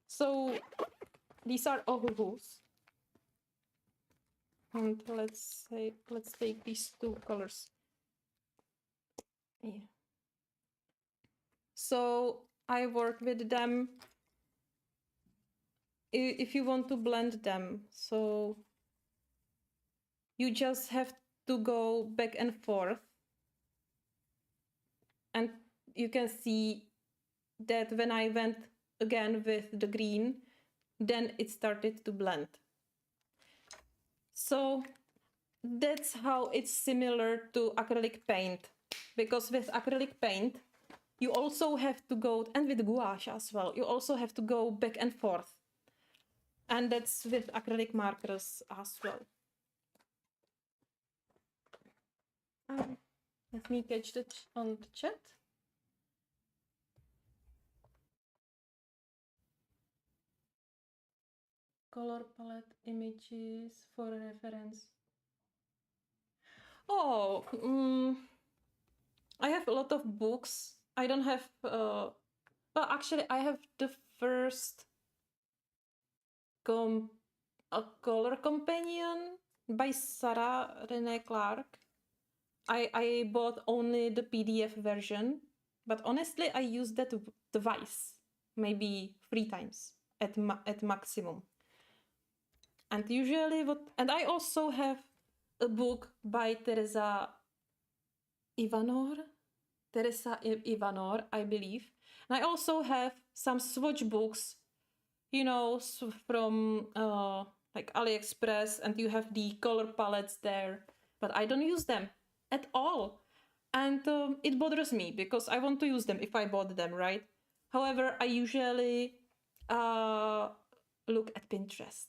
So these are ohus, and let's take these two colors. Yeah. So I work with them if you want to blend them. So you just have to go back and forth, and you can see that when I went again with the green, then it started to blend. So that's how it's similar to acrylic paint, because with acrylic paint you also have to go, and with gouache as well, you also have to go back and forth, and that's with acrylic markers as well. Let me catch that on the chat. Color palette images for reference. Oh, I have a lot of books. I don't have, well, actually, I have the first a color companion by Sarah Renee Clark. I bought only the PDF version, but honestly, I used that twice, maybe 3 times at maximum. And usually and I also have a book by Teresa Ivanor, I believe. And I also have some swatch books, you know, from like AliExpress, and you have the color palettes there, but I don't use them at all. And it bothers me because I want to use them if I bought them, right? However, I usually look at Pinterest.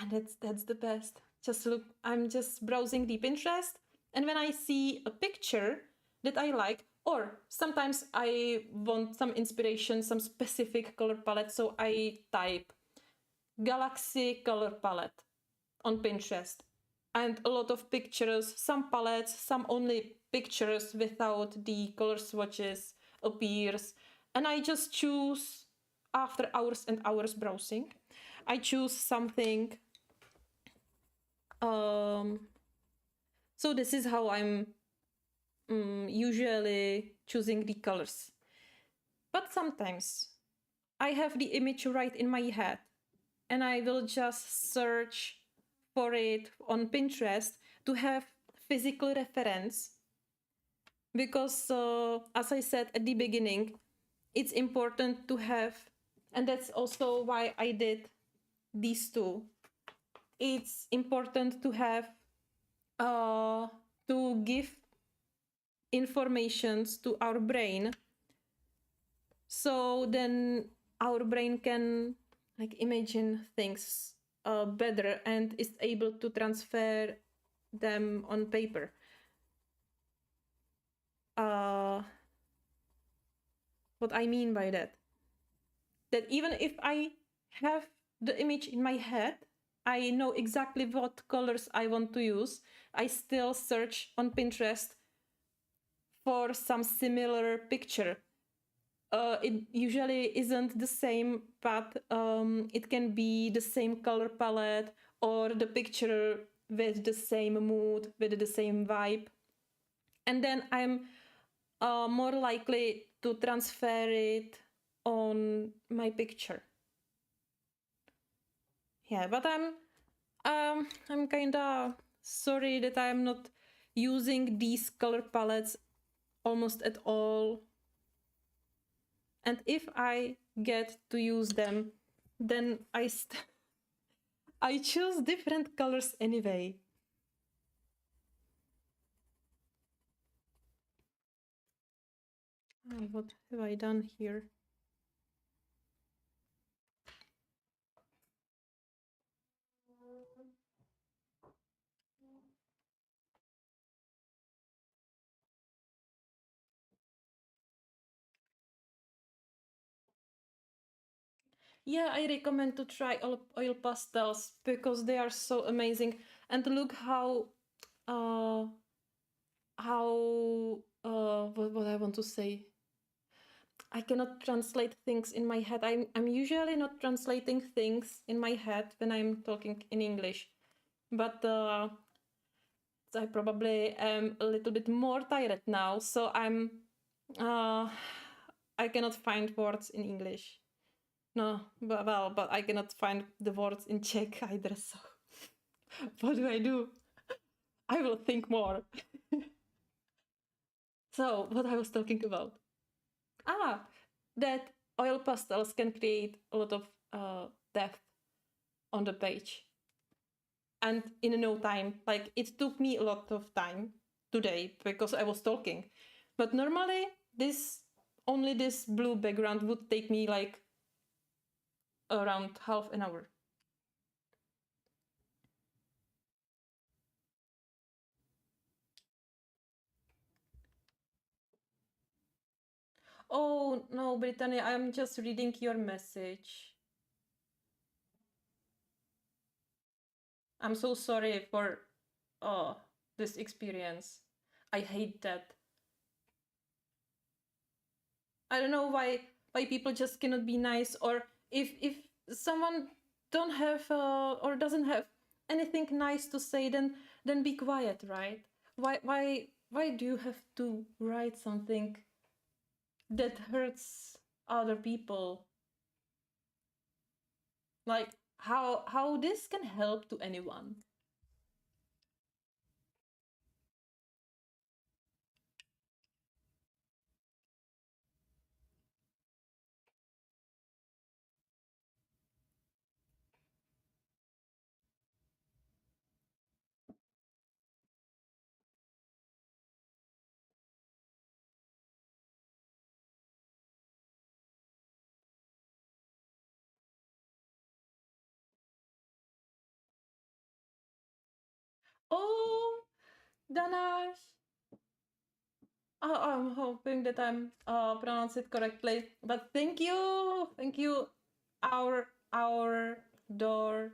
And that's the best. Just look, I'm just browsing the Pinterest, and when I see a picture that I like, or sometimes I want some inspiration, some specific color palette, so I type Galaxy color palette on Pinterest, and a lot of pictures, some palettes, some only pictures without the color swatches appears, and I just choose after hours and hours browsing. I choose something. So this is how I'm usually choosing the colors. But sometimes I have the image right in my head, and I will just search for it on Pinterest to have physical reference. Because as I said at the beginning, it's important to have, and that's also why I did these two. It's important to have to give informations to our brain, so then our brain can like imagine things better and is able to transfer them on paper. What I mean by that even if I have the image in my head, I know exactly what colors I want to use, I still search on Pinterest for some similar picture. It usually isn't the same, but it can be the same color palette or the picture with the same mood, with the same vibe. And then I'm more likely to transfer it on my picture. Yeah, but I'm kinda sorry that I'm not using these color palettes almost at all. And if I get to use them, then I choose different colors anyway. What have I done here? Yeah, I recommend to try oil pastels because they are so amazing. And look uh what I want to say. I cannot translate things in my head. I'm usually not translating things in my head when I'm talking in English, but I probably am a little bit more tired now, so I cannot find words in English. No, but I cannot find the words in Czech either. So what do? I will think more. So what I was talking about? Ah, that oil pastels can create a lot of depth on the page, and in no time. Like it took me a lot of time today because I was talking, but normally this blue background would take me like around half an hour. Oh no, Brittany, I'm just reading your message. I'm so sorry for this experience. I hate that. I don't know why people just cannot be nice, or if someone don't have or doesn't have anything nice to say, then be quiet, right? Why do you have to write something that hurts other people? Like how this can help to anyone? Oh, Danash. I'm hoping that I'm pronounce it correctly. But thank you. Our door,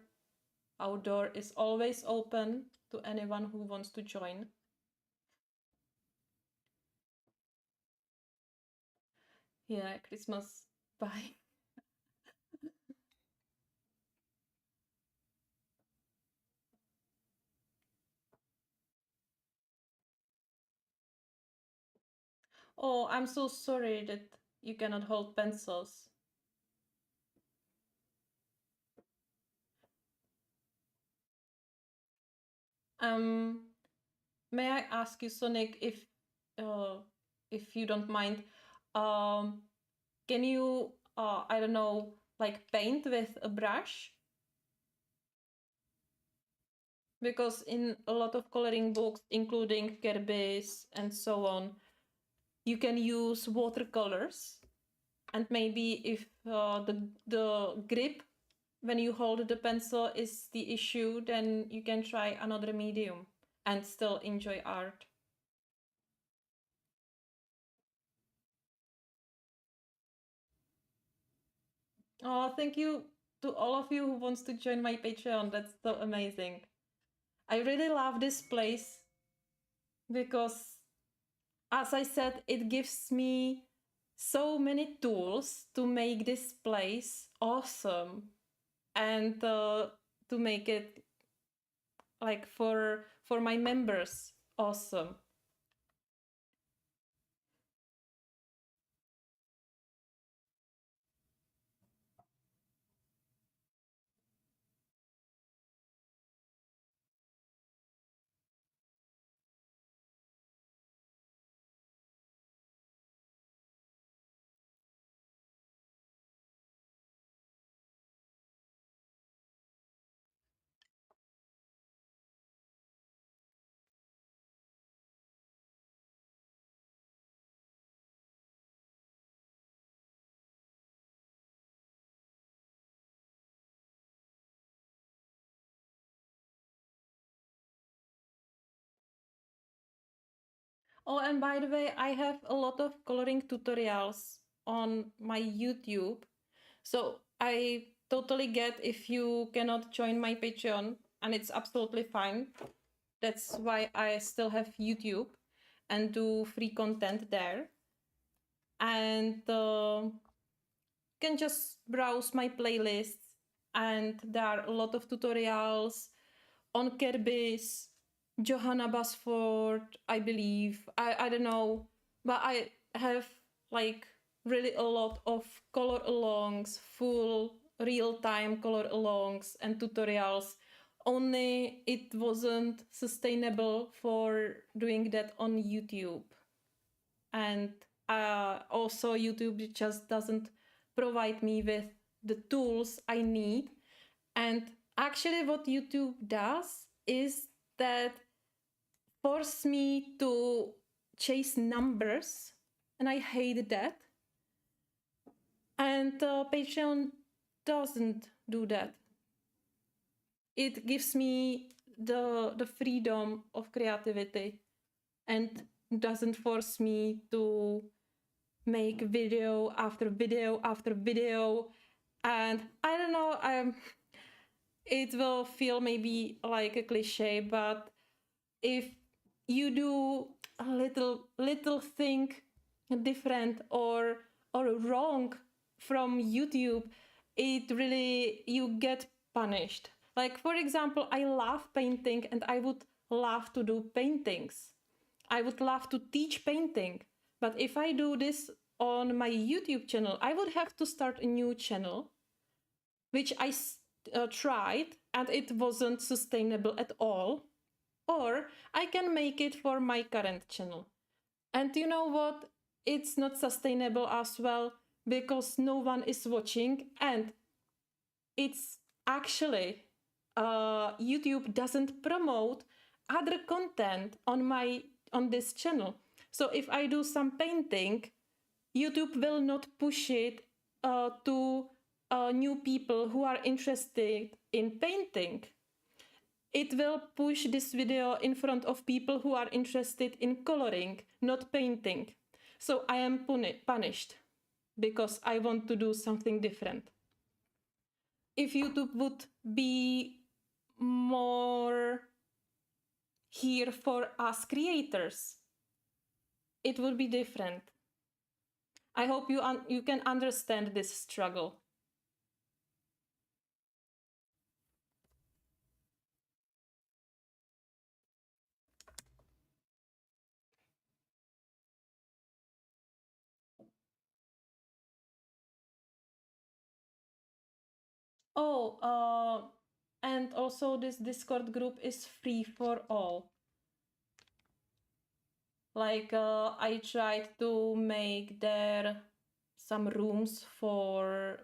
our door is always open to anyone who wants to join. Yeah, Christmas. Bye. Oh, I'm so sorry that you cannot hold pencils. Um, may I ask you, Sonic, if you don't mind, um, can you I don't know, like paint with a brush? Because in a lot of coloring books, including Kirby's and so on, you can use watercolors. And maybe if the grip when you hold the pencil is the issue, then you can try another medium and still enjoy art. Oh, thank you to all of you who wants to join my Patreon. That's so amazing. I really love this place because, as I said, it gives me so many tools to make this place awesome and to make it like for my members. Awesome. Oh, and by the way, I have a lot of coloring tutorials on my YouTube. So I totally get if you cannot join my Patreon, and it's absolutely fine. That's why I still have YouTube and do free content there. And can just browse my playlists, and there are a lot of tutorials on Kirby's, Johanna Basford, I believe. I don't know, but I have like really a lot of color alongs, full real-time color alongs and tutorials. Only it wasn't sustainable for doing that on YouTube. And also YouTube just doesn't provide me with the tools I need. And actually what YouTube does is that force me to chase numbers, and I hate that. And Patreon doesn't do that. It gives me the freedom of creativity and doesn't force me to make video after video after video. And I don't know, it will feel maybe like a cliche, but if you do a little thing different or wrong from YouTube, it really, you get punished. Like for example, I love painting and I would love to do paintings. I would love to teach painting. But if I do this on my YouTube channel, I would have to start a new channel, which I tried and it wasn't sustainable at all. Or I can make it for my current channel. And you know what? It's not sustainable as well because no one is watching, and it's actually YouTube doesn't promote other content on this channel. So if I do some painting, YouTube will not push it to new people who are interested in painting. It will push this video in front of people who are interested in coloring, not painting. So I am punished because I want to do something different. If YouTube would be more here for us creators, it would be different. I hope you can understand this struggle. Oh, and also this Discord group is free for all. Like I tried to make there some rooms for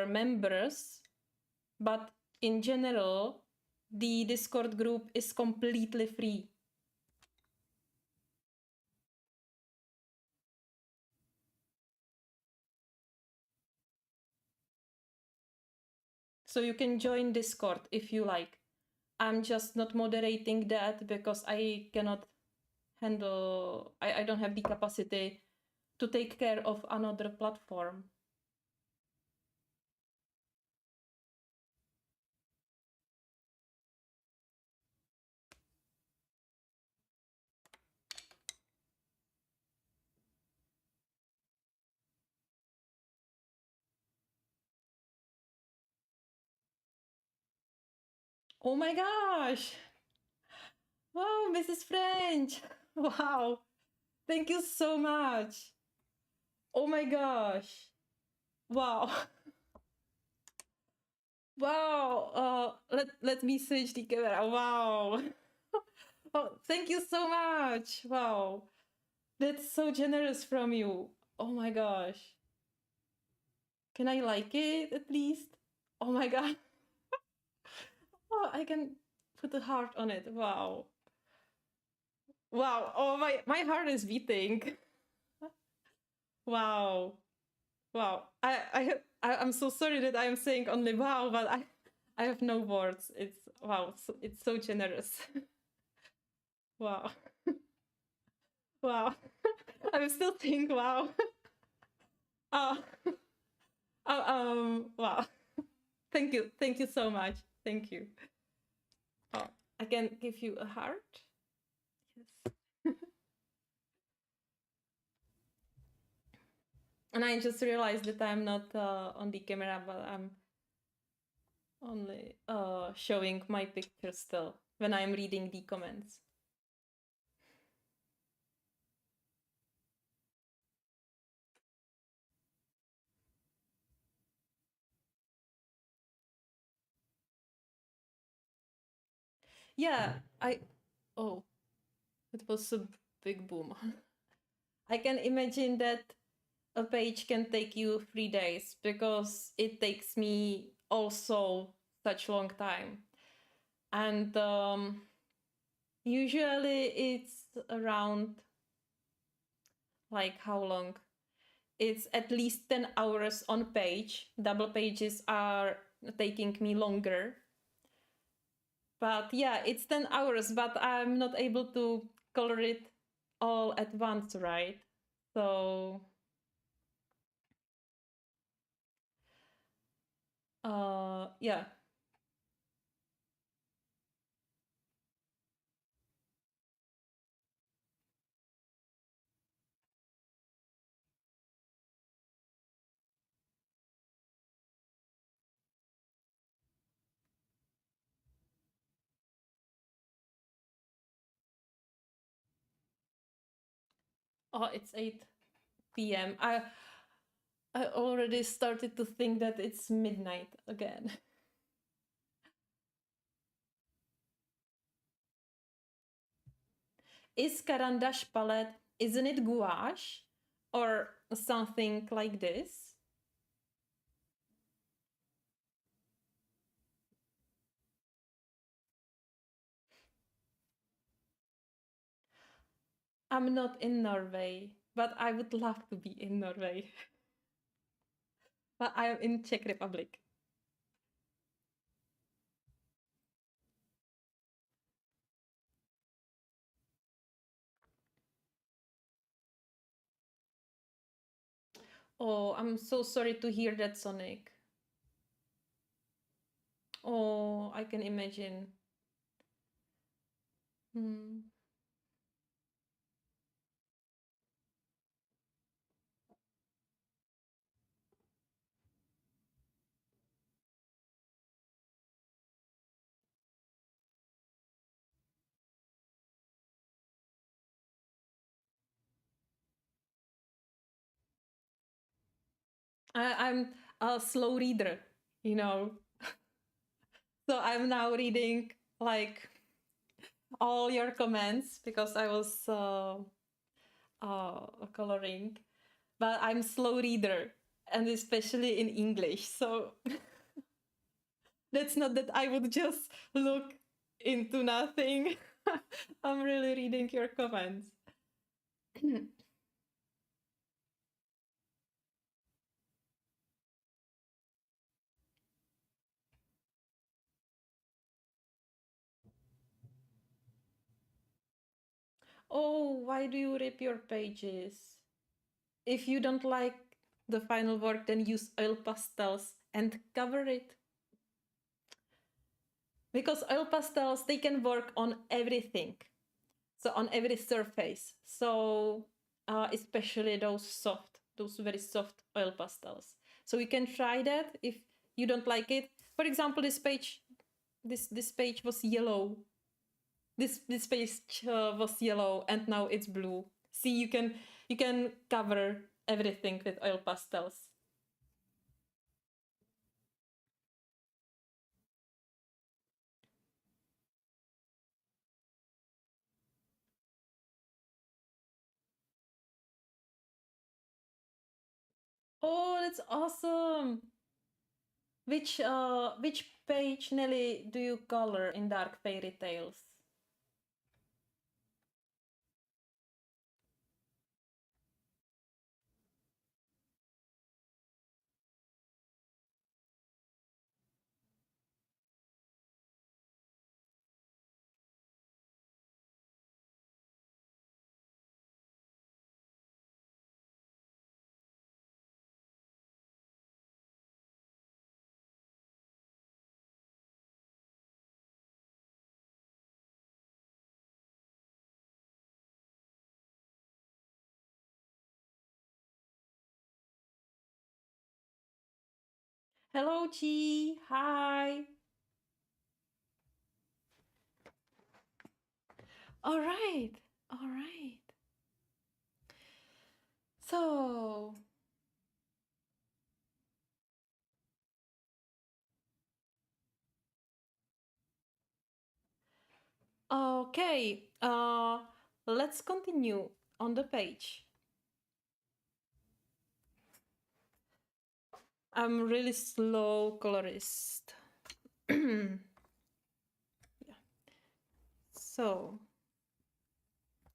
members, but in general, the Discord group is completely free. So you can join Discord if you like. I'm just not moderating that because I cannot handle, I don't have the capacity to take care of another platform. Oh my gosh. Wow, Mrs. French. Wow. Thank you so much. Oh my gosh. Wow. Wow. Let me switch the camera. Wow. Oh, thank you so much. Wow. That's so generous from you. Oh my gosh. Can I like it at least? Oh my god. Oh, I can put a heart on it. Wow. Wow. Oh my heart is beating. Wow. Wow. I'm so sorry that I'm saying only wow, but I have no words. It's wow. It's so generous. Wow. Wow. I'm still saying wow. Oh, wow. Thank you. Thank you so much. Thank you. Oh, I can give you a heart. Yes. And I just realized that I'm not on the camera, but I'm only showing my picture still when I'm reading the comments. Yeah, oh, it was a big boom. I can imagine that a page can take you 3 days because it takes me also such long time. And usually it's around like how long? It's at least 10 hours on page. Double pages are taking me longer. But yeah, it's 10 hours, but I'm not able to color it all at once, right? So yeah. Oh, it's 8 p.m. I already started to think that it's midnight again. Is Karandash palette, isn't it gouache or something like this? I'm not in Norway, but I would love to be in Norway. But I am in Czech Republic. Oh, I'm so sorry to hear that, Sonic. Oh, I can imagine. Hmm. I'm a slow reader, you know. So I'm now reading like all your comments because I was coloring, but I'm slow reader and especially in English. So that's not that I would just look into nothing. I'm really reading your comments. Oh, why do you rip your pages? If you don't like the final work, then use oil pastels and cover it. Because oil pastels, they can work on everything. So on every surface. So especially those very soft oil pastels. So you can try that if you don't like it. For example, this page this page was yellow. This page was yellow and now it's blue. See, you can cover everything with oil pastels. Oh, that's awesome. Which page, Nelly, do you color in Dark Fairy Tales? Hello, Chi. Hi. All right. All right. So, okay. Let's continue on the page. I'm really slow colorist. Yeah. So,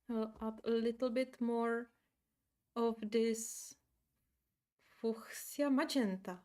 I'll add a little bit more of this fuchsia magenta.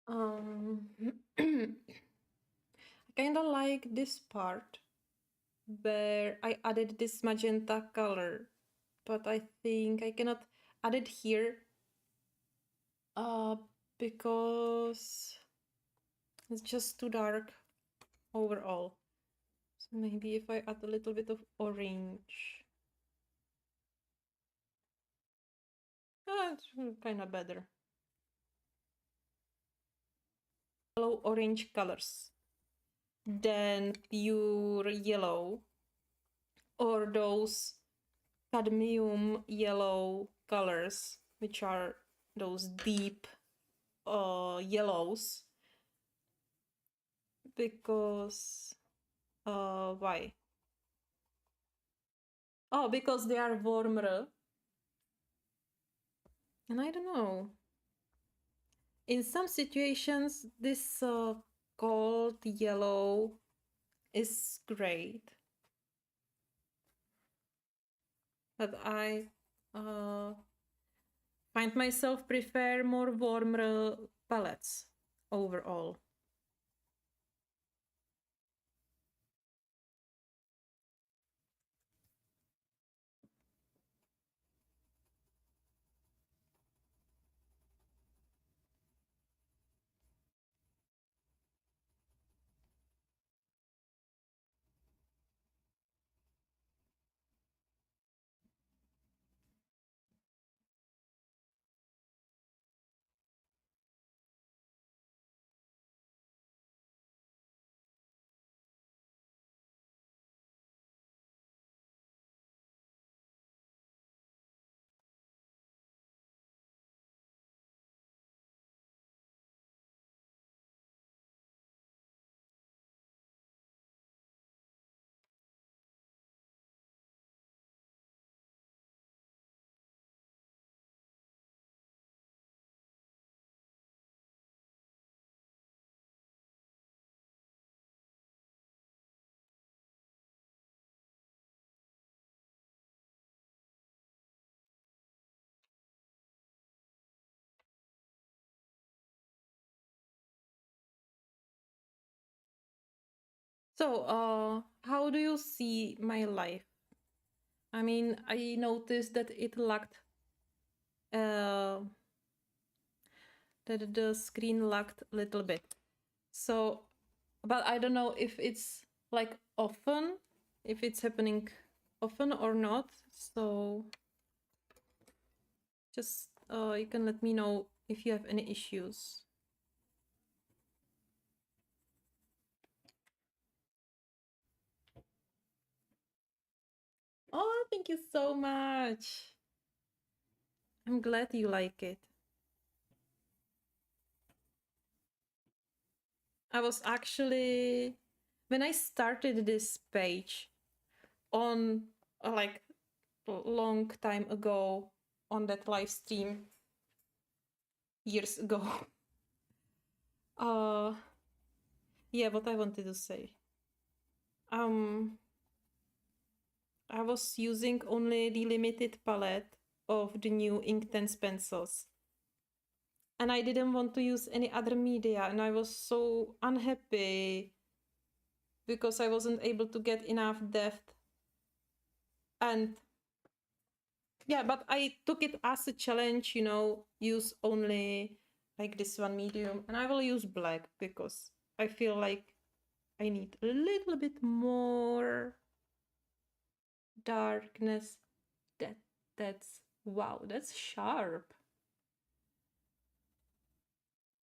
Um, I kind of like this part where I added this magenta color, but I think I cannot add it here uh, because it's just too dark overall. So maybe if I add a little bit of orange, it's kind of better. Yellow orange colors, then pure yellow, or those cadmium yellow colors, which are those deep yellows. Because why? Oh, because they are warmer. And I don't know. In some situations, this cold yellow is great, but I uh, find myself prefer more warmer palettes overall. So, how do you see my life? I mean, I noticed that it lagged, uh, that the screen lagged a little bit. So, but I don't know if it's like often, if it's happening often or not. So, just you can let me know if you have any issues. Oh, thank you so much. I'm glad you like it. I was actually, when I started this page on like a long time ago on that live stream years ago. uh yeah, what I wanted to say. Um I was using only the limited palette of the new Inktense pencils. And I didn't want to use any other media, and I was so unhappy because I wasn't able to get enough depth. And yeah, but I took it as a challenge, use only like this one medium, and I will use black because I feel like I need a little bit more darkness. That's wow, that's sharp.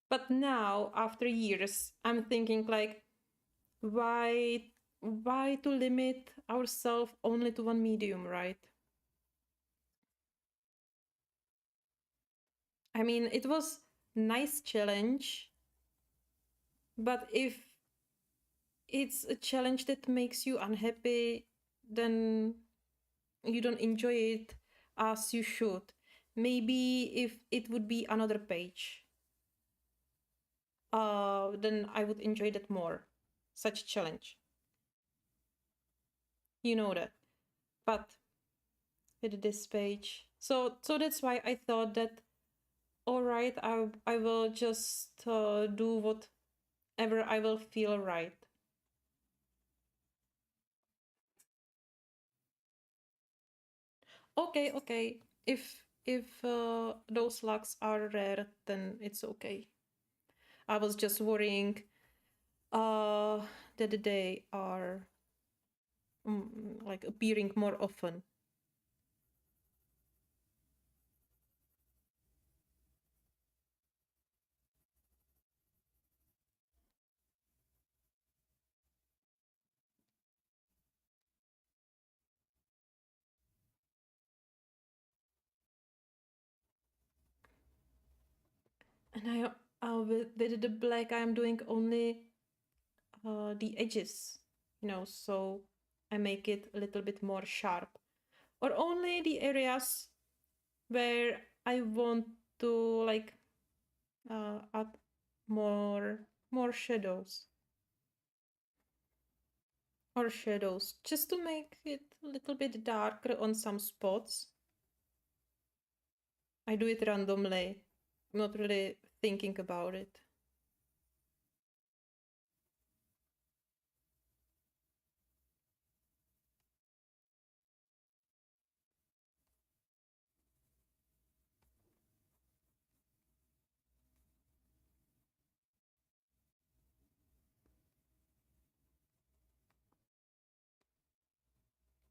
But now, after years, I'm thinking like, why why to limit ourselves only to one medium, right? I mean, it was nice challenge, but if it's a challenge that makes you unhappy, then you don't enjoy it as you should. Maybe if it would be another page, then I would enjoy that more. Such challenge. You know that. But with this page. So that's why I thought that all right, I will just do whatever I will feel right. Okay. If those lucks are rare, then it's okay. I was just worrying uh that they are like appearing more often. And with the black, I'm doing only the edges, so I make it a little bit more sharp, or only the areas where I want to like add more more shadows or shadows just to make it a little bit darker on some spots. I do it randomly. I'm not really thinking about it.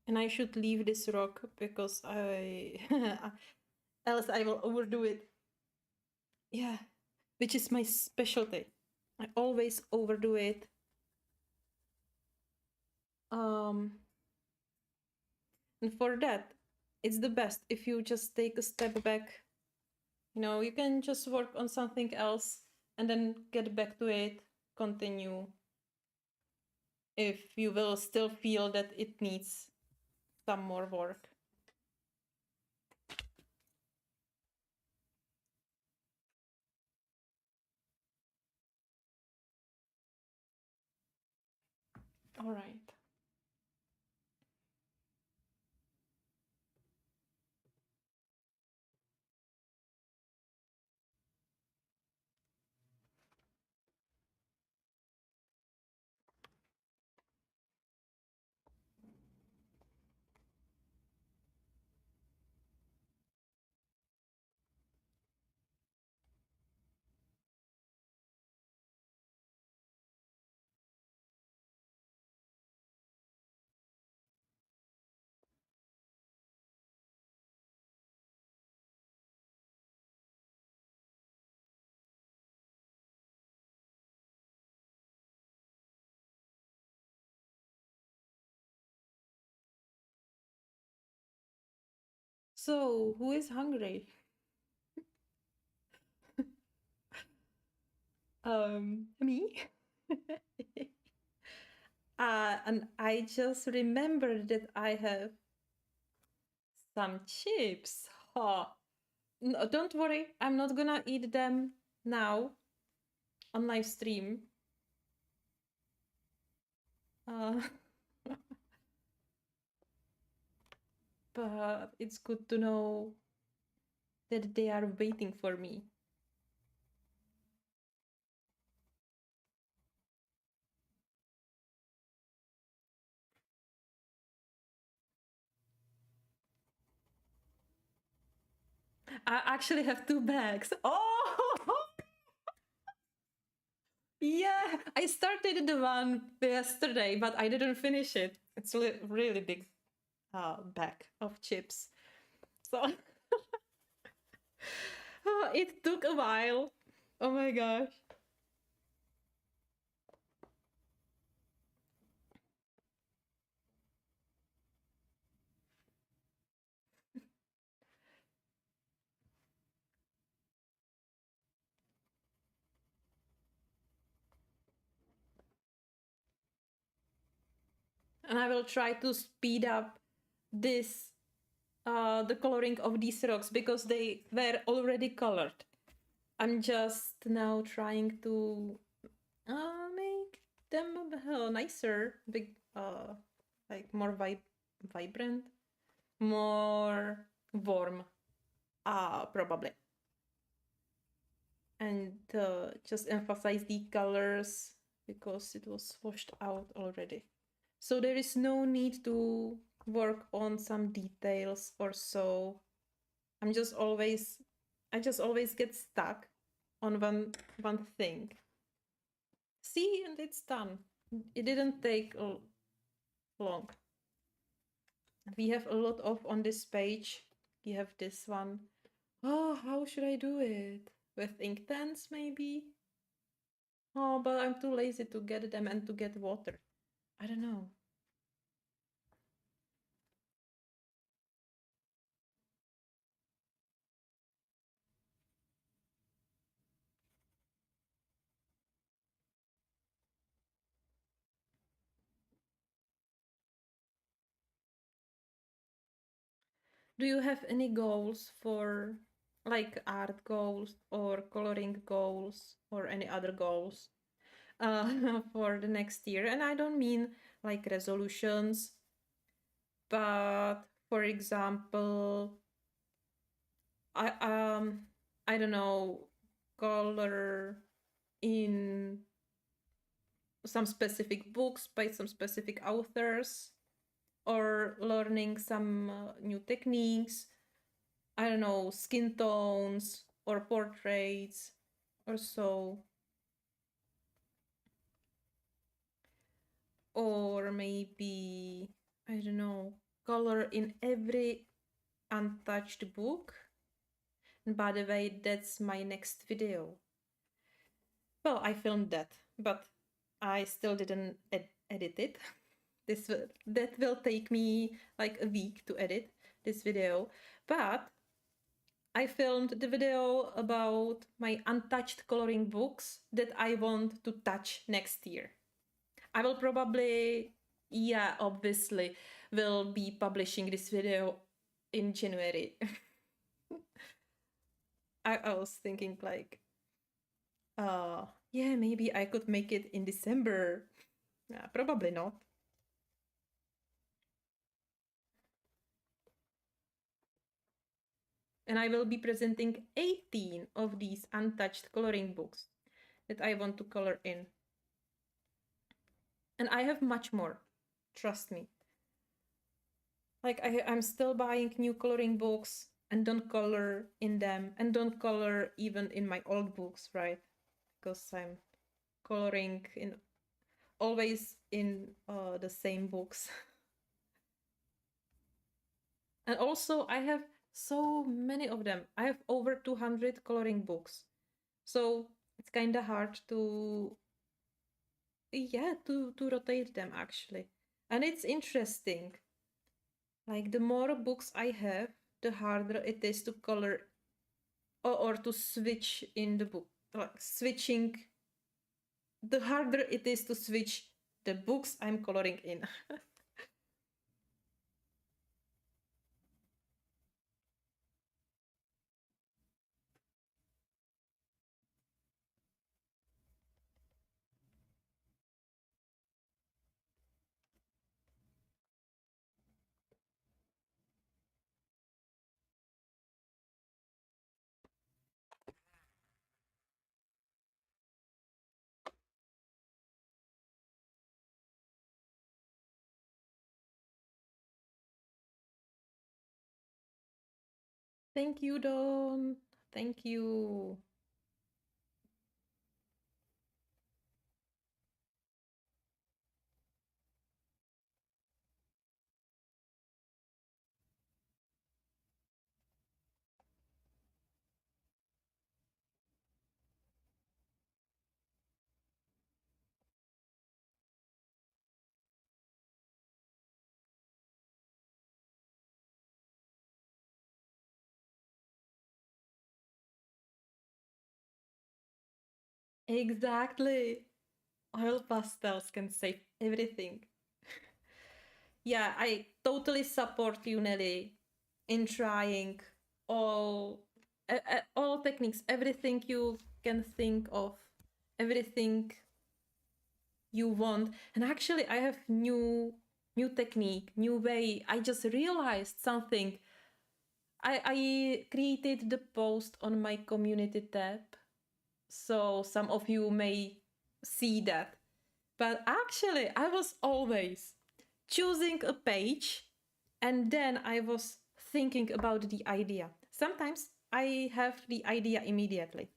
And I should leave this rock because I else I will overdo it. Yeah, which is my specialty. I always overdo it. Um, and for that, it's the best if you just take a step back. You can just work on something else and then get back to it, continue. If you will still feel that it needs some more work. All right. So, who is hungry? Me. And I just remembered that I have some chips. Oh, no, don't worry, I'm not gonna eat them now on live stream. Uh, but it's good to know that they are waiting for me. I actually have 2 bags. Oh, yeah. I started the one yesterday, but I didn't finish it. It's a really big bag of chips. So it took a while. Oh my gosh. And I will try to speed up this the coloring of these rocks because they were already colored. I'm just now trying to make them nicer, big, like more vibrant, more warm, probably, and just emphasize the colors because it was washed out already. So there is no need to work on some details or so. I just always get stuck on one thing. See, and it's done. It didn't take long. We have a lot of on this page. We have this one. Oh, how should I do it? With ink pens, maybe? Oh, but I'm too lazy to get them and to get water. I don't know. Do you have any goals for like art goals or coloring goals or any other goals for the next year? And I don't mean like resolutions, but for example, I I don't know, color in some specific books by some specific authors or learning some new techniques. I don't know, skin tones or portraits or so. Or maybe, I don't know, color in every untouched book. And by the way, that's my next video. Well, I filmed that, but I still didn't edit it. That will take me like a week to edit this video, but I filmed the video about my untouched coloring books that I want to touch next year. I will probably, yeah, obviously, will be publishing this video in January. I was thinking like, yeah, maybe I could make it in December. Probably not. And I will be presenting 18 of these untouched coloring books that I want to color in. And I have much more, trust me. Like I'm still buying new coloring books and don't color in them and don't color even in my old books, right? Because I'm coloring in always in the same books. And also I have so many of them. I have over 200 coloring books. So it's kind of hard to, yeah, to rotate them actually. And it's interesting. Like the more books I have, the harder it is to color or to switch in the book. Like switching, the harder it is to switch the books I'm coloring in. Thank you, Dawn. Thank you. Exactly. Oil pastels can save everything. Yeah, I totally support you, Nelly, in trying all all techniques, everything you can think of, everything you want. And actually, I have new technique, new way. I just realized something. I created the post on my community tab, so some of you may see that. But actually, I was always choosing a page and then I was thinking about the idea. Sometimes I have the idea immediately,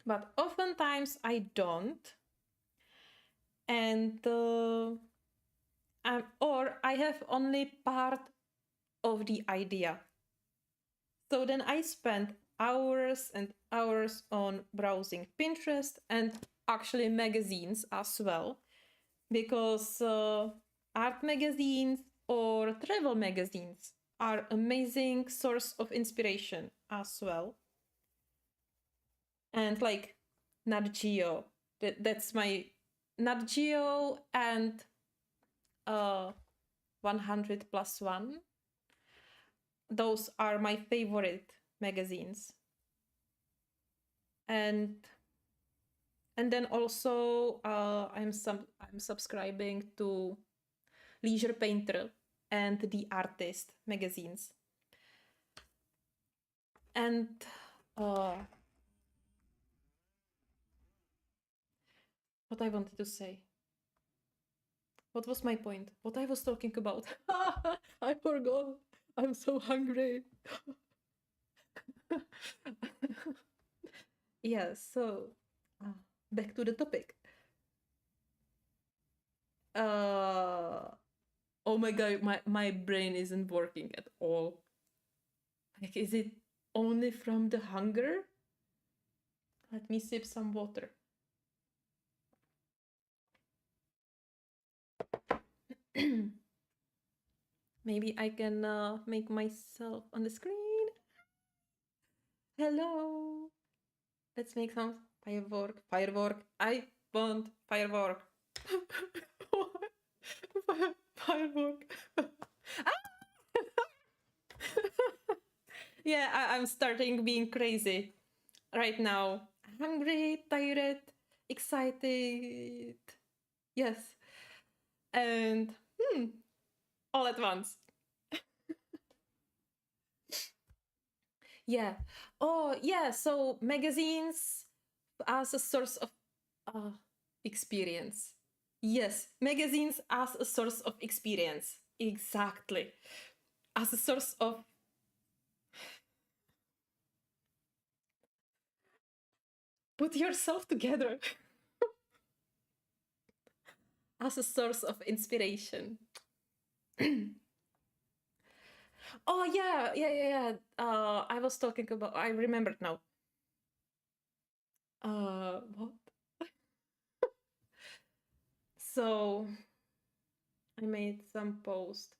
but oftentimes I don't, and or I have only part of the idea. So then I spent hours and hours on browsing Pinterest and actually magazines as well, because art magazines or travel magazines are amazing source of inspiration as well. And like Nat Geo, that's my Nat Geo and uh 100 plus 1. Those are my favorite magazines. And then also I'm subscribing to Leisure Painter and The Artist magazines. And what I wanted to say. What was my point? What I was talking about? I forgot. I'm so hungry. Yeah, so back to the topic. Uh, oh my god, my brain isn't working at all. Like, is it only from the hunger? Let me sip some water. Maybe I can make myself on the screen. Hello. Let's make some firework. Firework. I want firework. Firework. Yeah, I'm starting being crazy right now. Hungry, tired, excited. Yes. And all at once. Yeah. Oh, yeah. So magazines as a source of uh, experience. Yes, magazines as a source of experience. Exactly. As a source of put yourself together. As a source of inspiration. Oh yeah. I was talking about. I remembered now. What? So I made some post.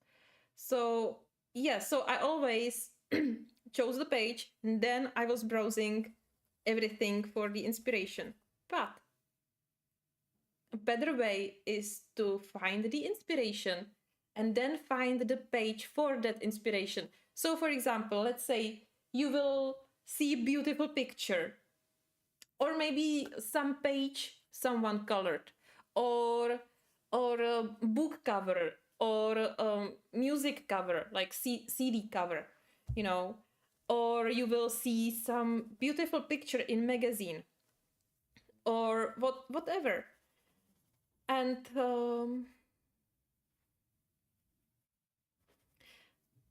So yeah, so I always chose the page and then I was browsing everything for the inspiration. But a better way is to find the inspiration and then find the page for that inspiration. So for example, let's say you will see a beautiful picture, or maybe some page someone colored, or a book cover, or a music cover like CD cover, you know, or you will see some beautiful picture in magazine, or whatever. And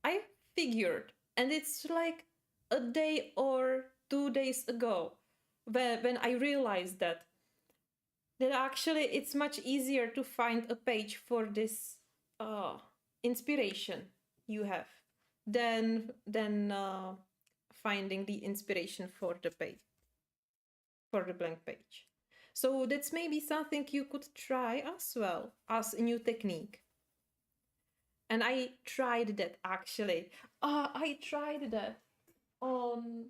I figured, and it's like a day or 2 days ago when I realized that actually it's much easier to find a page for this inspiration you have than finding the inspiration for the page, for the blank page. So that's maybe something you could try as well as a new technique. And I tried that actually. I tried that on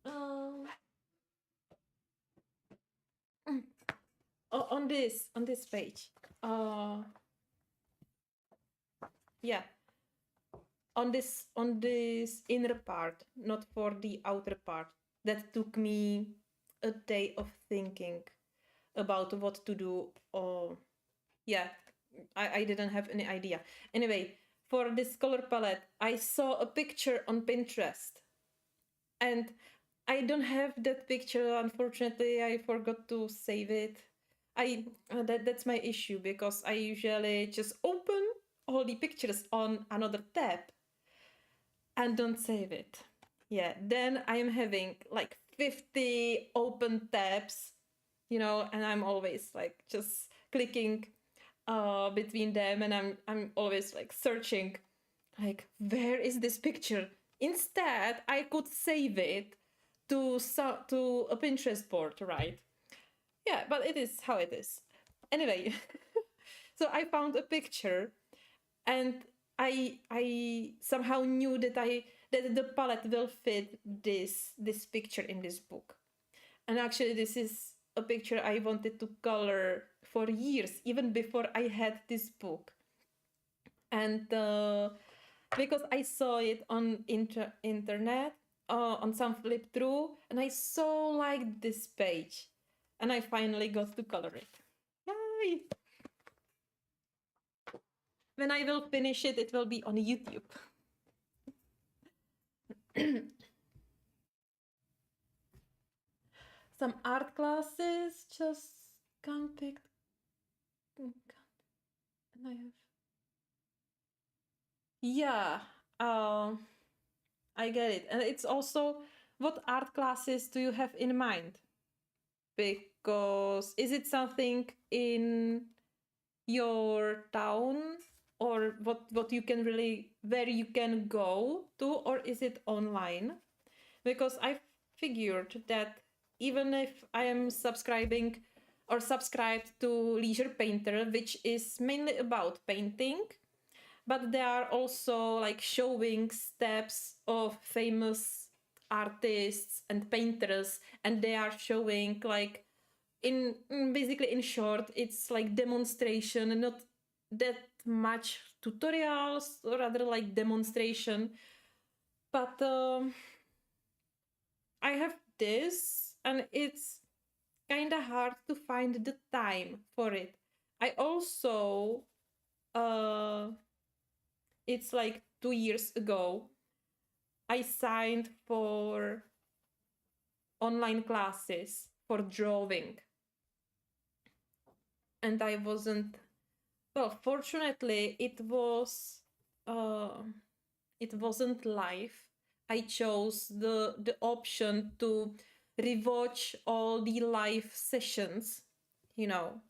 um on this page. Uh yeah, on this inner part, not for the outer part. That took me a day of thinking about what to do. Or yeah, I didn't have any idea. Anyway, for this color palette, I saw a picture on Pinterest, and I don't have that picture. Unfortunately, I forgot to save it. That's my issue, because I usually just open all the pictures on another tab and don't save it. Yeah, then I am having like 50 open tabs, and I'm always like just clicking between them, and I'm always like searching, like, where is this picture? Instead, I could save it to a Pinterest board, right? Yeah, but it is how it is. Anyway, so I found a picture, and I somehow knew that the palette will fit this picture in this book. And actually, this is a picture I wanted to color for years, even before I had this book. And because I saw it on internet, on some flip through, and I so liked this page, and I finally got to color it. Yay! When I will finish it, it will be on YouTube. Some art classes, just can't pick. And I have. Yeah, I get it. And it's also, what art classes do you have in mind? Because is it something in your town, or what you can really, where you can go to, or is it online? Because I figured that even if I am subscribing or subscribed to Leisure Painter, which is mainly about painting, but they are also like showing steps of famous artists and painters, and they are showing like basically, in short, it's like demonstration and not that much tutorials, or rather like demonstration. But I have this, and it's kind of hard to find the time for it. I also it's like 2 years ago, I signed for online classes for drawing, and I wasn't, well, fortunately uh it wasn't live. I chose the option to rewatch all the live sessions, you know.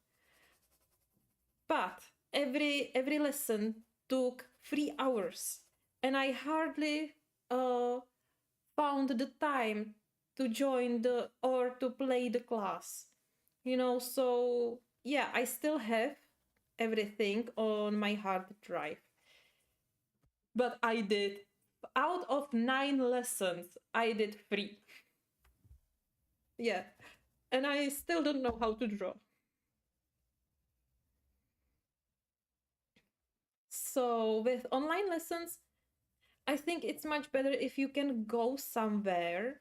But every lesson took 3 hours, and I hardly found the time to join the or to play the class. So yeah, I still have everything on my hard drive. But I did, out of 9 lessons, I did 3. Yeah. And I still don't know how to draw. So with online lessons, I think it's much better if you can go somewhere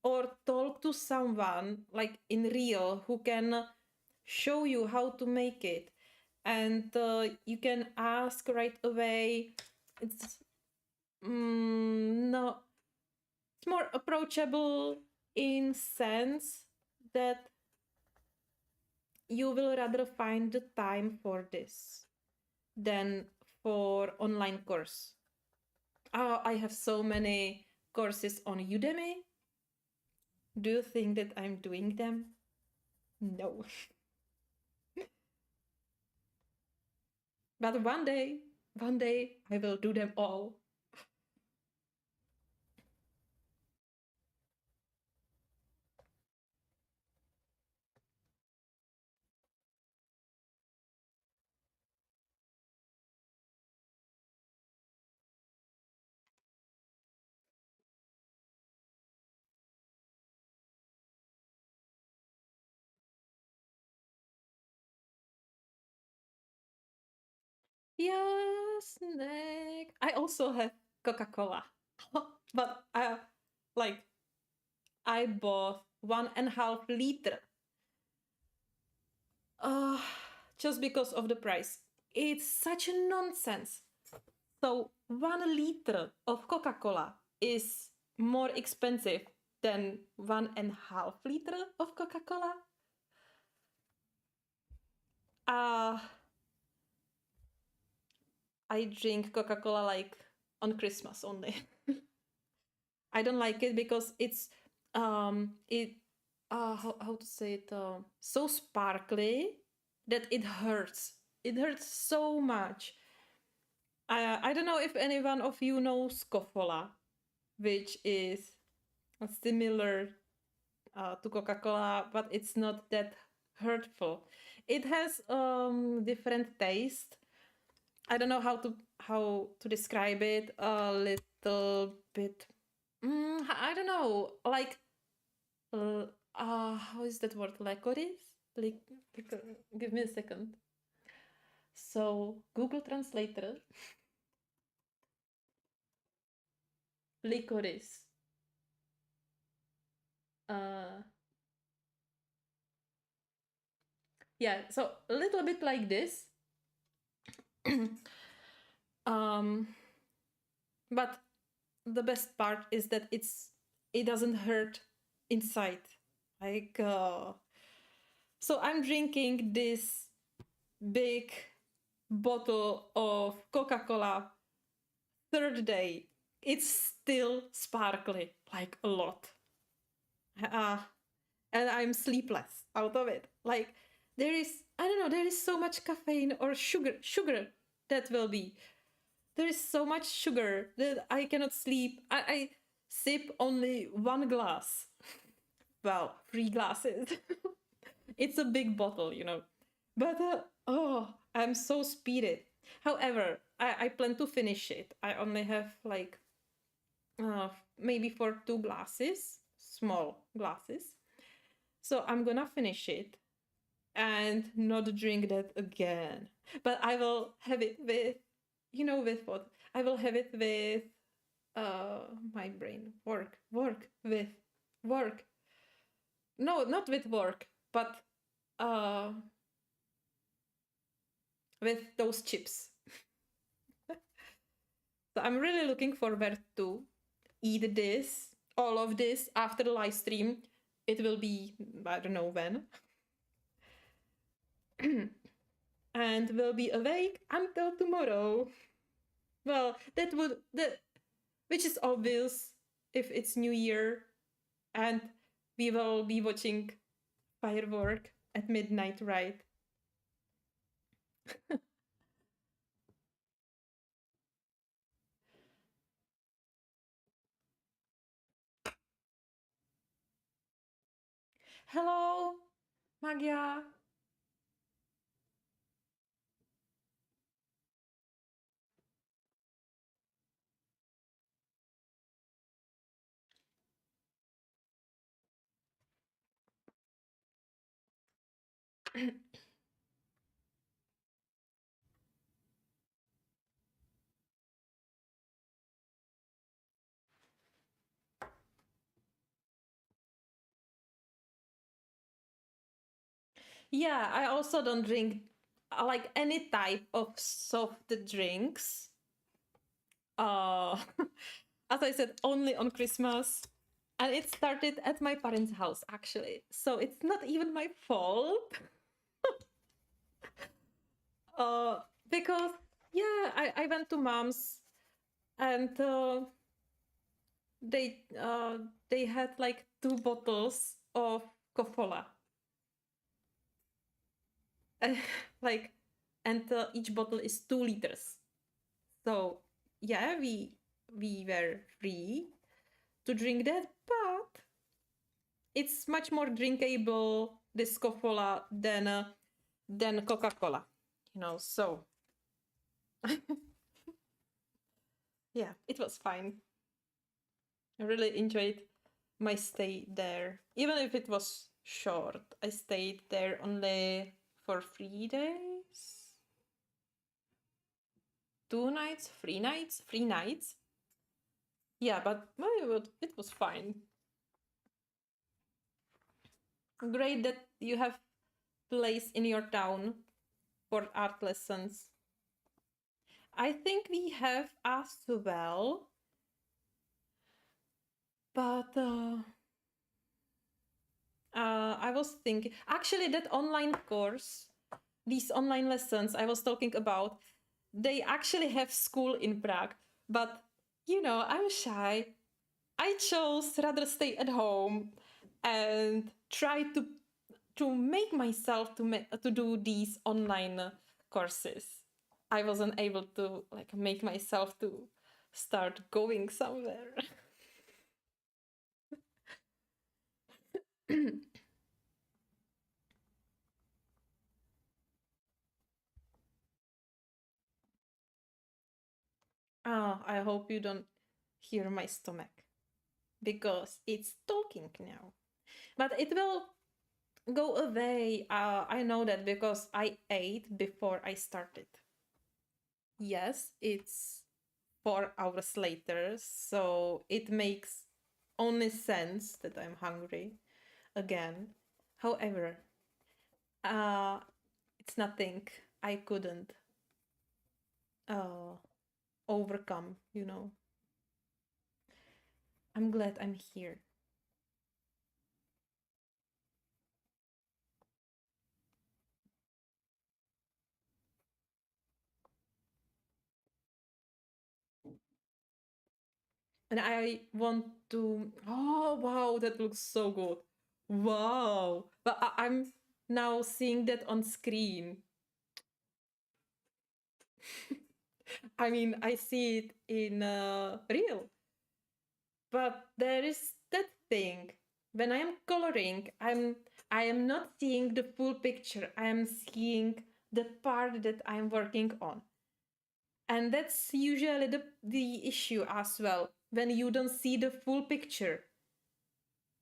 or talk to someone like in real who can show you how to make it, and you can ask right away. It's no, it's more approachable in sense that you will rather find the time for this than for online course. I have so many courses on Udemy. Do you think that I'm doing them? No. But one day, I will do them all. Yeah, snack. I also have Coca-Cola. But like I bought 1.5 liter. Uh, just because of the price. It's such a nonsense. So 1 liter of Coca-Cola is more expensive than 1.5 liter of Coca-Cola. Uh, I drink Coca-Cola like on Christmas only. I don't like it because it's it how to say it, so sparkly that it hurts. It hurts so much. I don't know if anyone of you knows Coca-Cola, which is similar to Coca-Cola, but it's not that hurtful. It has different taste. I don't know how to describe it. A little bit. I don't know. Like, how is that word? Licorice? Like, give me a second. So Google Translator. Licorice. Uh, yeah. So a little bit like this. um, but the best part is that it doesn't hurt inside. Like, so I'm drinking this big bottle of Coca-Cola. Third day, it's still sparkly, like a lot. Uh, and I'm sleepless out of it. Like, I don't know, there is so much caffeine or sugar that will be. There is so much sugar that I cannot sleep. I sip only 1 glass. Well, 3 glasses. It's a big bottle. But oh, I'm so speeded. However, I plan to finish it. I only have like maybe for 2 glasses, small glasses. So I'm gonna finish it and not drink that again. But I will have it with, with what? I will have it with my brain. Work with work. No, not with work, but uh with those chips. So I'm really looking forward to eat this, all of this after the live stream. It will be, I don't know when. And will be awake until tomorrow. Well, which is obvious if it's New Year and we will be watching firework at midnight, right? Hello, Magia. Yeah, I also don't drink like any type of soft drinks. Uh, as I said, only on Christmas. And it started at my parents' house, actually. So it's not even my fault. Uh, because, yeah, I went to mom's and they had like 2 bottles of Coca-Cola. Like, and each bottle is 2 liters. So, yeah, we were free to drink that, but it's much more drinkable this Coca-Cola than Coca-Cola, you know. So yeah, it was fine. I really enjoyed my stay there, even if it was short. I stayed there only for 3 days, 2 nights, 3 nights, 3 nights. Yeah, but well, it was fine. Great that you have place in your town for art lessons. I think we have as well, but I was thinking actually that online course, these online lessons I was talking about, they actually have school in Prague, but you know, I'm shy. I chose rather stay at home and try to make myself to do these online courses. I wasn't able to like make myself to start going somewhere. Oh, I hope you don't hear my stomach because it's talking now. But it will go away. I know that because I ate before I started. Yes, it's 4 hours later, so it makes only sense that I'm hungry again. However, uh, it's nothing I couldn't uh, overcome, you know. I'm glad I'm here. And I want to. Oh, wow, that looks so good. Wow. But I'm now seeing that on screen. I mean, I see it in real. But there is that thing. When I am coloring, I am not seeing the full picture. I am seeing the part that I'm working on. And that's usually the issue as well. When you don't see the full picture,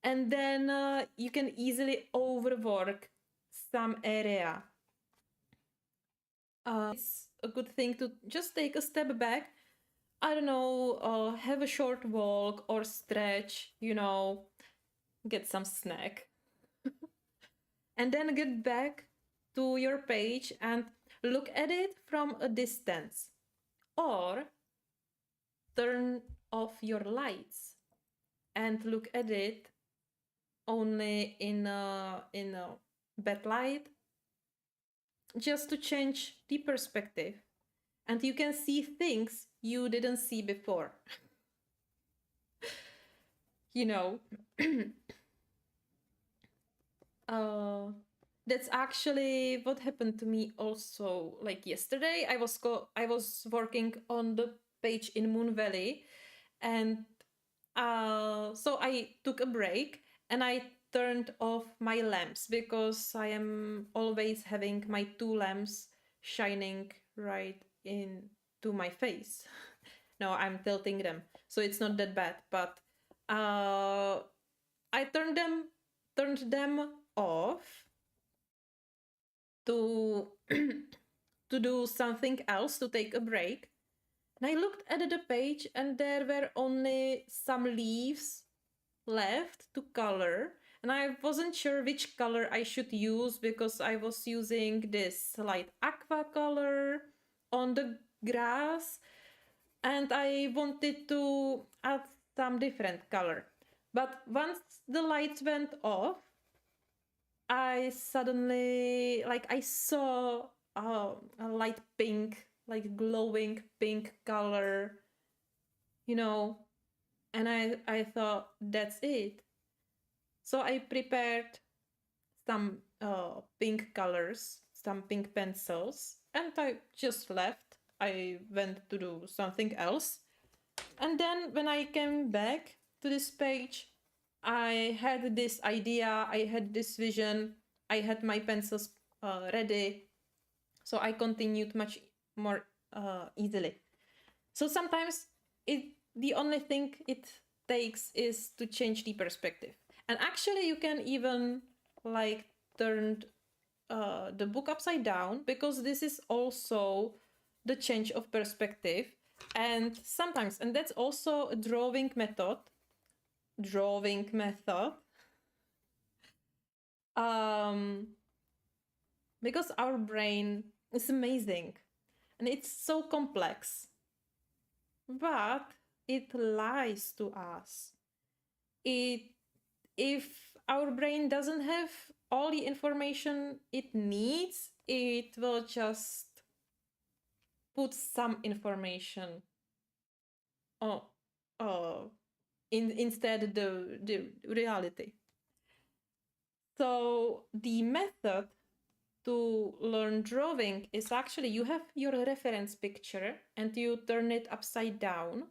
and then you can easily overwork some area. It's a good thing to just take a step back. I don't know, have a short walk or stretch, you know, get some snack, and then get back to your page and look at it from a distance. Or turn off your lights and look at it only in a bad light, just to change the perspective, and you can see things you didn't see before. You know, uh, that's actually what happened to me also. Like yesterday, I was working on the page in Moon Valley, and so I took a break and I turned off my lamps because I am always having my 2 lamps shining right into my face. No, I'm tilting them, so it's not that bad. But I turned them off, to to do something else, to take a break. And I looked at the page and there were only some leaves left to color. And I wasn't sure which color I should use because I was using this light aqua color on the grass and I wanted to add some different color. But once the lights went off, I suddenly, like, I saw a light pink, like glowing pink color, you know, and I thought that's it. So I prepared some pink colors, some pink pencils, and I just left. I went to do something else. And then when I came back to this page, I had this idea, I had this vision, I had my pencils ready. So I continued much more easily. So sometimes the only thing it takes is to change the perspective. And actually you can even like turn the book upside down because this is also the change of perspective. And sometimes, and that's also a drawing method, because our brain is amazing and it's so complex, but it lies to us. If our brain doesn't have all the information it needs, it will just put some information on, instead the reality. So the method to learn drawing is actually you have your reference picture and you turn it upside down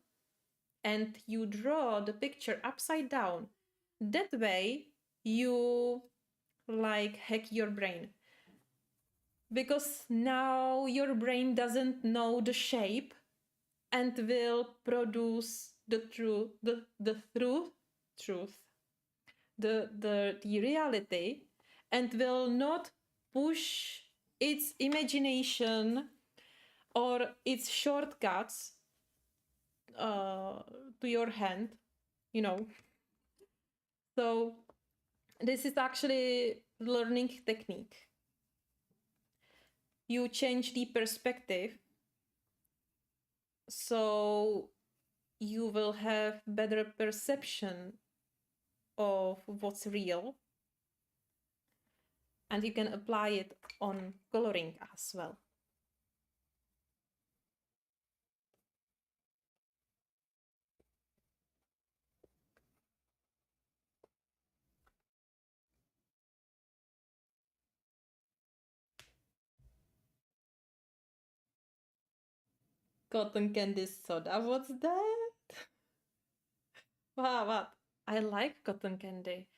and you draw the picture upside down. That way you like hack your brain, because now your brain doesn't know the shape and will produce the truth, the reality, and will not push its imagination or its shortcuts to your hand, you know. So this is actually learning technique. You change the perspective so you will have better perception of what's real, and you can apply it on coloring as well. Cotton candy soda, what's that? Wow, what? I like cotton candy.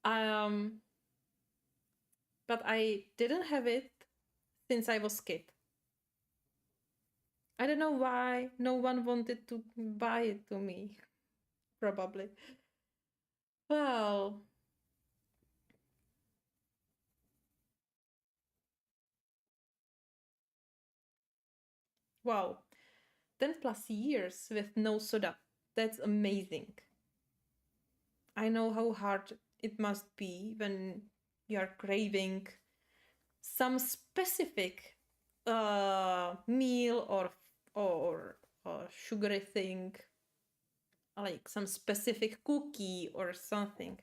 Um, but I didn't have it since I was kid. I don't know why no one wanted to buy it to me. Probably. Well, wow. 10 plus years with no soda. That's amazing. I know how hard it must be when you're craving some specific meal or sugary thing, like some specific cookie or something.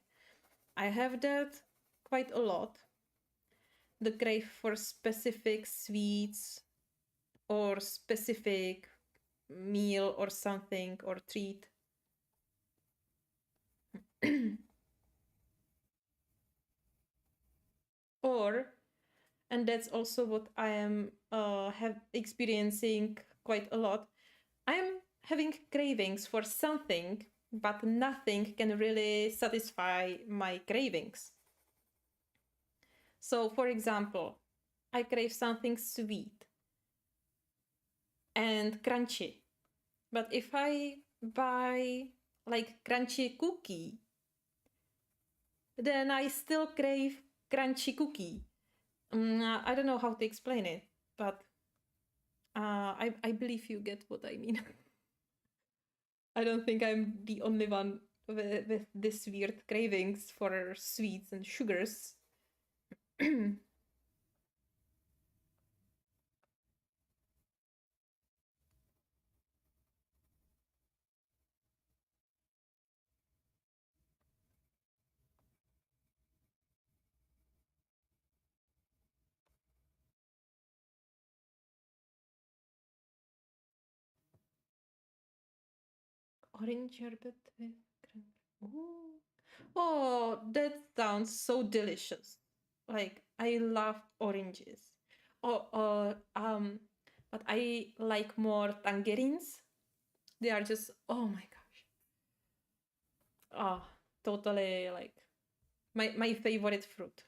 I have that quite a lot. The crave for specific sweets or specific meal or something or treat. Or, and that's also what I am have experiencing quite a lot, I am having cravings for something, but nothing can really satisfy my cravings. So, for example, I crave something sweet and crunchy. But if I buy like crunchy cookie, then I still crave crunchy cookie. I don't know how to explain it, but I believe you get what I mean. I don't think I'm the only one with this weird cravings for sweets and sugars. Orange sherbet with cranberry. Ooh. Oh, that sounds so delicious. Like I love oranges. Oh, but I like more tangerines. They are just oh my gosh. Oh, totally like my favorite fruit.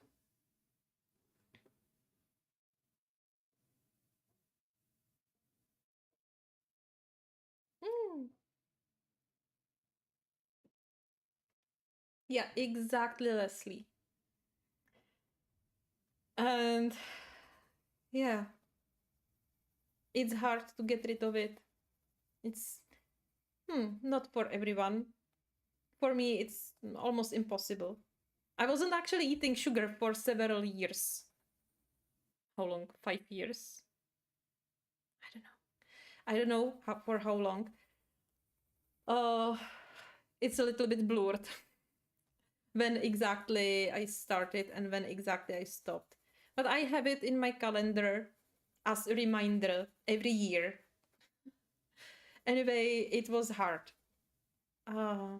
Mm. Yeah, exactly, Leslie. And yeah, it's hard to get rid of it. It's not for everyone. For me, it's almost impossible. I wasn't actually eating sugar for several years. How long? 5 years? I don't know. I don't know for how long. Uh, it's a little bit blurred when exactly I started and when exactly I stopped. But I have it in my calendar as a reminder every year. Anyway, it was hard. Uh,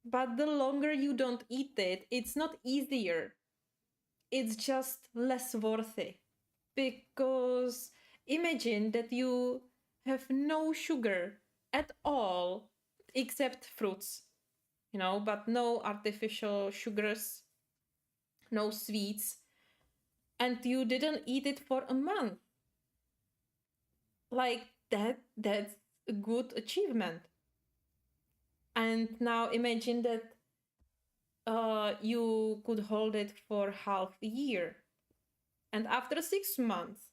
but the longer you don't eat it, it's not easier. It's just less worthy. Because imagine that you have no sugar at all except fruits, but no artificial sugars, no sweets, and you didn't eat it for a month. Like that's a good achievement. And now imagine that you could hold it for half a year. And after 6 months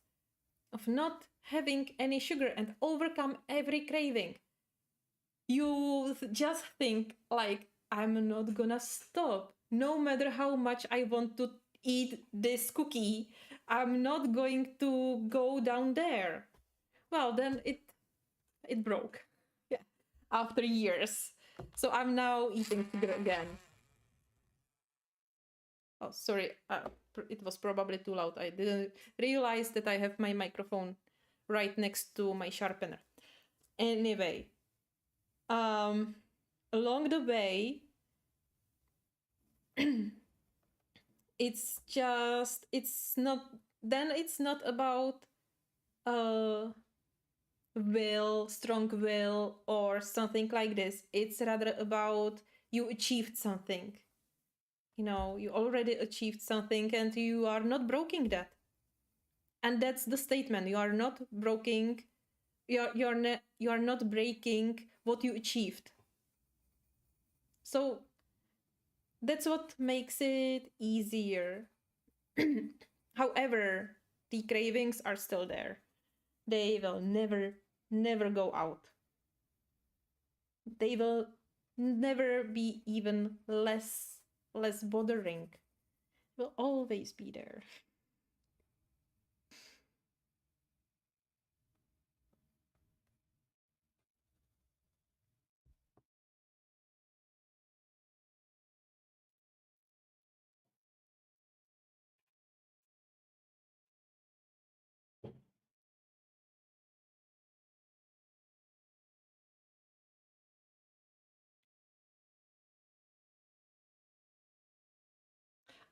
of not having any sugar and overcome every craving, you just think like I'm not gonna stop no matter how much I want to eat this cookie. I'm not going to go down there. Well, then it broke. Yeah, after years. So I'm now eating sugar again. Oh, sorry, it was probably too loud. I didn't realize that I have my microphone right next to my sharpener. Anyway, um along the way, it's not about uh strong will or something like this. It's rather about you achieved something. You already achieved something and you are not breaking that. And that's the statement. You are not breaking you are not breaking what you achieved. So that's what makes it easier. However, the cravings are still there. They will never go out. They will never be even less bothering. Will always be there.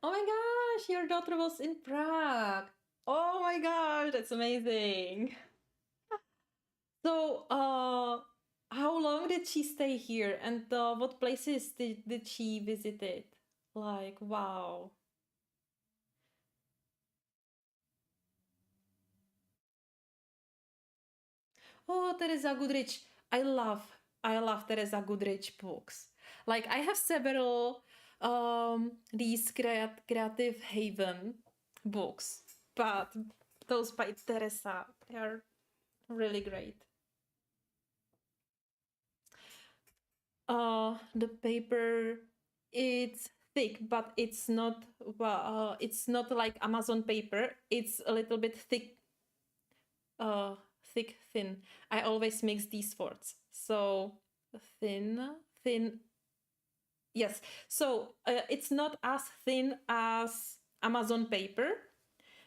Oh my gosh, your daughter was in Prague. Oh my gosh, that's amazing. So, how long did she stay here, and what places did she visit? Like, wow. Oh, Teresa Goodrich. I love Teresa Goodrich books. Like I have several these creative haven. books, but those by Teresa, they are really great. The paper, it's thick, but it's not like Amazon paper. It's a little bit thick, thin. I always mix these words. So thin. Yes. So it's not as thin as Amazon paper,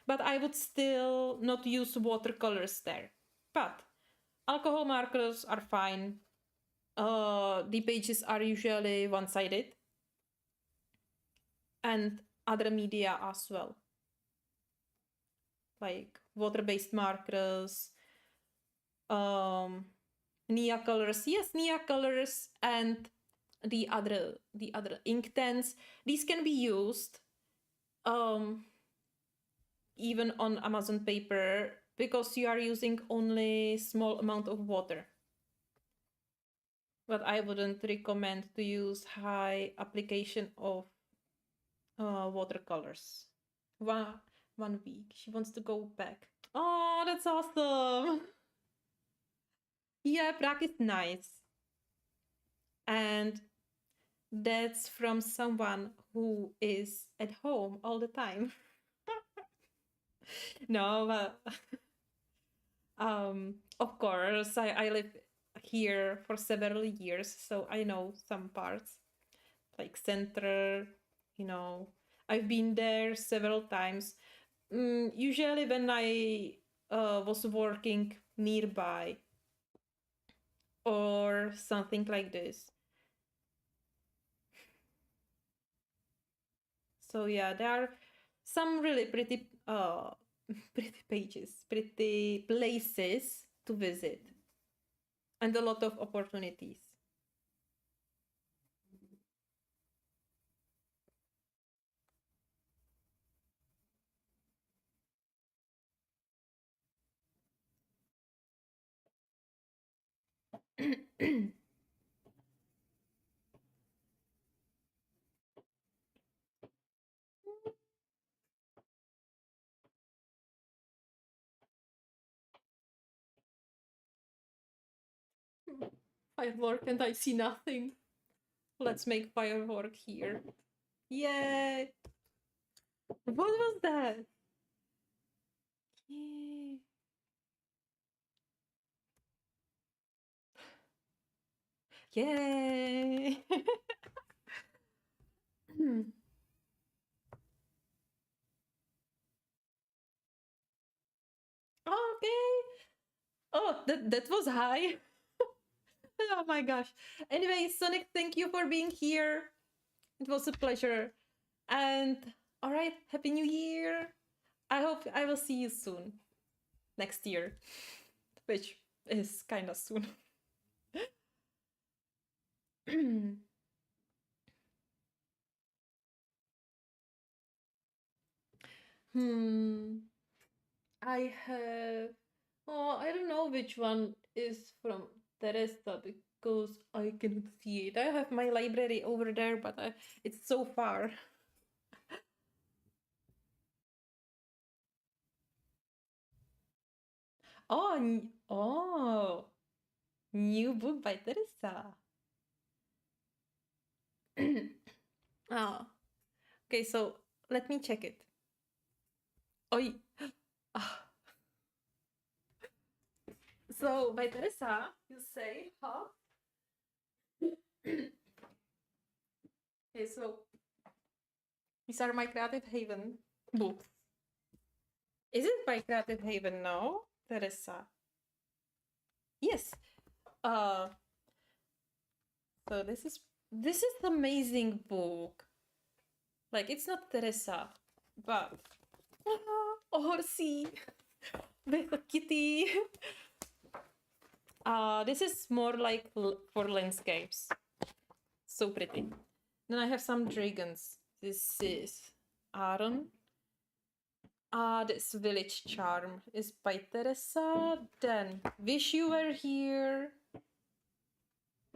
but I would still not use watercolors there. But alcohol markers are fine. The pages are usually one-sided, and other media as well, like water-based markers, Nia colors. Yes, Nia colors, and the other ink tents. These can be used even on Amazon paper because you are using only small amount of water. But I wouldn't recommend to use high application of watercolors. One week. She wants to go back. Oh, that's awesome. Yeah, Prague is nice. And that's from someone who is at home all the time. No, of course, I live here for several years, so I know some parts, like center, you know. I've been there several times. Usually when I was working nearby or something like this. So yeah, there are some really pretty pretty pages, pretty places to visit, and a lot of opportunities. Firework and I see nothing. Let's make firework here. Yay! What was that? Yay! Yay! Okay. Oh, that was high. Oh my gosh. Anyway, Sonic, thank you for being here. It was a pleasure. And all right, Happy New Year. I hope I will see you soon. Next year, which is kind of soon. Hmm. I have. Oh, I don't know which one is from Teresa because I cannot see it. I have my library over there, but it's so far. Oh, oh, new book by Teresa. Oh, okay. So let me check it. Oh, ah. So by Teresa, you say, huh? Okay, so these are my Creative Haven books. Is it by Creative Haven now, Teresa? Yes. Uh, so this is amazing book. Like it's not Teresa, but a horsey with a kitty. This is more like for landscapes. So pretty. Then I have some dragons. This is Aaron. This Village Charm is by Teresa. Then Wish You Were Here.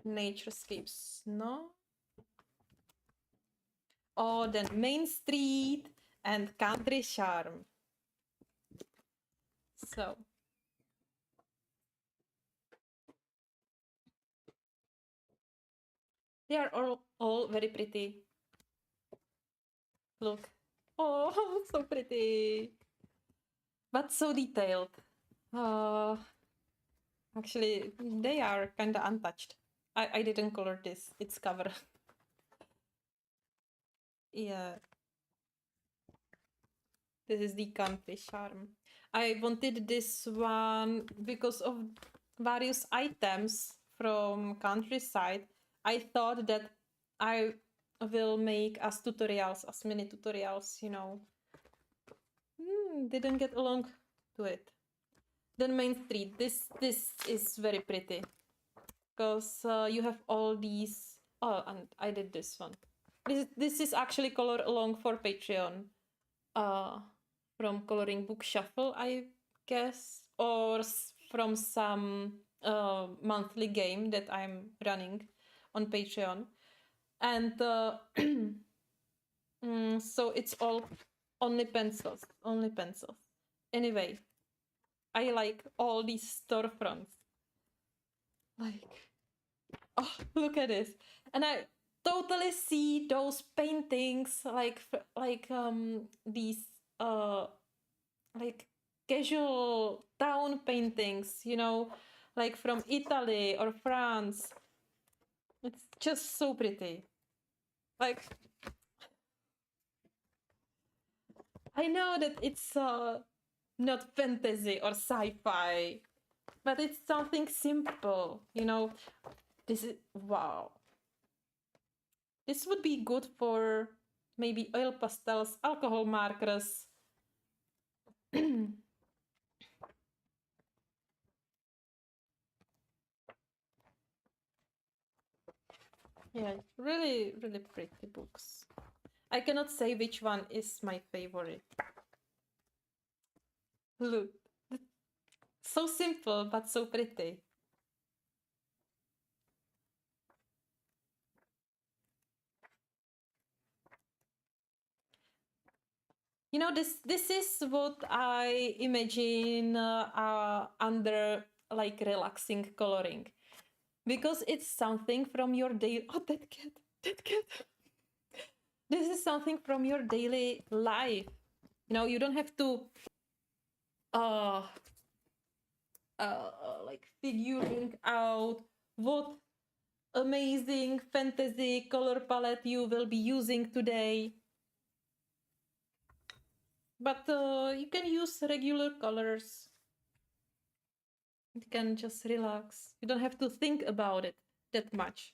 Naturescapes, no? Oh, then Main Street and Country Charm. So they are all very pretty. Look. Oh, so pretty. But so detailed. Uh, actually, they are kind of untouched. I didn't color this. It's cover. Yeah. This is the Country Charm. I wanted this one because of various items from countryside. I thought that I will make as tutorials, as mini tutorials, you know. Didn't get along to it. Then Main Street. This is very pretty because you have all these. Oh, and I did this one. This is actually color along for Patreon. Uh, from Coloring Book Shuffle, I guess, or from some monthly game that I'm running on Patreon. And so it's all only pencils, only pencils. Anyway, I like all these storefronts. Like, oh, look at this. And I totally see those paintings like these like casual town paintings, you know, like from Italy or France. It's just so pretty. Like, I know that it's not fantasy or sci-fi, but it's something simple, you know. This is wow. This would be good for maybe oil pastels, alcohol markers. Yeah, really, really pretty books. I cannot say which one is my favorite. Look, so simple but so pretty. You know, this is what I imagine under like relaxing coloring, because it's something from your daily. Oh, that cat, that cat. This is something from your daily life. You know, you don't have to uh like figuring out what amazing fantasy color palette you will be using today. But you can use regular colors. You can just relax. You don't have to think about it that much.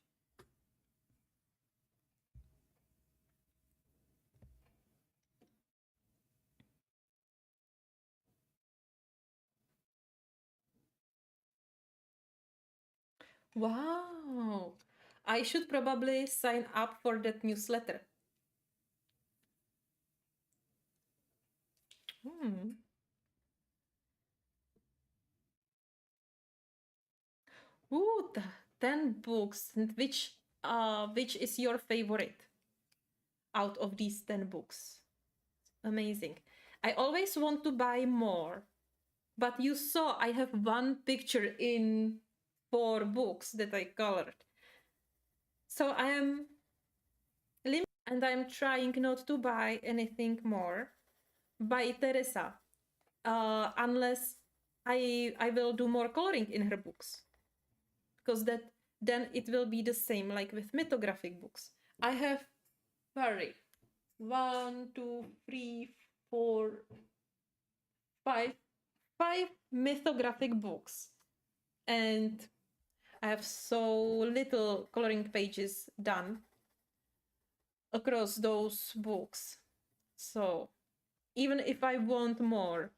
Wow. I should probably sign up for that newsletter. Hmm. Ooh, 10 books. And which is your favorite out of these 10 books? Amazing. I always want to buy more, but you saw I have one picture in 4 books that I colored. So I am limited and I'm trying not to buy anything more by Teresa, unless I will do more coloring in her books, because that then it will be the same like with mythographic books. I have very 5 5 mythographic books, and I have so little coloring pages done across those books. So even if I want more,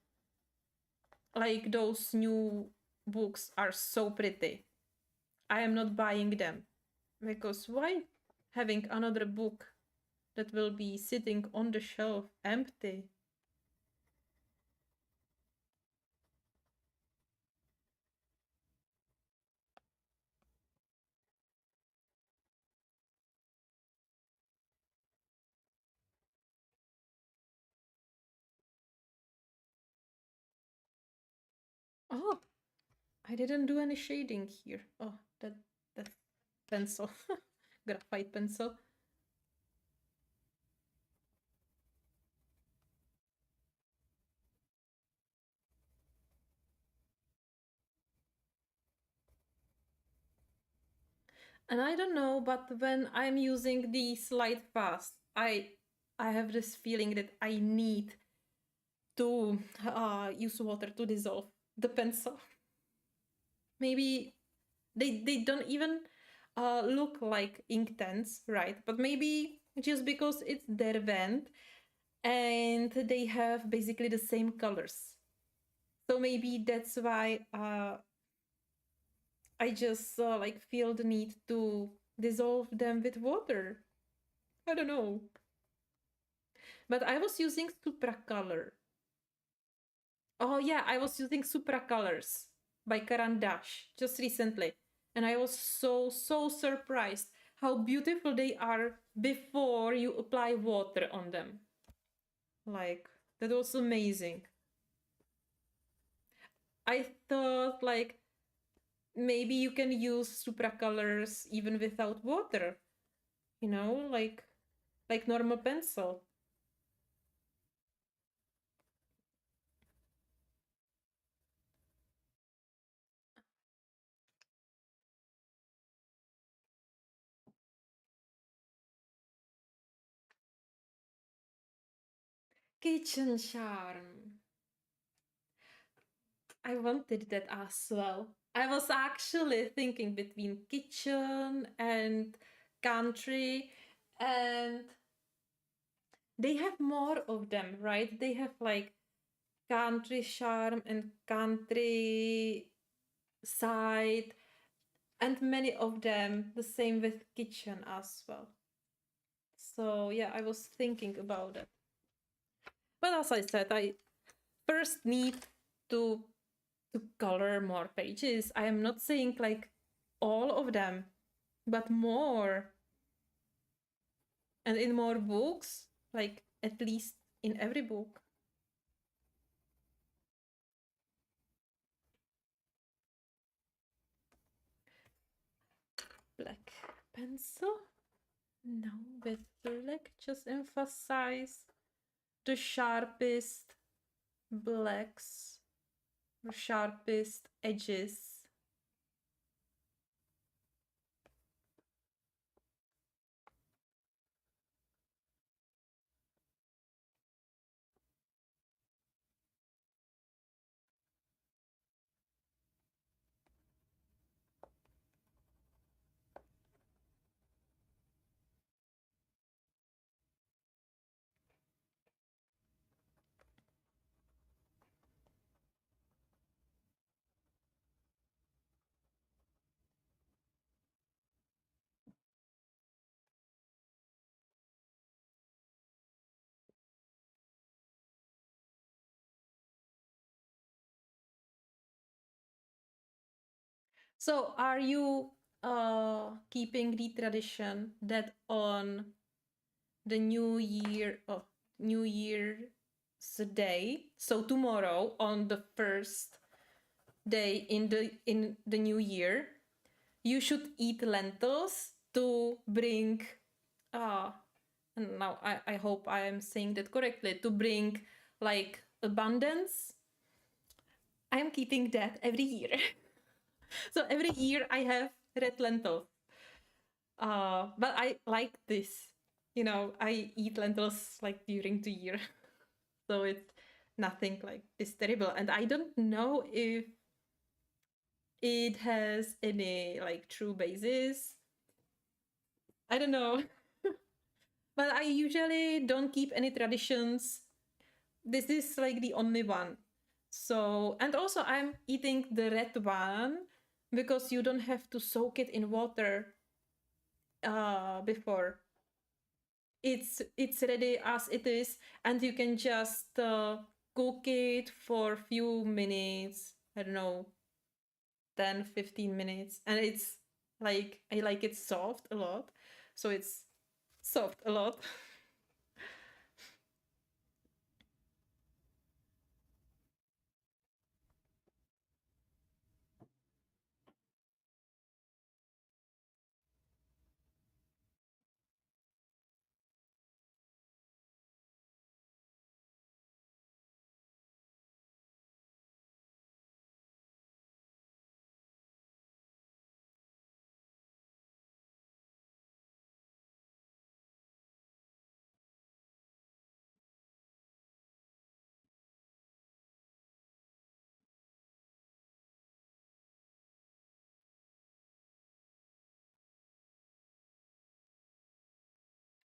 like those new books are so pretty, I am not buying them, because why having another book that will be sitting on the shelf empty? Oh, I didn't do any shading here. Oh, that pencil, graphite pencil. And I don't know, but when I'm using the slide fast, I have this feeling that I need to use water to dissolve the pencil. Maybe they don't even look like ink tents, right? But maybe just because it's their vent and they have basically the same colors. So maybe that's why I just like feel the need to dissolve them with water. I don't know. But I was using Supracolor. Oh yeah, I was using Supracolors by Karan Dash just recently. And I was so surprised how beautiful they are before you apply water on them. Like, that was amazing. I thought like maybe you can use Supracolors even without water, you know, like normal pencil. Kitchen charm. I wanted that as well. I was actually thinking between kitchen and country, and they have more of them, right? They have like country charm and country side, and many of them the same with kitchen as well. So yeah, I was thinking about it. But as I said, I first need to color more pages. I am not saying like all of them, but more. And in more books, like at least in every book. Black pencil? No, with black, just emphasize the sharpest blacks, the sharpest edges. So are you keeping the tradition that on the New Year's day, so tomorrow on the first day in the new year, you should eat lentils to bring uh and now I hope I am saying that correctly, to bring like abundance. I am keeping that every year. So every year I have red lentils. But I like this. You know, I eat lentils like during the year. So it's nothing like this terrible. And I don't know if it has any like true basis. I don't know. But I usually don't keep any traditions. This is like the only one. So, and also I'm eating the red one because you don't have to soak it in water before. It's ready as it is, and you can just cook it for a few minutes. I don't know, 10-15 minutes, and it's like I like it soft a lot, so it's soft a lot.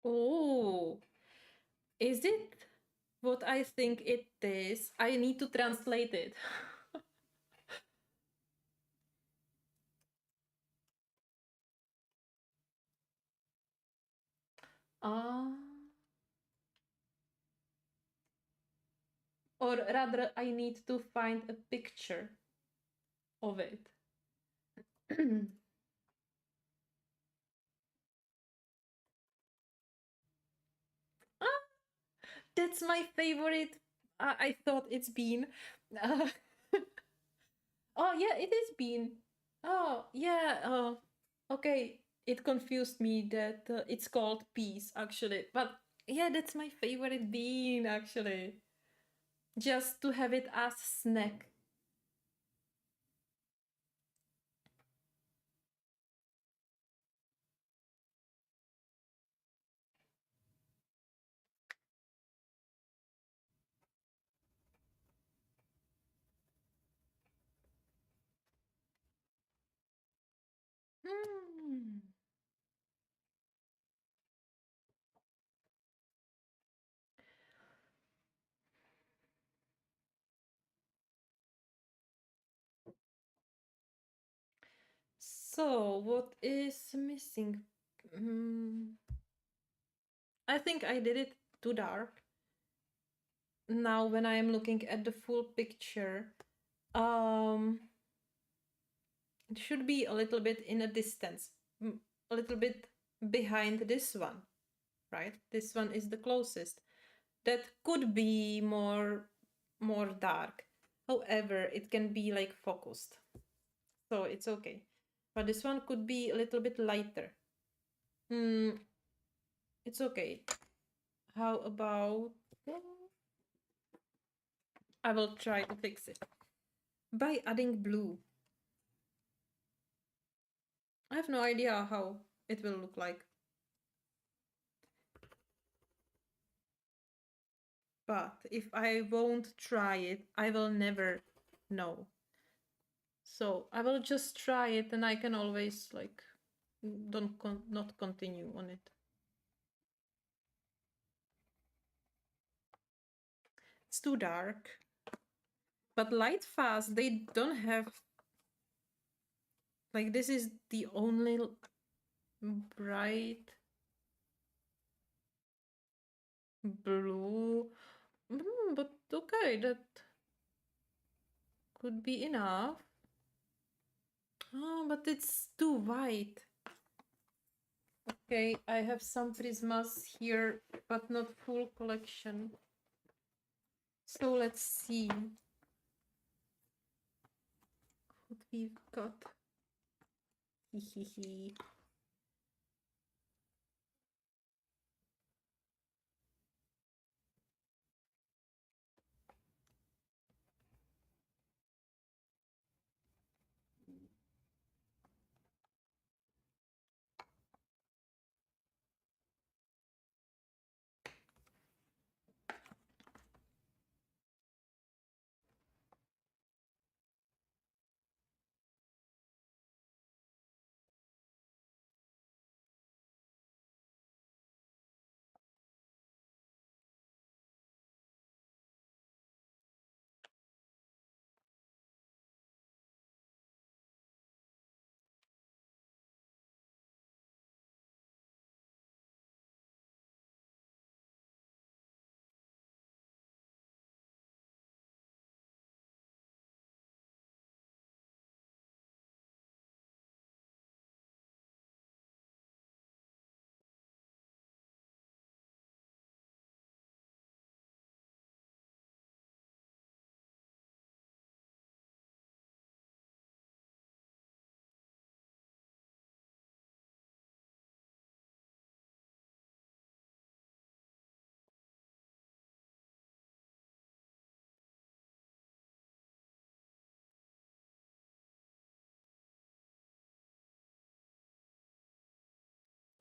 Oh, is it what I think it is? I need to translate it. Ah, or rather, I need to find a picture of it. Ah, that's my favorite. I thought it's bean. Uh, oh yeah, it is bean. Oh yeah. Okay. It confused me that it's called peas actually, but yeah, that's my favorite bean actually. Just to have it as snack. Hmm. So what is missing? Hmm. I think I did it too dark. Now when I am looking at the full picture, um, it should be a little bit in a distance, a little bit behind this one, right? This one is the closest. That could be more dark. However, it can be like focused, so it's okay. But this one could be a little bit lighter. Mm, it's okay. How about I will try to fix it by adding blue. I have no idea how it will look like, but if I won't try it, I will never know. So I will just try it, and I can always like don't not continue on it. It's too dark. But light fast, they don't have like this is the only bright blue. But okay, that could be enough. Oh, but it's too white. Okay, I have some prismas here, but not full collection. So let's see what we've got. Hehehe.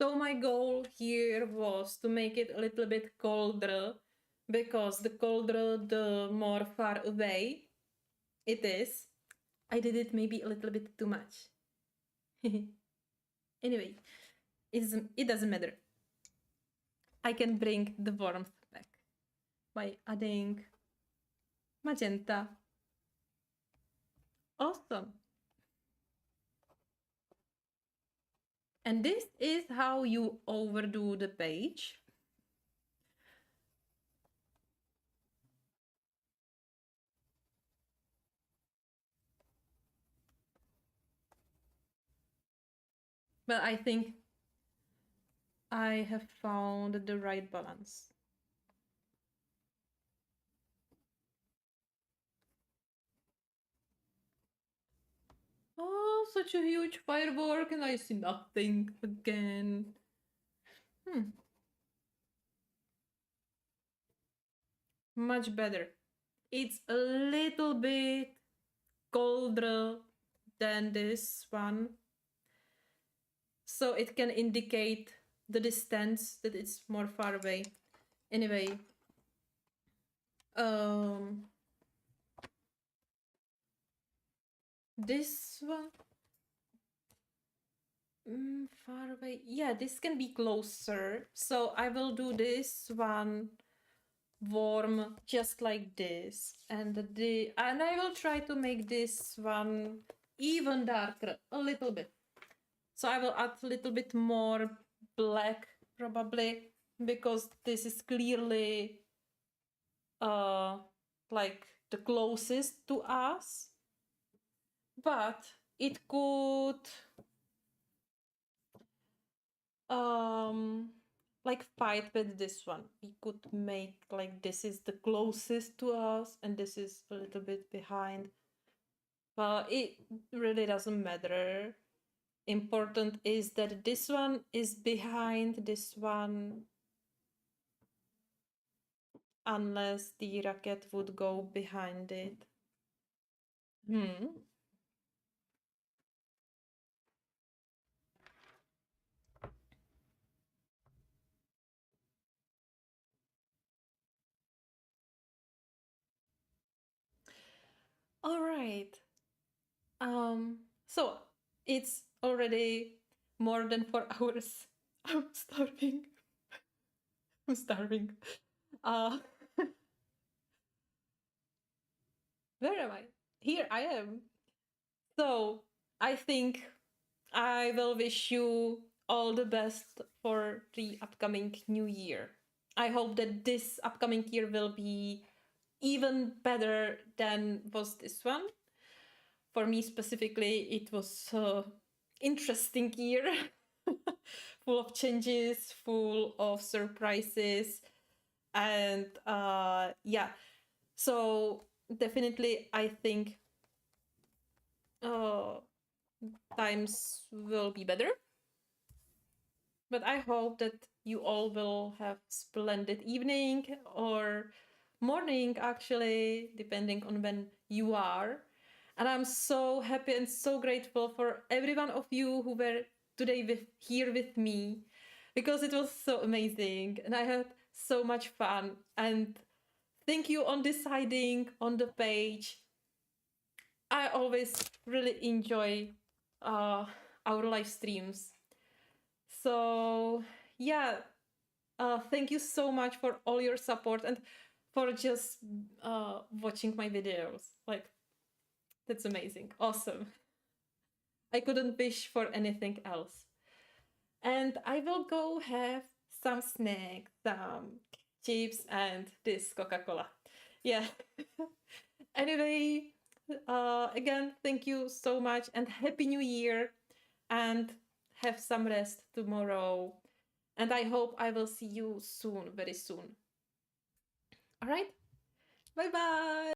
So my goal here was to make it a little bit colder because the colder, the more far away it is. I did it maybe a little bit too much. Anyway, it doesn't matter. I can bring the warmth back by adding magenta. Awesome. And this is how you overdo the page. But I think I have found the right balance. Oh, such a huge firework, and I see nothing again. Much better. It's a little bit colder than this one, so it can indicate the distance that it's more far away. Anyway, this one, far away. Yeah, this can be closer. So I will do this one warm just like this, and I will try to make this one even darker a little bit. So I will add a little bit more black probably, because this is clearly like the closest to us, but it could like fight with this one. We could make like this is the closest to us and this is a little bit behind, but it really doesn't matter. Important is that this one is behind this one, unless the racket would go behind it. All right. So it's already more than 4 hours. I'm starving. I'm starving. Uh, where am I? Here I am. So I think I will wish you all the best for the upcoming new year. I hope that this upcoming year will be even better than was this one. For me specifically, it was interesting year, full of changes, full of surprises, and yeah. So definitely, I think times will be better. But I hope that you all will have splendid evening or morning, actually, depending on when you are. And I'm so happy and so grateful for every one of you who were today here with me, because it was so amazing and I had so much fun. And thank you on deciding on the page. I always really enjoy our live streams. So yeah, thank you so much for all your support and for just watching my videos. Like, that's amazing. Awesome. I couldn't wish for anything else. And I will go have some snacks, some chips, and this Coca-Cola. Yeah. Anyway, again, thank you so much and Happy New Year, and have some rest tomorrow. And I hope I will see you soon, very soon. All right. Bye bye.